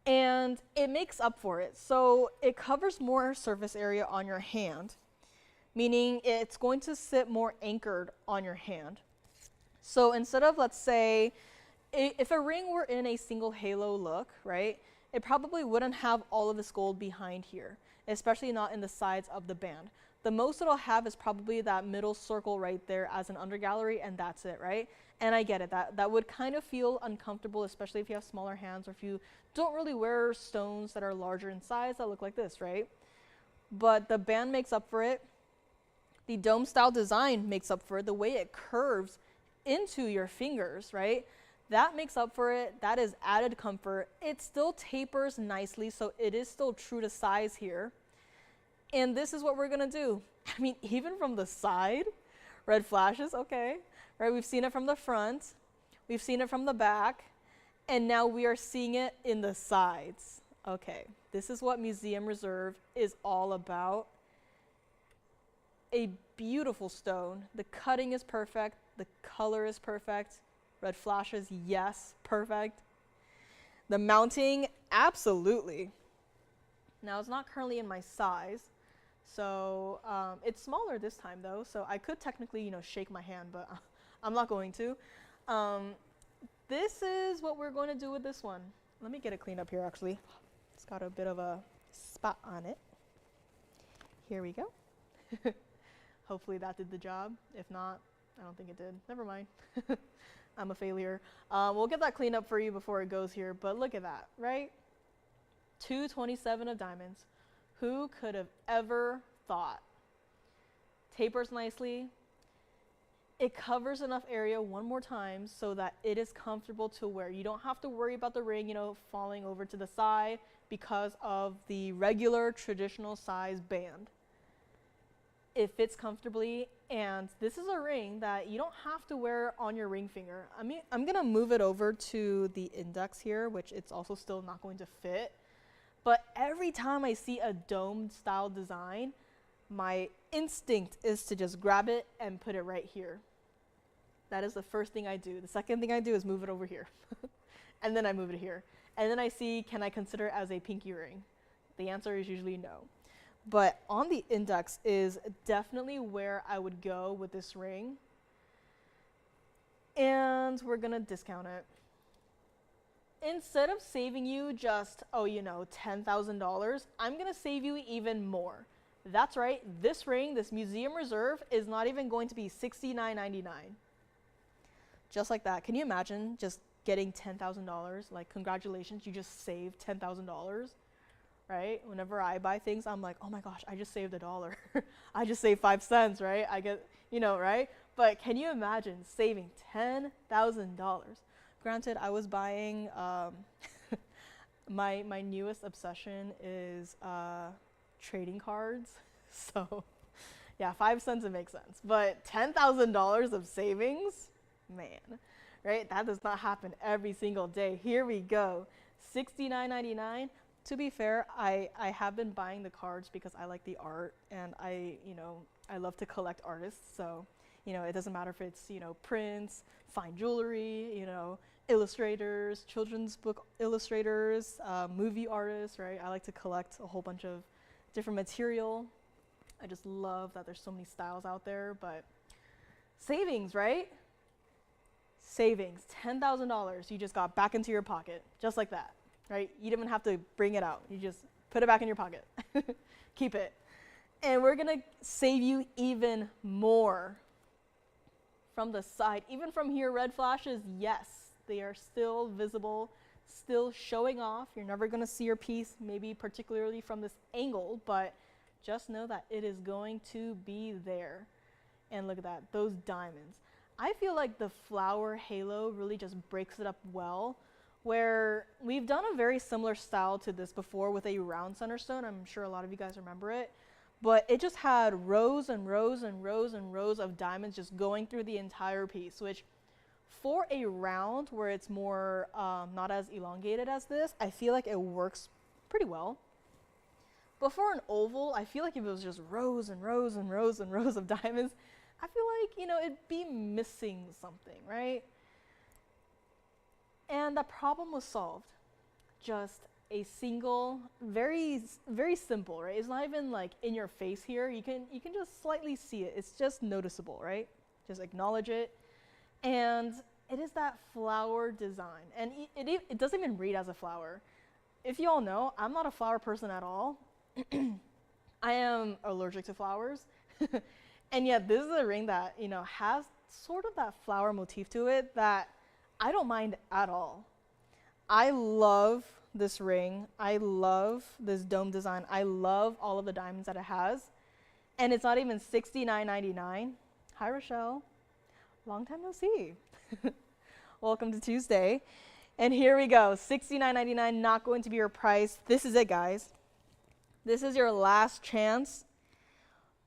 Speaker 1: and it makes up for it. So it covers more surface area on your hand, meaning it's going to sit more anchored on your hand. So instead of, let's say, if a ring were in a single halo look, right, it probably wouldn't have all of this gold behind here, especially not in the sides of the band. The most it'll have is probably that middle circle right there as an undergallery, and that's it, right? And I get it, that would kind of feel uncomfortable, especially if you have smaller hands or if you don't really wear stones that are larger in size that look like this, right? But the band makes up for it. The dome style design makes up for it. The way it curves into your fingers, right? That makes up for it. That is added comfort. It still tapers nicely, so it is still true to size here. And this is what we're gonna do. I mean, even from the side, red flashes, okay, right? We've seen it from the front, we've seen it from the back, and now we are seeing it in the sides. Okay, this is what Museum Reserve is all about. A beautiful stone. The cutting is perfect, the color is perfect. Red flashes, yes, perfect. The mounting, absolutely. Now it's not currently in my size, so it's smaller this time though, so I could technically, shake my hand, but I'm not going to. This is what we're going to do with this one. Let me get it cleaned up here, actually. It's got a bit of a spot on it. Here we go. Hopefully that did the job. If not, I don't think it did. Never mind. I'm a failure. We'll get that cleaned up for you before it goes here, but look at that, right? 227 of diamonds. Who could have ever thought? Tapers nicely. It covers enough area one more time so that it is comfortable to wear. You don't have to worry about the ring, falling over to the side because of the regular traditional size band. It fits comfortably, and this is a ring that you don't have to wear on your ring finger. I mean, I'm gonna move it over to the index here, which it's also still not going to fit. But every time I see a domed style design, my instinct is to just grab it and put it right here. That is the first thing I do. The second thing I do is move it over here. And then I move it here. And then I see, can I consider it as a pinky ring? The answer is usually no. But on the index is definitely where I would go with this ring. And we're gonna discount it. Instead of saving you just, $10,000, I'm gonna save you even more. That's right, this ring, this museum reserve, is not even going to be $69.99. Just like that. Can you imagine just getting $10,000? Like, congratulations, you just saved $10,000. Right? Whenever I buy things, I'm like, oh my gosh, I just saved $1. I just saved 5 cents, right? I get, right? But can you imagine saving $10,000? Granted, I was buying, my newest obsession is trading cards. So yeah, 5 cents, it makes sense. But $10,000 of savings, man, right? That does not happen every single day. Here we go, $69.99. To be fair, I have been buying the cards because I like the art, and I love to collect artists. So, it doesn't matter if it's, prints, fine jewelry, illustrators, children's book illustrators, movie artists, right? I like to collect a whole bunch of different material. I just love that there's so many styles out there, but savings, right? Savings, $10,000 you just got back into your pocket, just like that. Right? You didn't even have to bring it out. You just put it back in your pocket. Keep it. And we're gonna save you even more from the side. Even from here, red flashes, yes, they are still visible, still showing off. You're never gonna see your piece, maybe particularly from this angle, but just know that it is going to be there. And look at that, those diamonds. I feel like the flower halo really just breaks it up well, where we've done a very similar style to this before with a round center stone. I'm sure a lot of you guys remember it, but it just had rows and rows and rows and rows of diamonds just going through the entire piece, which for a round where it's more not as elongated as this, I feel like it works pretty well. But for an oval, I feel like if it was just rows and rows and rows and rows of diamonds, I feel like, it'd be missing something, right? And the problem was solved. Just a single, very, very simple, right? It's not even like in your face here. You can just slightly see it. It's just noticeable, right? Just acknowledge it. And it is that flower design. And it doesn't even read as a flower. If you all know, I'm not a flower person at all. I am allergic to flowers. And yet this is a ring that, has sort of that flower motif to it that I don't mind at all. I love this ring. I love this dome design. I love all of the diamonds that it has. And it's not even $69.99. Hi, Rochelle. Long time no see. Welcome to Tuesday. And here we go, $69.99, not going to be your price. This is it, guys. This is your last chance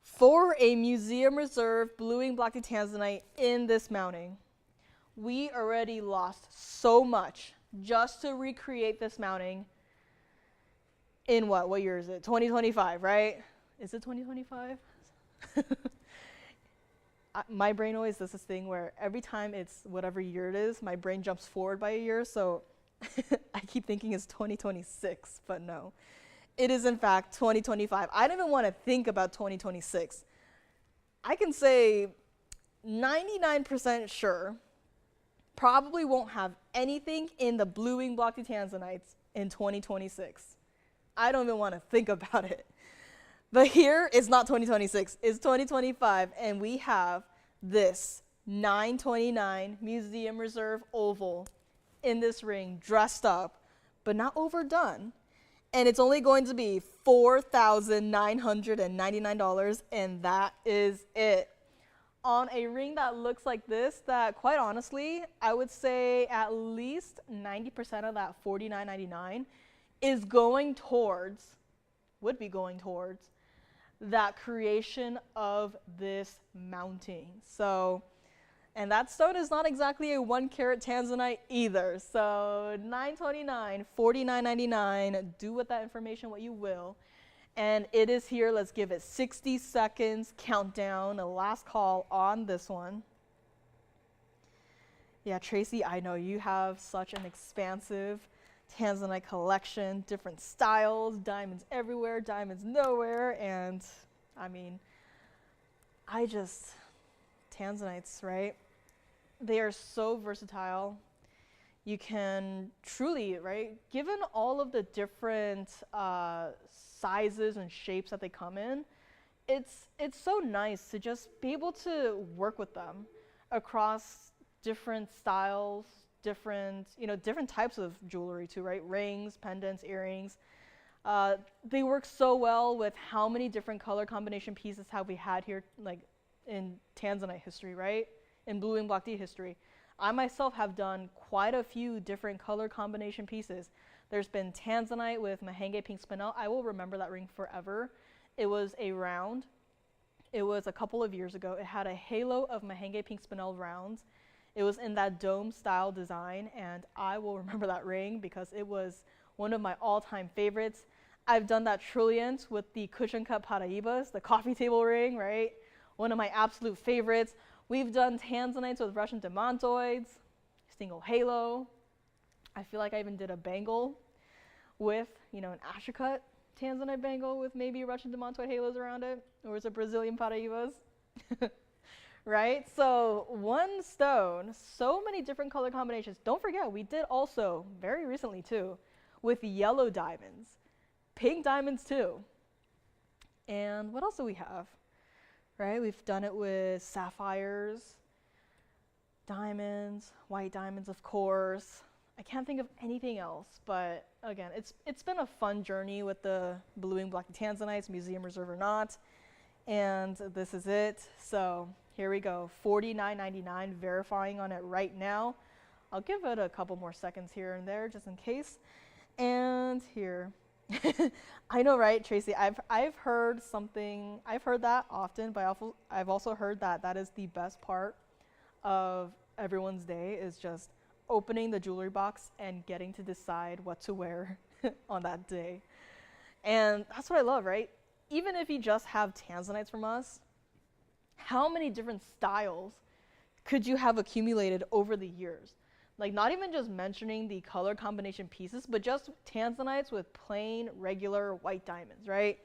Speaker 1: for a museum reserve bluing blocky tanzanite in this mounting. We already lost so much just to recreate this mounting in what year is it? 2025, right? Is it 2025? My brain always does this thing where every time it's whatever year it is, my brain jumps forward by a year, so I keep thinking it's 2026, but no. It is in fact 2025. I don't even want to think about 2026. I can say 99% sure probably won't have anything in the blue wing blocky tanzanites in 2026. I don't even want to think about it. But here, it's not 2026, it's 2025, and we have this 929 Museum Reserve oval in this ring, dressed up, but not overdone. And it's only going to be $4,999, and that is it. On a ring that looks like this, that quite honestly, I would say at least 90% of that $49.99 is going towards, would be going towards, that creation of this mounting. So, and that stone is not exactly a 1 carat tanzanite either. So $929, $49.99, do with that information what you will. And it is here. Let's give it 60 seconds countdown, a last call on this one. Yeah, Tracy, I know you have such an expansive tanzanite collection, different styles, diamonds everywhere, diamonds nowhere, and I mean, tanzanites, right? They are so versatile. You can truly, right, given all of the different sizes and shapes that they come in, it's so nice to just be able to work with them across different styles, different types of jewelry too, right? Rings, pendants, earrings. They work so well with how many different color combination pieces have we had here, like in tanzanite history, right? In blue wing block D history. I myself have done quite a few different color combination pieces. There's been tanzanite with mahenge pink spinel. I will remember that ring forever. It was a round. It was a couple of years ago. It had a halo of mahenge pink spinel rounds. It was in that dome style design, and I will remember that ring because it was one of my all-time favorites. I've done that trilliant with the cushion cut paraibas, the coffee table ring, right? One of my absolute favorites. We've done tanzanites with Russian demantoids, single halo. I feel like I even did a bangle with, an astrocut tanzanite bangle with maybe Russian demantoid halos around it, or is it Brazilian paraibas? Right? So one stone, so many different color combinations. Don't forget, we did also, very recently too, with yellow diamonds, pink diamonds too. And what else do we have? Right? We've done it with sapphires, diamonds, white diamonds, of course. I can't think of anything else, but again, it's been a fun journey with the blue wing blocky tanzanites, museum reserve or not. And this is it. So here we go, $49.99, verifying on it right now. I'll give it a couple more seconds here and there just in case. And here. I know, right, Tracy? I've heard that often, but I've also heard that is the best part of everyone's day, is just opening the jewelry box and getting to decide what to wear on that day. And that's what I love, right? Even if you just have tanzanites from us, how many different styles could you have accumulated over the years? Like, not even just mentioning the color combination pieces, but just tanzanites with plain, regular white diamonds, right?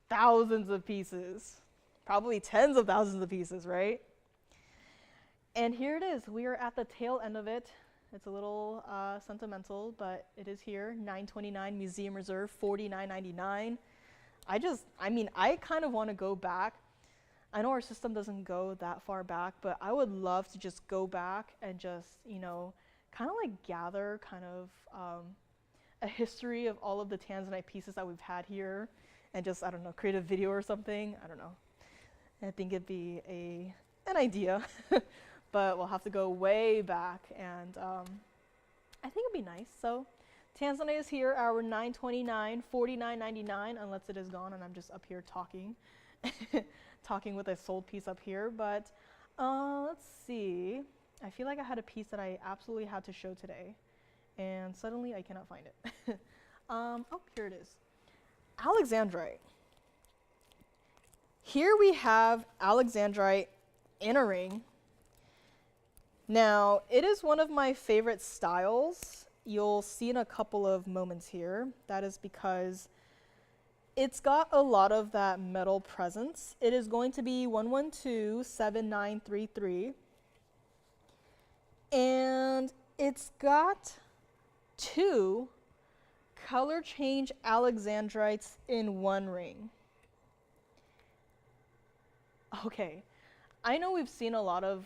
Speaker 1: Thousands of pieces, probably tens of thousands of pieces, right? And here it is. We are at the tail end of it. It's a little sentimental, but it is here. $929 Museum Reserve, $49.99. I kind of want to go back. I know our system doesn't go that far back, but I would love to just go back and just, kind of like gather kind of a history of all of the tanzanite pieces that we've had here and just, I don't know, create a video or something. I don't know. I think it'd be an idea, but we'll have to go way back, and I think it'd be nice. So tanzanite is here, our $929, $49.99, unless it is gone and I'm just up here talking. Talking with a sold piece up here, but let's see. I feel like I had a piece that I absolutely had to show today, and suddenly I cannot find it. Oh, here it is. Alexandrite. Here we have Alexandrite in a ring. Now, it is one of my favorite styles. You'll see in a couple of moments here. That is because It's got a lot of that metal presence. It is going to be 1127933. And it's got 2 color change Alexandrites in 1 ring. Okay, I know we've seen a lot of,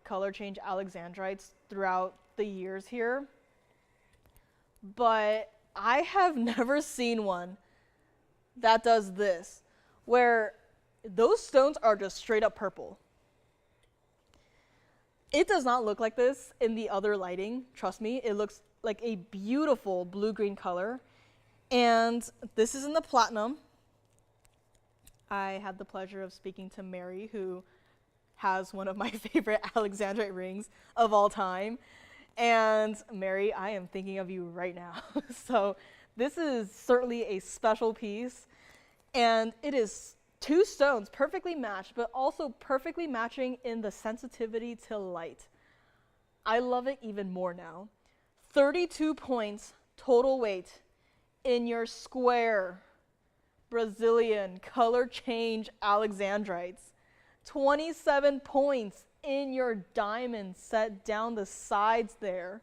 Speaker 1: color change Alexandrites throughout the years here, but I have never seen one that does this, where those stones are just straight up purple. It does not look like this in the other lighting, trust me. It looks like a beautiful blue-green color. And this is in the platinum. I had the pleasure of speaking to Mary, who has one of my favorite Alexandrite rings of all time. And Mary, I am thinking of you right now. So this is certainly a special piece. And it is 2 stones perfectly matched, but also perfectly matching in the sensitivity to light. I love it even more now. 32 points total weight in your square Brazilian color change Alexandrites. 27 points in your diamond set down the sides there.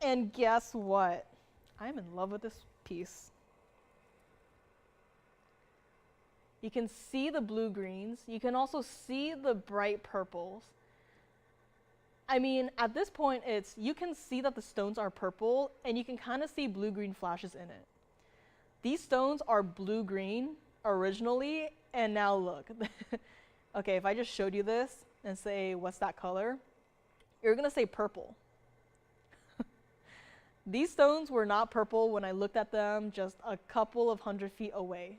Speaker 1: And guess what? I'm in love with this piece. You can see the blue greens. You can also see the bright purples. I mean, at this point, you can see that the stones are purple, and you can kind of see blue-green flashes in it. These stones are blue-green originally, and now look. Okay, if I just showed you this and say, what's that color? You're gonna say purple. These stones were not purple when I looked at them just a couple of 100 feet away.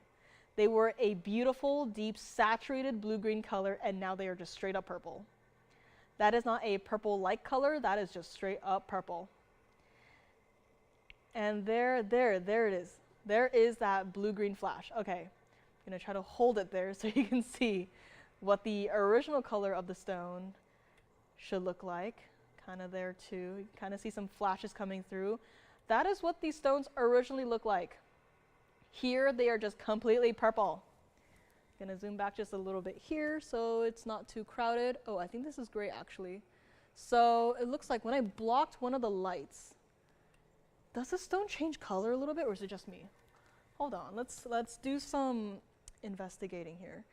Speaker 1: They were a beautiful, deep, saturated blue-green color, and now they are just straight up purple. That is not a purple-like color, that is just straight up purple. And there it is. There is that blue-green flash. Okay, I'm gonna try to hold it there so you can see what the original color of the stone should look like. Kind of there too, you can kind of see some flashes coming through. That is what these stones originally look like. Here, they are just completely purple. I'm gonna zoom back just a little bit here so it's not too crowded. Oh, I think this is great actually. So it looks like when I blocked one of the lights, does the stone change color a little bit, or is it just me? Hold on, let's do some investigating here.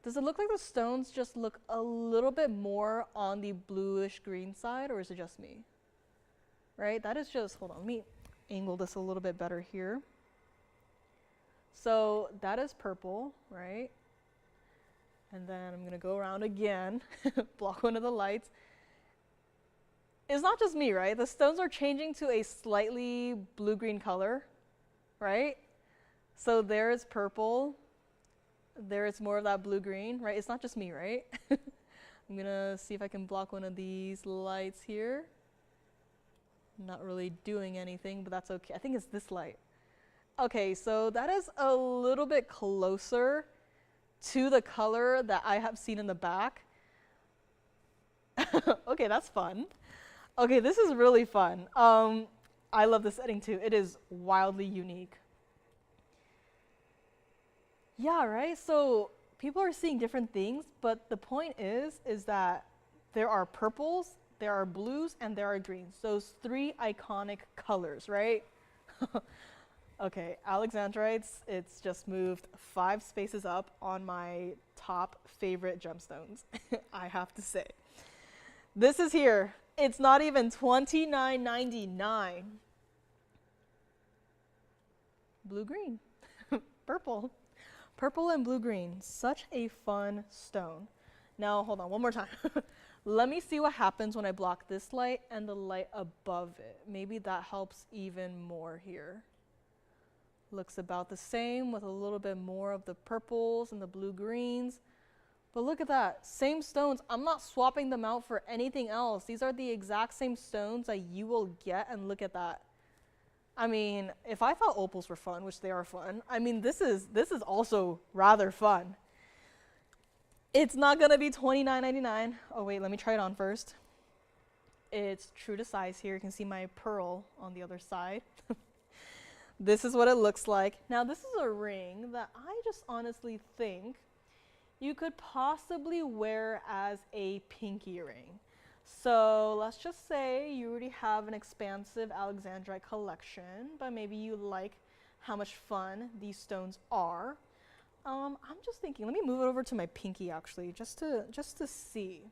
Speaker 1: Does it look like the stones just look a little bit more on the bluish green side, or is it just me? Right, that is just, hold on, let me angle this a little bit better here. So that is purple, right? And then I'm gonna go around again, block one of the lights. It's not just me, right? The stones are changing to a slightly blue-green color, right? So there is purple, there is more of that blue-green, right? It's not just me, right? I'm gonna see if I can block one of these lights here. Not really doing anything, but that's okay. I think it's this light. Okay, so that is a little bit closer to the color that I have seen in the back. Okay, that's fun. Okay, this is really fun. I love this setting too. It is wildly unique. Yeah, right? So people are seeing different things, but the point is that there are purples, there are blues, and there are greens. Those 3 iconic colors, right? Okay, Alexandrites, it's just moved 5 spaces up on my top favorite gemstones, I have to say. This is here. It's not even $29.99. Blue-green, purple. Purple and blue-green, such a fun stone. Now, hold on, one more time. Let me see what happens when I block this light and the light above it. Maybe that helps even more here. Looks about the same with a little bit more of the purples and the blue-greens. But look at that, same stones. I'm not swapping them out for anything else. These are the exact same stones that you will get, and look at that. I mean, if I thought opals were fun, which they are fun, I mean, this is also rather fun. It's not gonna be $29.99. Oh wait, let me try it on first. It's true to size here. You can see my pearl on the other side. This is what it looks like. Now, this is a ring that I just honestly think you could possibly wear as a pinky ring. So let's just say you already have an expansive Alexandrite collection, but maybe you like how much fun these stones are. I'm just thinking, let me move it over to my pinky actually, just to see.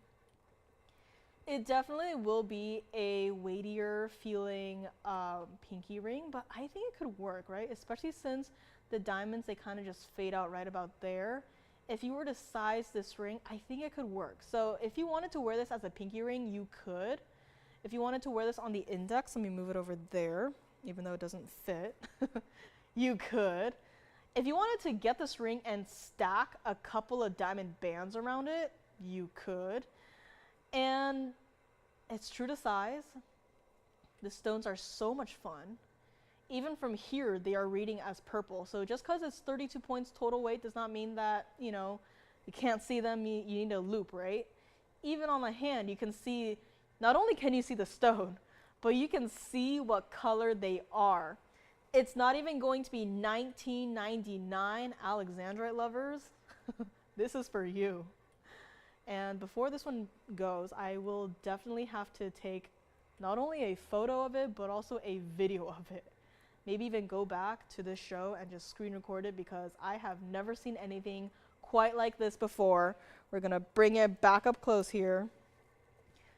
Speaker 1: It definitely will be a weightier feeling pinky ring, but I think it could work, right? Especially since the diamonds, they kind of just fade out right about there. If you were to size this ring, I think it could work. So if you wanted to wear this as a pinky ring, you could. If you wanted to wear this on the index, let me move it over there, even though it doesn't fit, you could. If you wanted to get this ring and stack a couple of diamond bands around it, you could. And it's true to size. The stones are so much fun. Even from here, they are reading as purple. So just because it's 32 points total weight does not mean that, you know, you can't see them, you need a loop, right? Even on the hand, you can see, not only can you see the stone, but you can see what color they are. It's not even going to be $19.99, Alexandrite lovers. This is for you. And before this one goes, I will definitely have to take not only a photo of it, but also a video of it. Maybe even go back to this show and just screen record it because I have never seen anything quite like this before. We're gonna bring it back up close here,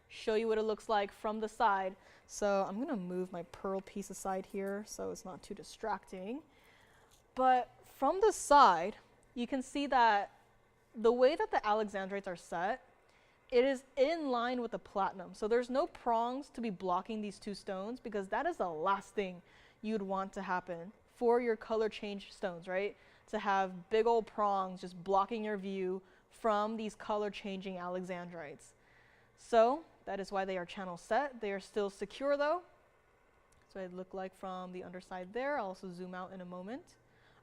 Speaker 1: show you what it looks like from the side. So I'm gonna move my pearl piece aside here so it's not too distracting. But from the side, you can see that the way that the Alexandrites are set, it is in line with the platinum. So there's no prongs to be blocking these two stones because that is the last thing you'd want to happen for your color change stones, right? To have big old prongs just blocking your view from these color changing Alexandrites. So that is why they are channel set. They are still secure though. So it look like from the underside there. I'll also zoom out in a moment.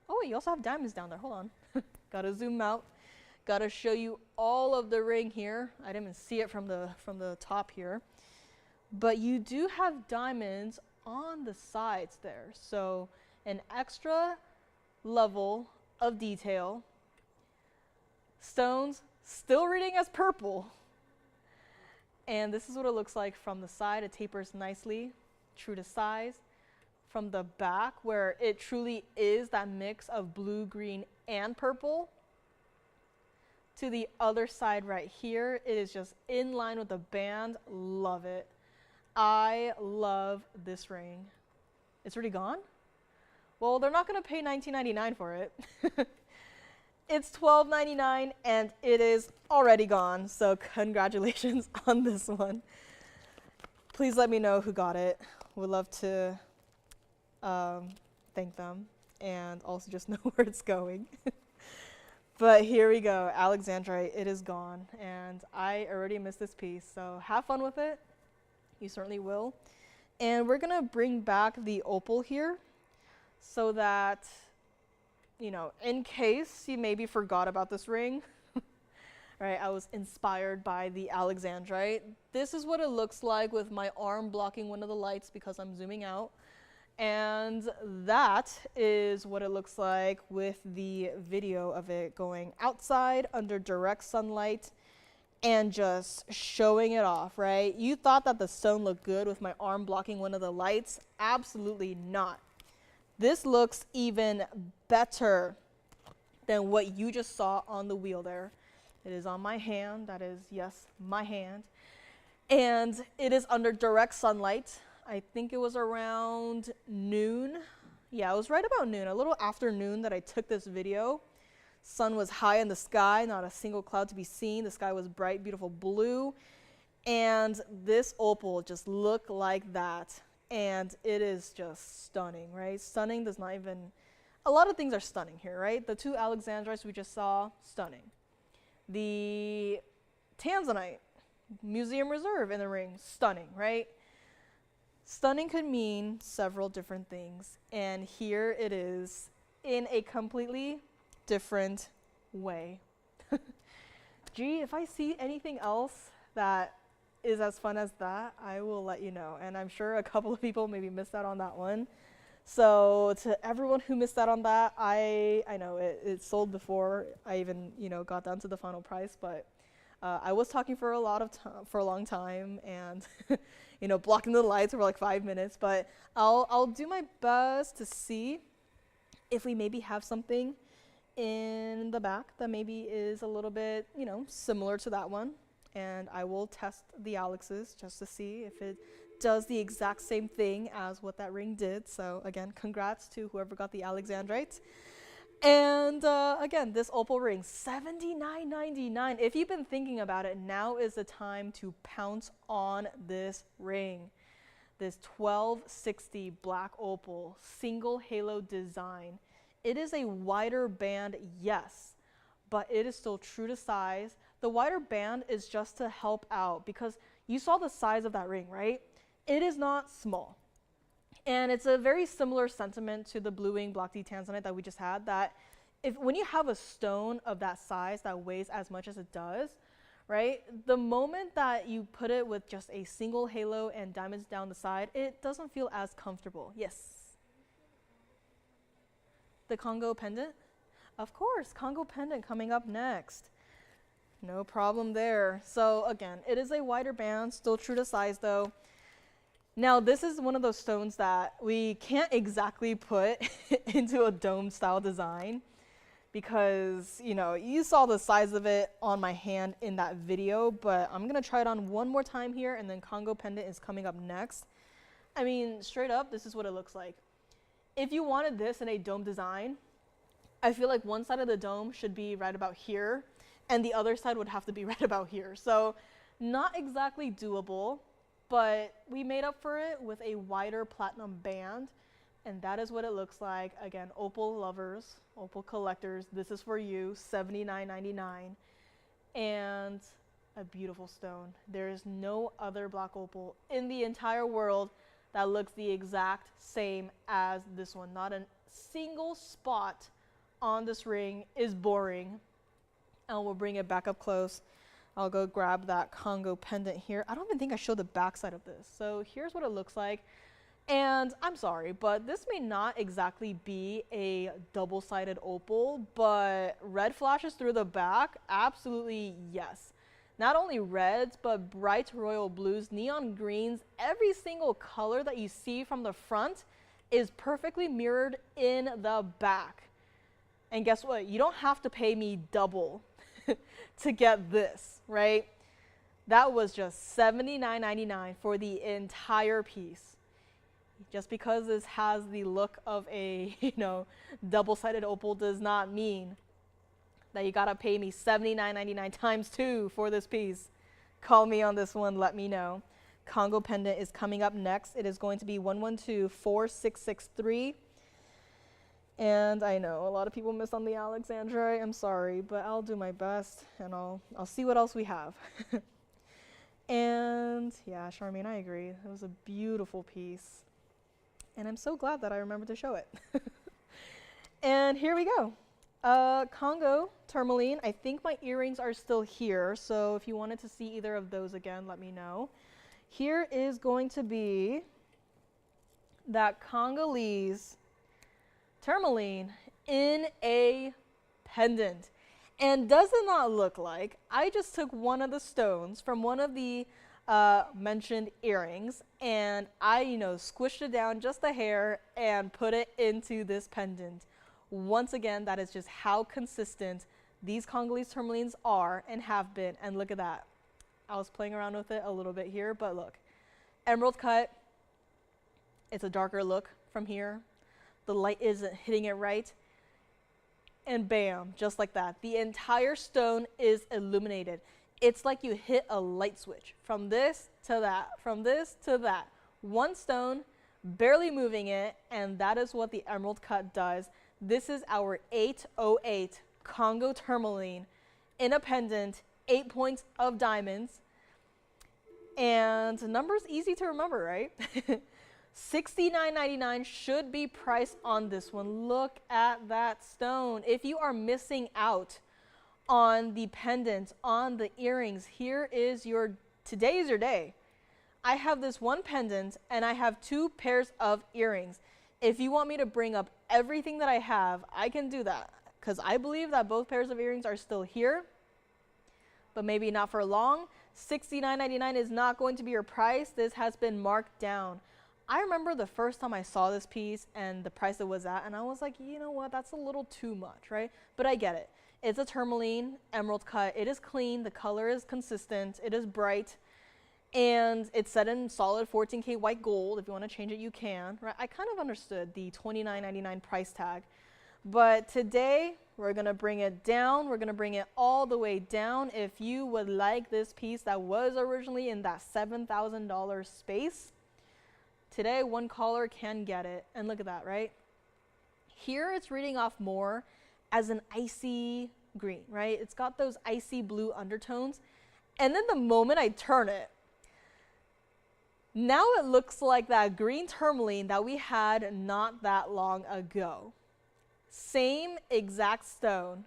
Speaker 1: Oh wait, you also have diamonds down there, hold on. Gotta zoom out. Gotta show you all of the ring here. I didn't even see it from the top here. But you do have diamonds on the sides there. So an extra level of detail. Stones still reading as purple. And this is what it looks like from the side. It tapers nicely, true to size. From the back, where it truly is that mix of blue, green, and purple. To the other side right here, it is just in line with the band. Love it. I love this ring. It's already gone? Well, they're not gonna pay $19.99 for it. It's $12.99 and it is already gone. So congratulations on this one. Please let me know who got it. Would love to thank them and also just know where it's going. But here we go, Alexandrite, it is gone. And I already missed this piece, so have fun with it. You certainly will. And we're gonna bring back the opal here so that, you know, in case you maybe forgot about this ring, right, I was inspired by the Alexandrite. This is what it looks like with my arm blocking one of the lights because I'm zooming out. And that is what it looks like with the video of it going outside under direct sunlight and just showing it off, right? You thought that the stone looked good with my arm blocking one of the lights? Absolutely not. This looks even better than what you just saw on the wheel there. It is on my hand. That is, yes, my hand. And it is under direct sunlight. I think it was around noon. Yeah, it was right about noon, a little after noon that I took this video. Sun was high in the sky, not a single cloud to be seen. The sky was bright, beautiful blue. And this opal just looked like that. And it is just stunning, right? Stunning does not even, a lot of things are stunning here, right? The two Alexandrites we just saw, stunning. The tanzanite, museum reserve in the ring, stunning, right? Stunning could mean several different things, and here it is in a completely different way. Gee, if I see anything else that is as fun as that, I will let you know, and I'm sure a couple of people maybe missed out on that one. So to everyone who missed out on that, I know it sold before I even, got down to the final price, but I was talking for a long time, and blocking the lights for like 5 minutes, but I'll do my best to see if we maybe have something in the back that maybe is a little bit, similar to that one. And I will test the Alex's just to see if it does the exact same thing as what that ring did. So again, congrats to whoever got the Alexandrite. And again, this opal ring, $79.99. If you've been thinking about it, now is the time to pounce on this ring. This 1260 black opal single halo design. It is a wider band, yes, but it is still true to size. The wider band is just to help out because you saw the size of that ring, right? It is not small. And it's a very similar sentiment to the blue wing blocky tanzanite that we just had, that when you have a stone of that size that weighs as much as it does, right? The moment that you put it with just a single halo and diamonds down the side, it doesn't feel as comfortable. Yes. The Congo pendant? Of course, Congo pendant coming up next. No problem there. So again, it is a wider band, still true to size though. Now this is one of those stones that we can't exactly put into a dome style design because, you saw the size of it on my hand in that video, but I'm gonna try it on one more time here, and then Congo pendant is coming up next. I mean, straight up, this is what it looks like. If you wanted this in a dome design, I feel like one side of the dome should be right about here, and the other side would have to be right about here. So not exactly doable, but we made up for it with a wider platinum band, and that is what it looks like. Again, opal lovers, opal collectors, this is for you, $79.99, and a beautiful stone. There is no other black opal in the entire world that looks the exact same as this one. Not a single spot on this ring is boring. And we'll bring it back up close. I'll go grab that Congo pendant here. I don't even think I showed the back side of this. So here's what it looks like. And I'm sorry, but this may not exactly be a double-sided opal, but red flashes through the back, absolutely yes. Not only reds, but bright royal blues, neon greens, every single color that you see from the front is perfectly mirrored in the back. And guess what? You don't have to pay me double to get this, right? That was just $79.99 for the entire piece. Just because this has the look of a, double-sided opal does not mean that you gotta pay me $79.99 times 2 for this piece. Call me on this one, let me know. Congo pendant is coming up next. It is going to be 1124663. And I know a lot of people missed on the Alexandrite. I'm sorry, but I'll do my best, and I'll see what else we have. And yeah, Charmaine, I agree. It was a beautiful piece, and I'm so glad that I remembered to show it. And here we go. Congo tourmaline. I think my earrings are still here, so if you wanted to see either of those again, let me know. Here is going to be that Congolese tourmaline in a pendant. And does it not look like I just took one of the stones from one of the mentioned earrings, and I, squished it down just a hair and put it into this pendant. Once again, that is just how consistent these Congolese tourmalines are and have been. And look at that. I was playing around with it a little bit here, but look. Emerald cut. It's a darker look from here. The light isn't hitting it right. And bam, just like that. The entire stone is illuminated. It's like you hit a light switch from this to that, from this to that. One stone, barely moving it, and that is what the emerald cut does. This is our 808 Congo tourmaline in a pendant, 8 points of diamonds. And numbers easy to remember, right? $69.99 should be priced on this one. Look at that stone. If you are missing out on the pendant, on the earrings, today is your day. I have this one pendant and I have 2 pairs of earrings. If you want me to bring up everything that I have, I can do that, because I believe that both pairs of earrings are still here, but maybe not for long. $69.99 is not going to be your price. This has been marked down. I remember the first time I saw this piece and the price it was at, and I was like, you know what, that's a little too much, right? But I get it. It's a tourmaline emerald cut. It is clean. The color is consistent. It is bright. And it's set in solid 14K white gold. If you want to change it, you can. Right? I kind of understood the $29.99 price tag. But today, we're going to bring it down. We're going to bring it all the way down. If you would like this piece that was originally in that $7,000 space, today, one caller can get it. And look at that, right? Here, it's reading off more as an icy green, right? It's got those icy blue undertones. And then the moment I turn it, now it looks like that green tourmaline that we had not that long ago. Same exact stone.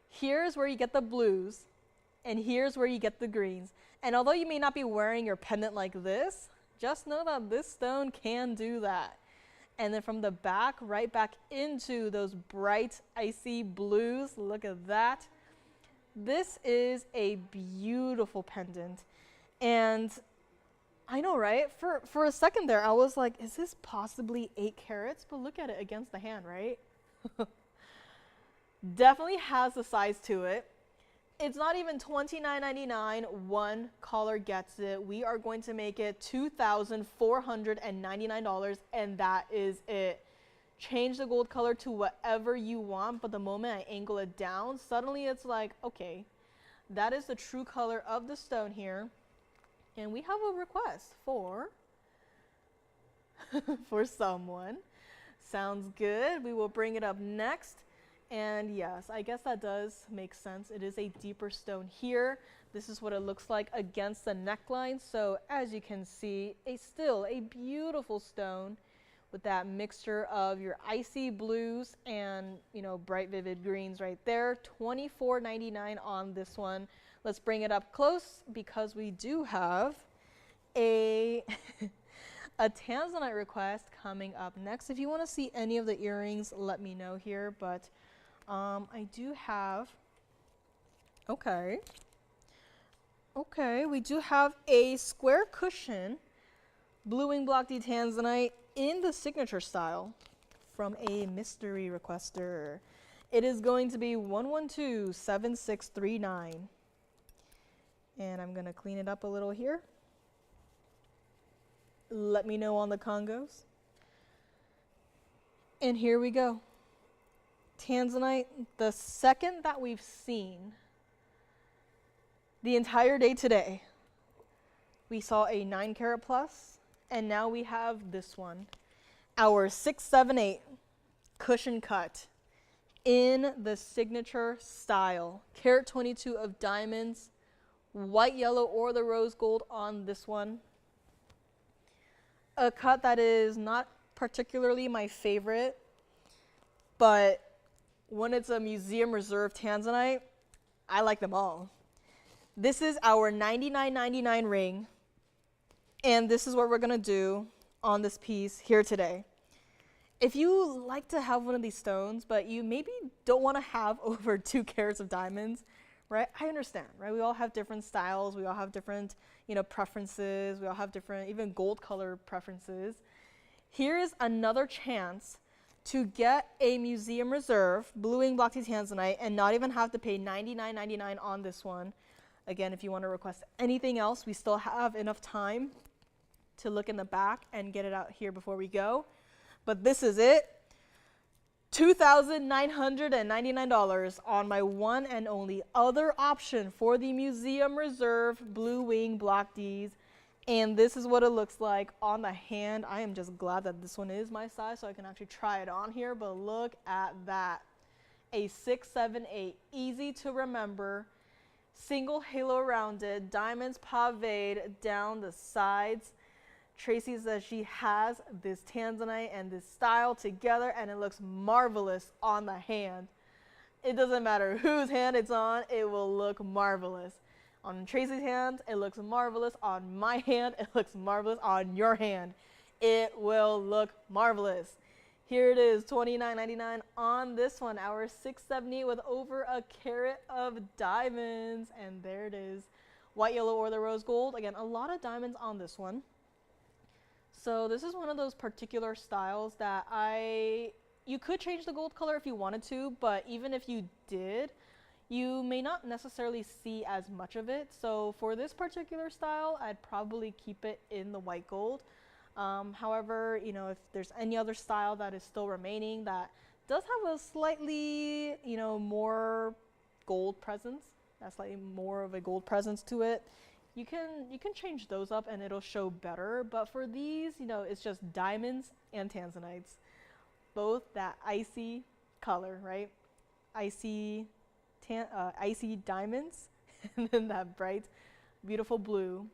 Speaker 1: Here's where you get the blues, and here's where you get the greens. And although you may not be wearing your pendant like this, just know that this stone can do that. And then from the back, right back into those bright, icy blues. Look at that. This is a beautiful pendant. And I know, right? For a second there, I was like, is this possibly 8 carats? But look at it against the hand, right? Definitely has the size to it. It's not even $29.99. One caller gets it. We are going to make it $2,499, and that is it. Change the gold color to whatever you want, but the moment I angle it down, suddenly it's like, okay, that is the true color of the stone here. And we have a request for someone. Sounds good. We will bring it up next. And yes, I guess that does make sense. It is a deeper stone here. This is what it looks like against the neckline. So as you can see, still a beautiful stone with that mixture of your icy blues and, you know, bright vivid greens right there. $24.99 on this one. Let's bring it up close because we do have a a tanzanite request coming up next. If you want to see any of the earrings, let me know here. But I do have, okay, we do have a square cushion, blue wing blocky tanzanite in the signature style from a mystery requester. It is going to be 1127639. And I'm going to clean it up a little here. Let me know on the Congos. And here we go. Tanzanite, the second that we've seen the entire day today. We saw a 9 carat plus, and now we have this one. Our 678 cushion cut in the signature style. Carat 22 of diamonds. White, yellow, or the rose gold on this one. A cut that is not particularly my favorite, but when it's a museum reserve tanzanite, I like them all. This is our $99.99 ring, and this is what we're gonna do on this piece here today. If you like to have one of these stones, but you maybe don't wanna have over 2 carats of diamonds, right? I understand, right? We all have different styles. We all have different, you know, preferences. We all have different, even gold color preferences. Here's another chance to get a museum reserve blue wing blocky tanzanite and not even have to pay $99.99 on this one. Again, if you want to request anything else, we still have enough time to look in the back and get it out here before we go. But this is it. $2,999 on my one and only other option for the museum reserve blue wing block Ds. And this is what it looks like on the hand. I am just glad that this one is my size so I can actually try it on here, but look at that. A 678, easy to remember, single halo rounded, diamonds paved down the sides. Tracy says she has this tanzanite and this style together, and it looks marvelous on the hand. It doesn't matter whose hand it's on, it will look marvelous. On Tracy's hand, it looks marvelous. On my hand, it looks marvelous. On your hand, it will look marvelous. Here it is, $29.99 on this one, our 670 with over a carat of diamonds. And there it is, white, yellow, or the rose gold. Again, a lot of diamonds on this one. So this is one of those particular styles that you could change the gold color if you wanted to, but even if you did, you may not necessarily see as much of it. So for this particular style, I'd probably keep it in the white gold. However, you know, if there's any other style that is still remaining that does have a slightly, you know, more gold presence, that's slightly more of a gold presence to it, you can change those up and it'll show better. But for these, you know, it's just diamonds and tanzanites, both that icy color, right? Icy diamonds, and then that bright, beautiful blue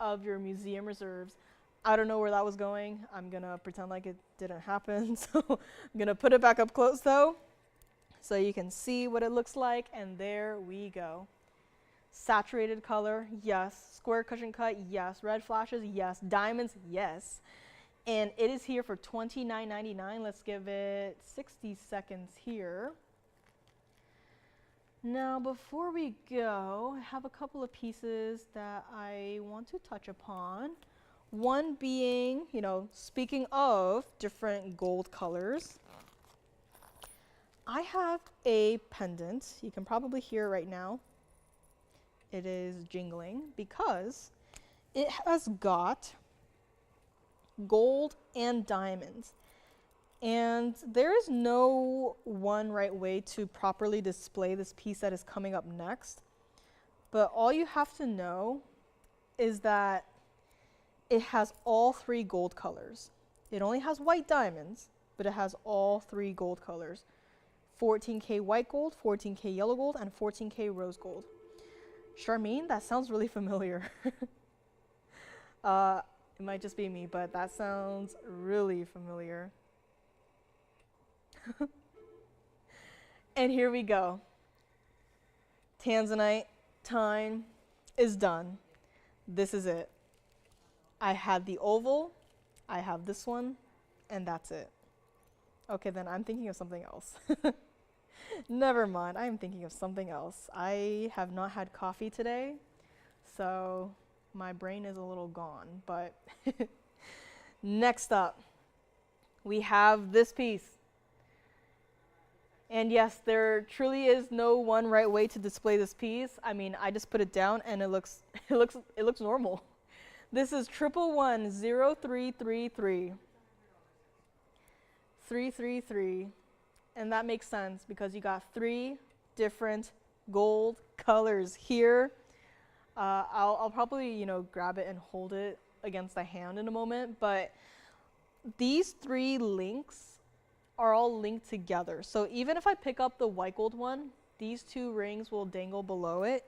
Speaker 1: of your museum reserves. I don't know where that was going. I'm gonna pretend like it didn't happen. So I'm gonna put it back up close though, so you can see what it looks like. And there we go. Saturated color, yes. Square cushion cut, yes. Red flashes, yes. Diamonds, yes. And it is here for $29.99. Let's give it 60 seconds here. Now, before we go, I have a couple of pieces that I want to touch upon. One being, you know, speaking of different gold colors, I have a pendant. You can probably hear it right now. It is jingling because it has got gold and diamonds. And there is no one right way to properly display this piece that is coming up next. But all you have to know is that it has all three gold colors. It only has white diamonds, but it has all three gold colors. 14K white gold, 14K yellow gold, and 14K rose gold. Charmaine, that sounds really familiar. It might just be me, but that sounds really familiar. And here we go. Tanzanite time is done. This is it. I had the oval, I have this one, and that's it. Okay, then I'm thinking of something else. Never mind, I'm thinking of something else. I have not had coffee today, so my brain is a little gone, but next up, we have this piece. And yes, there truly is no one right way to display this piece. I mean, I just put it down and it looks normal. This is 1110333. 333. And that makes sense because you got three different gold colors here. I'll probably, you know, grab it and hold it against the hand in a moment, but these three links are all linked together. So even if I pick up the white gold one, these two rings will dangle below it.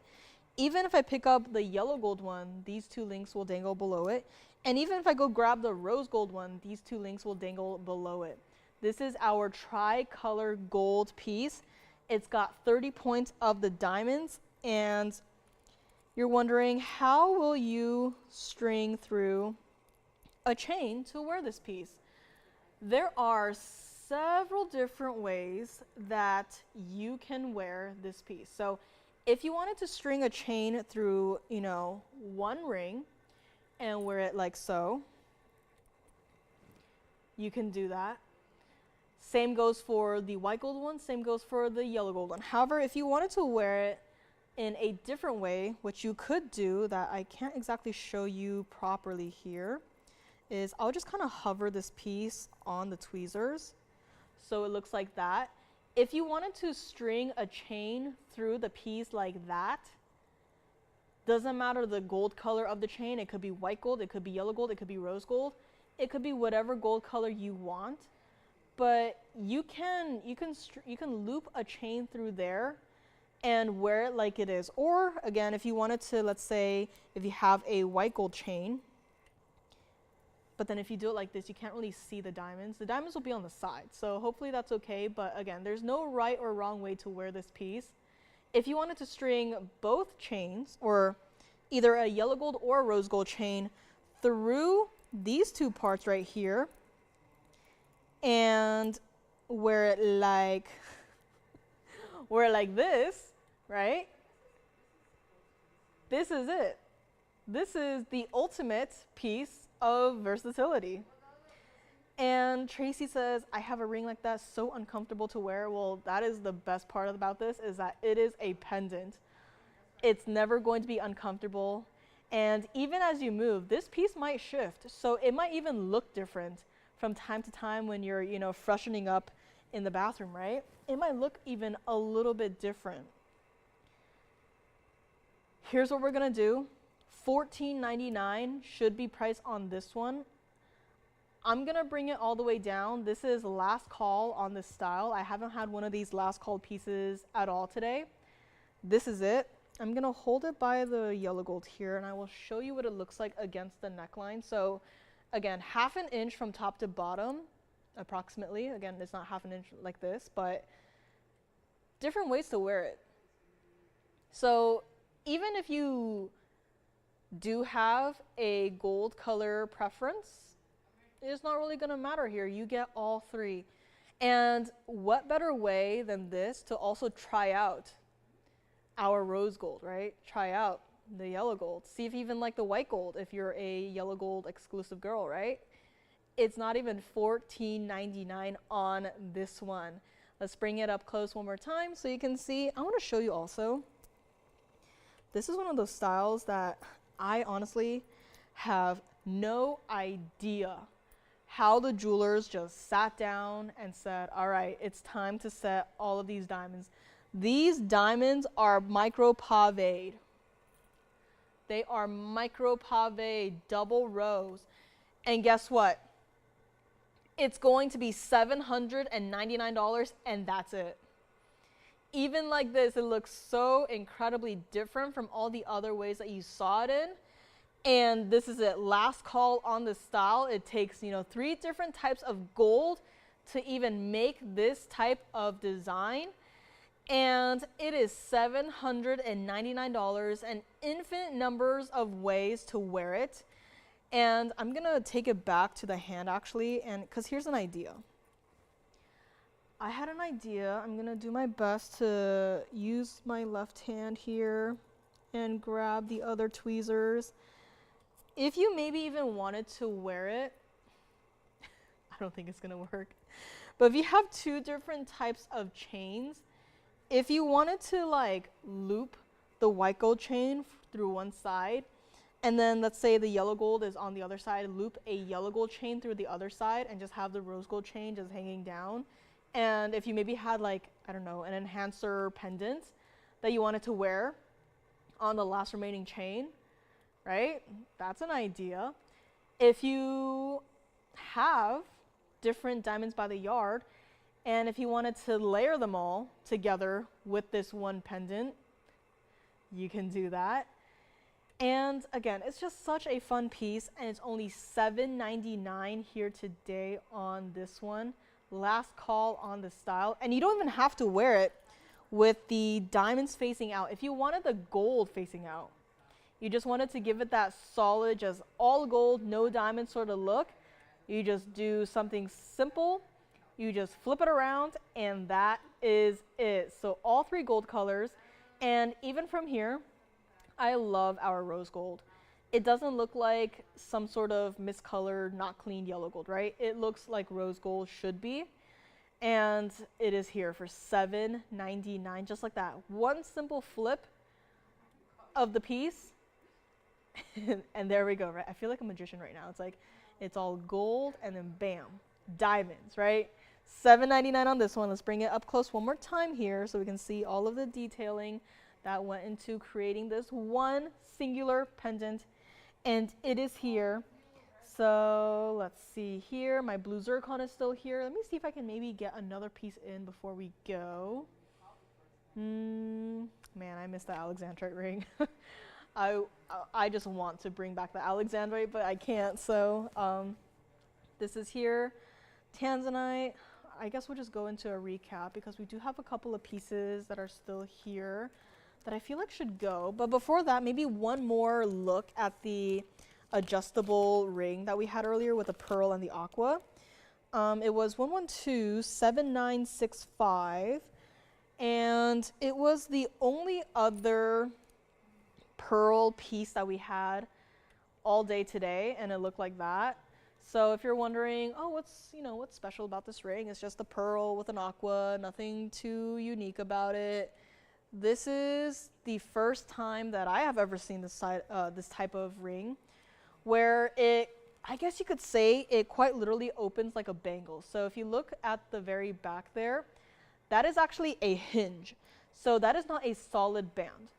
Speaker 1: Even if I pick up the yellow gold one, these two links will dangle below it. And even if I go grab the rose gold one, these two links will dangle below it. This is our tricolor gold piece. It's got 30 points of the diamonds, and you're wondering, how will you string through a chain to wear this piece? There are several different ways that you can wear this piece. So if you wanted to string a chain through, you know, one ring and wear it like so, you can do that. Same goes for the white gold one, same goes for the yellow gold one. However, if you wanted to wear it in a different way, which you could do that I can't exactly show you properly here, is I'll just kind of hover this piece on the tweezers so it looks like that. If you wanted to string a chain through the piece like that, doesn't matter the gold color of the chain. It could be white gold, it could be yellow gold, it could be rose gold. It could be whatever gold color you want, but you can loop a chain through there and wear it like it is. Or again, if you wanted to, let's say if you have a white gold chain, but then if you do it like this, you can't really see the diamonds. The diamonds will be on the side, so hopefully that's okay. But again, there's no right or wrong way to wear this piece. If you wanted to string both chains, or either a yellow gold or a rose gold chain, through these two parts right here, and wear it like this, right? This is it. This is the ultimate piece of versatility. And Tracy says, I have a ring like that, so uncomfortable to wear. Well, that is the best part about this, is that it is a pendant. It's never going to be uncomfortable. And even as you move, this piece might shift. So it might even look different from time to time when you're, you know, freshening up in the bathroom, right? It might look even a little bit different. Here's what we're gonna do. $14.99 should be priced on this one. I'm gonna bring it all the way down. This is last call on this style. I haven't had one of these last call pieces at all today. This is it. I'm gonna hold it by the yellow gold here, and I will show you what it looks like against the neckline. So again, 1/2 inch from top to bottom, approximately. Again, it's not 1/2 inch like this, but different ways to wear it. So even if you do have a gold color preference, it's not really gonna matter here. You get all three. And what better way than this to also try out our rose gold, right? Try out the yellow gold. See if you even like the white gold if you're a yellow gold exclusive girl, right? It's not even $14.99 on this one. Let's bring it up close one more time so you can see. I want to show you also. This is one of those styles that I honestly have no idea how the jewelers just sat down and said, all right, it's time to set all of these diamonds. These diamonds are micro paved. They are micro paved, double rows. And guess what? It's going to be $799 and that's it. Even like this, it looks so incredibly different from all the other ways that you saw it in. And this is it, last call on the style. It takes, 3 different types of gold to even make this type of design. And it is $799 and infinite numbers of ways to wear it. And I'm gonna take it back to the hand actually, and because here's an idea. I had an idea. I'm gonna do my best to use my left hand here and grab the other tweezers. If you maybe even wanted to wear it, I don't think it's gonna work, but if you have 2 different types of chains, if you wanted to like loop the white gold chain through one side, and then let's say the yellow gold is on the other side, loop a yellow gold chain through the other side and just have the rose gold chain just hanging down. And if you maybe had like, I don't know, an enhancer pendant that you wanted to wear on the last remaining chain, right? That's an idea. If you have different diamonds by the yard, and if you wanted to layer them all together with this one pendant, you can do that. And again, it's just such a fun piece, and it's only $7.99 here today on this one. Last call on the style, and you don't even have to wear it with the diamonds facing out. If you wanted the gold facing out, you just wanted to give it that solid, just all gold, no diamond sort of look, you just do something simple. You just flip it around, and that is it. So all 3 gold colors, and even from here, I love our rose gold. It doesn't look like some sort of miscolored, not clean yellow gold, right? It looks like rose gold should be. And it is here for $7.99, just like that. One simple flip of the piece. And there we go, right? I feel like a magician right now. It's like, it's all gold and then bam, diamonds, right? $7.99 on this one. Let's bring it up close one more time here so we can see all of the detailing that went into creating this one singular pendant. And it is here. So let's see here. My blue zircon is still here. Let me see if I can maybe get another piece in before we go. Man, I missed the Alexandrite ring. I just want to bring back the Alexandrite, but I can't. So this is here. Tanzanite. I guess we'll just go into a recap because we do have a couple of pieces that are still here that I feel like should go. But before that, maybe one more look at the adjustable ring that we had earlier with the pearl and the aqua. It was 112-7965, and it was the only other pearl piece that we had all day today, and it looked like that. So if you're wondering, oh, what's special about this ring? It's just a pearl with an aqua, nothing too unique about it. This is the first time that I have ever seen this type of ring, where I guess you could say it quite literally opens like a bangle. So if you look at the very back there, that is actually a hinge. So that is not a solid band.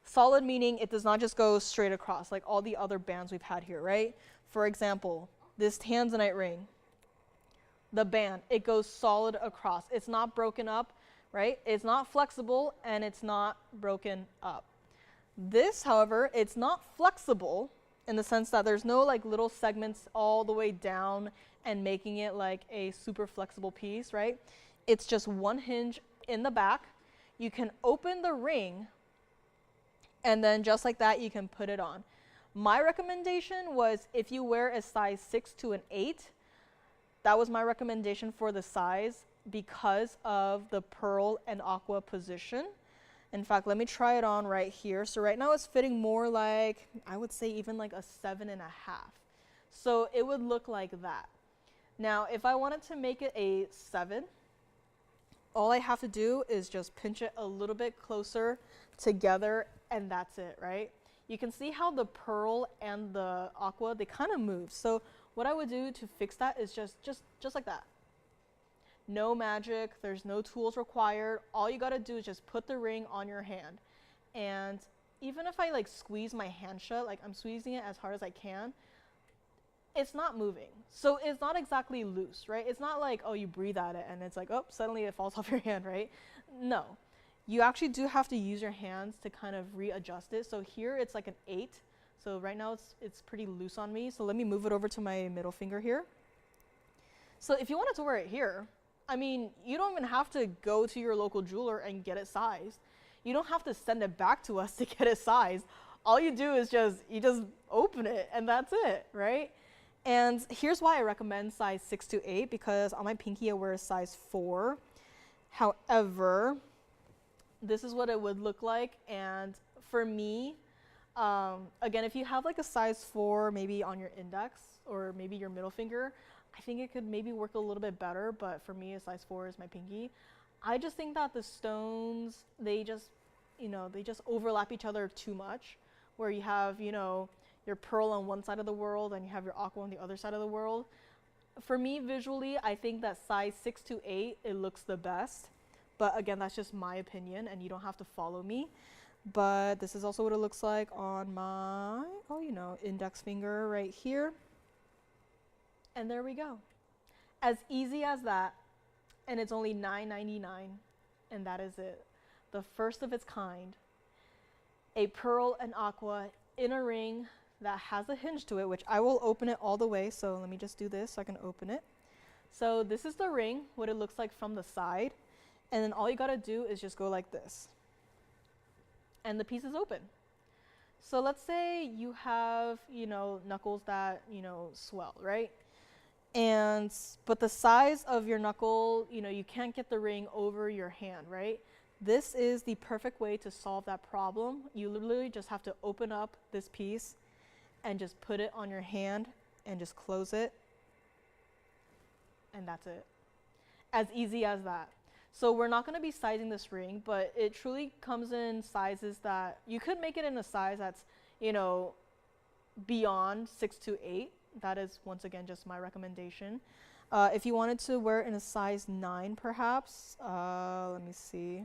Speaker 1: Solid meaning it does not just go straight across like all the other bands we've had here, right? For example, this tanzanite ring, the band, it goes solid across. It's not broken up, right? It's not flexible and it's not broken up. This, however, it's not flexible in the sense that there's no like little segments all the way down and making it like a super flexible piece, right? It's just one hinge in the back. You can open the ring and then just like that, you can put it on. My recommendation was if you wear a size 6 to an 8, that was my recommendation for the size because of the pearl and aqua position. In fact, let me try it on right here. So right now it's fitting more like, I would say even like a 7.5. So it would look like that. Now, if I wanted to make it a 7, all I have to do is just pinch it a little bit closer together and that's it, right? You can see how the pearl and the aqua, they kind of move. So what I would do to fix that is just like that. No magic, there's no tools required. All you gotta do is just put the ring on your hand. And even if I like squeeze my hand shut, like I'm squeezing it as hard as I can, it's not moving. So it's not exactly loose, right? It's not like, oh, you breathe at it and it's like, oh, suddenly it falls off your hand, right? No. You actually do have to use your hands to kind of readjust it. So here it's like an 8. So right now it's pretty loose on me. So let me move it over to my middle finger here. So if you wanted to wear it here, I mean, you don't even have to go to your local jeweler and get it sized. You don't have to send it back to us to get it sized. All you do is you just open it and that's it, right? And here's why I recommend size 6 to 8, because on my pinky I wear a size 4. However, this is what it would look like. And for me, again, if you have like a size 4 maybe on your index or maybe your middle finger, I think it could maybe work a little bit better, but for me a size 4 is my pinky. I just think that the stones, they just overlap each other too much, where you have, your pearl on one side of the world and you have your aqua on the other side of the world. For me, visually, I think that size 6 to 8, it looks the best. But again, that's just my opinion and you don't have to follow me. But this is also what it looks like on my, index finger right here. And there we go. As easy as that. And it's only $9.99. And that is it. The first of its kind. A pearl and aqua in a ring that has a hinge to it, which I will open it all the way. So let me just do this so I can open it. So this is the ring, what it looks like from the side. And then all you gotta do is just go like this. And the piece is open. So let's say you have, knuckles that, swell, right? But the size of your knuckle, you can't get the ring over your hand, right? This is the perfect way to solve that problem. You literally just have to open up this piece and just put it on your hand and just close it. And that's it. As easy as that. So we're not going to be sizing this ring, but it truly comes in sizes that you could make it in a size that's, beyond 6 to 8. That is, once again, just my recommendation. If you wanted to wear it in a size 9, perhaps, let me see.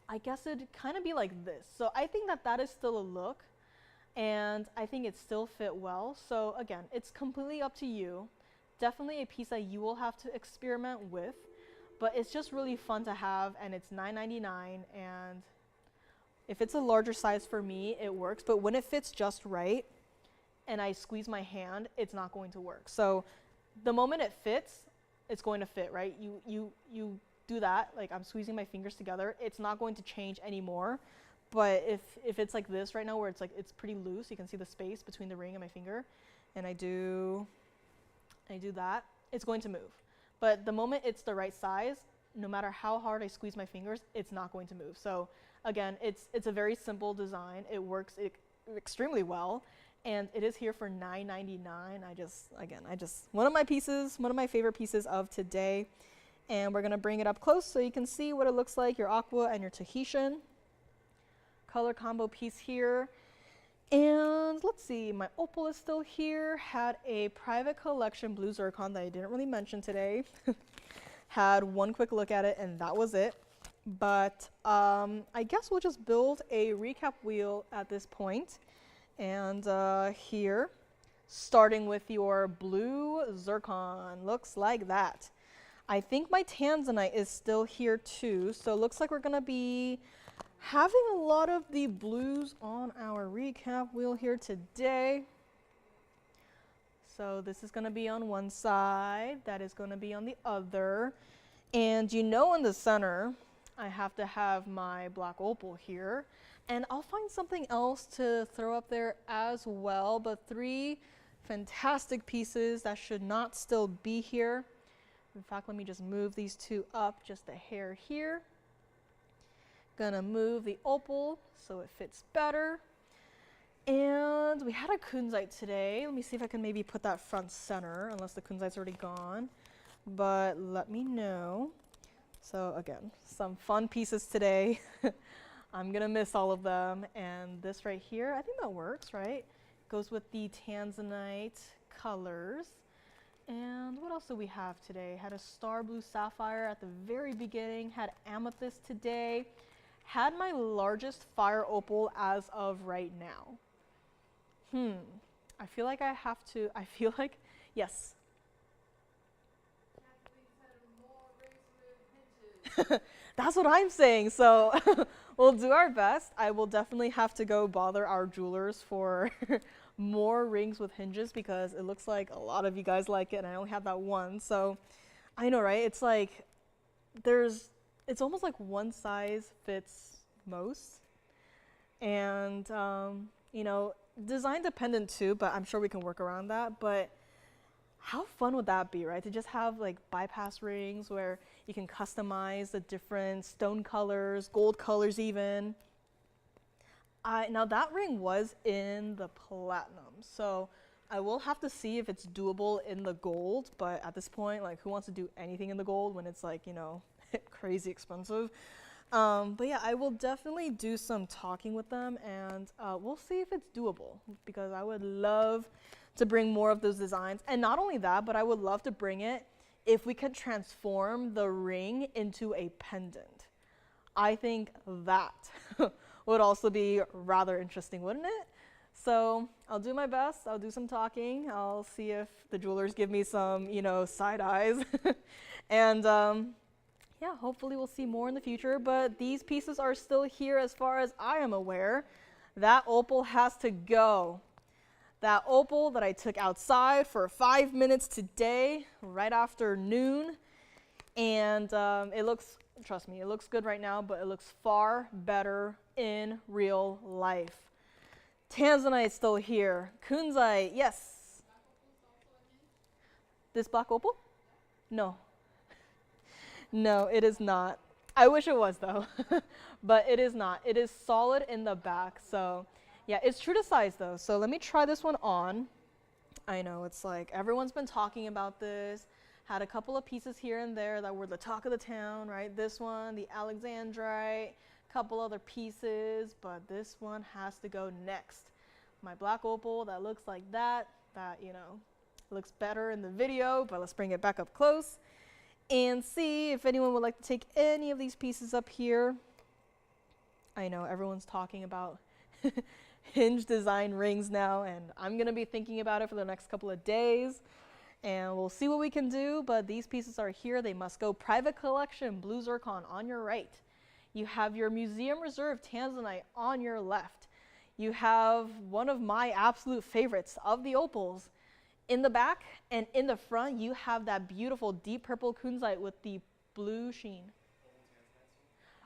Speaker 1: I guess it'd kind of be like this. So I think that is still a look, and I think it still fit well. So again, it's completely up to you. Definitely a piece that you will have to experiment with, but it's just really fun to have, and it's $9.99. And if it's a larger size for me, it works. But when it fits just right, and I squeeze my hand, it's not going to work. So the moment it fits, it's going to fit, right? You do that, like I'm squeezing my fingers together, it's not going to change anymore. But if it's like this right now, where it's pretty loose, you can see the space between the ring and my finger, and I do that,
Speaker 2: it's going to move. But the moment it's the right size, no matter how hard I squeeze my fingers, it's not going to move. So again, it's a very simple design. It works extremely well, and it is here for $9.99. I just one of my favorite pieces of today, and we're gonna bring it up close so you can see what it looks like, your aqua and your Tahitian color combo piece here. And let's see, my opal is still here. Had a private collection blue zircon that I didn't really mention today. Had one quick look at it and that was it. But I guess we'll just build a recap wheel at this point. And here, starting with your blue zircon, looks like that. I think my tanzanite is still here too, so it looks like we're gonna be having a lot of the blues on our recap wheel here today. So this is gonna be on one side, that is gonna be on the other. And you know, in the center, I have to have my black opal here. And I'll find something else to throw up there as well, but 3 fantastic pieces that should not still be here. In fact, let me just move these 2 up just a hair here. Gonna move the opal so it fits better. And we had a kunzite today. Let me see if I can maybe put that front center, unless the kunzite's already gone. But let me know. So again, some fun pieces today. I'm gonna miss all of them. And this right here, I think that works, right? Goes with the tanzanite colors. And what else do we have today? Had a star blue sapphire at the very beginning. Had amethyst today. Had my largest fire opal as of right now. I feel like yes. That's what I'm saying. So we'll do our best. I will definitely have to go bother our jewelers for more rings with hinges because it looks like a lot of you guys like it and I only have that one. So I know, right? It's like it's almost like one size fits most. And you know, design dependent too, but I'm sure we can work around that. But how fun would that be, right? To just have like bypass rings where you can customize the different stone colors, gold colors even. Now that ring was in the platinum, so I will have to see if it's doable in the gold, but at this point, like, who wants to do anything in the gold when it's like, you know, crazy expensive? But yeah, I will definitely do some talking with them and we'll see if it's doable because I would love to bring more of those designs. And not only that, but I would love to bring it if we could transform the ring into a pendant. I think that would also be rather interesting, wouldn't it? So I'll do my best. I'll do some talking. I'll see if the jewelers give me some, you know, side eyes. And yeah, hopefully we'll see more in the future. But these pieces are still here as far as I am aware. That opal has to go. That opal that I took outside for 5 minutes today, right after noon. And it looks, trust me, it looks good right now, but it looks far better in real life. Tanzanite still here. Kunzite, yes. This black opal? No. No, it is not. I wish it was though, but it is not. It is solid in the back, so yeah, it's true to size though. So let me try this one on. I know, it's like everyone's been talking about this. Had a couple of pieces here and there that were the talk of the town, right? This one, the Alexandrite, couple other pieces, but this one has to go next. My black opal that looks like that, you know, looks better in the video, but let's bring it back up close and see if anyone would like to take any of these pieces up here. I know everyone's talking about hinge design rings now, and I'm gonna be thinking about it for the next couple of days, and we'll see what we can do, but these pieces are here. They must go private collection, blue zircon on your right. You have your museum reserve tanzanite on your left. You have one of my absolute favorites of the opals in the back, and in the front you have that beautiful deep purple kunzite with the blue sheen.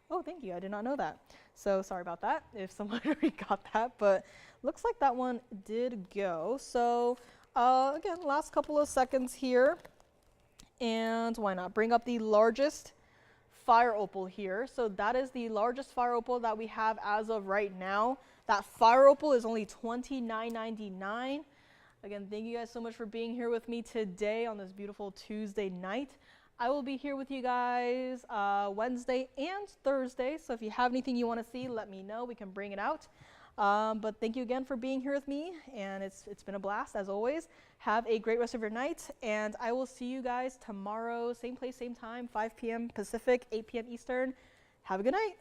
Speaker 2: Oh, thank you. I did not know that. So sorry about that if someone already got that, but looks like that one did go. So again, last couple of seconds here. And why not bring up the largest fire opal here. So that is the largest fire opal that we have as of right now. That fire opal is only $29.99. Again, thank you guys so much for being here with me today on this beautiful Tuesday night. I will be here with you guys Wednesday and Thursday. So if you have anything you want to see, let me know. We can bring it out. But thank you again for being here with me, and it's been a blast as always. Have a great rest of your night, and I will see you guys tomorrow, same place, same time, 5 p.m. Pacific, 8 p.m. Eastern. Have a good night.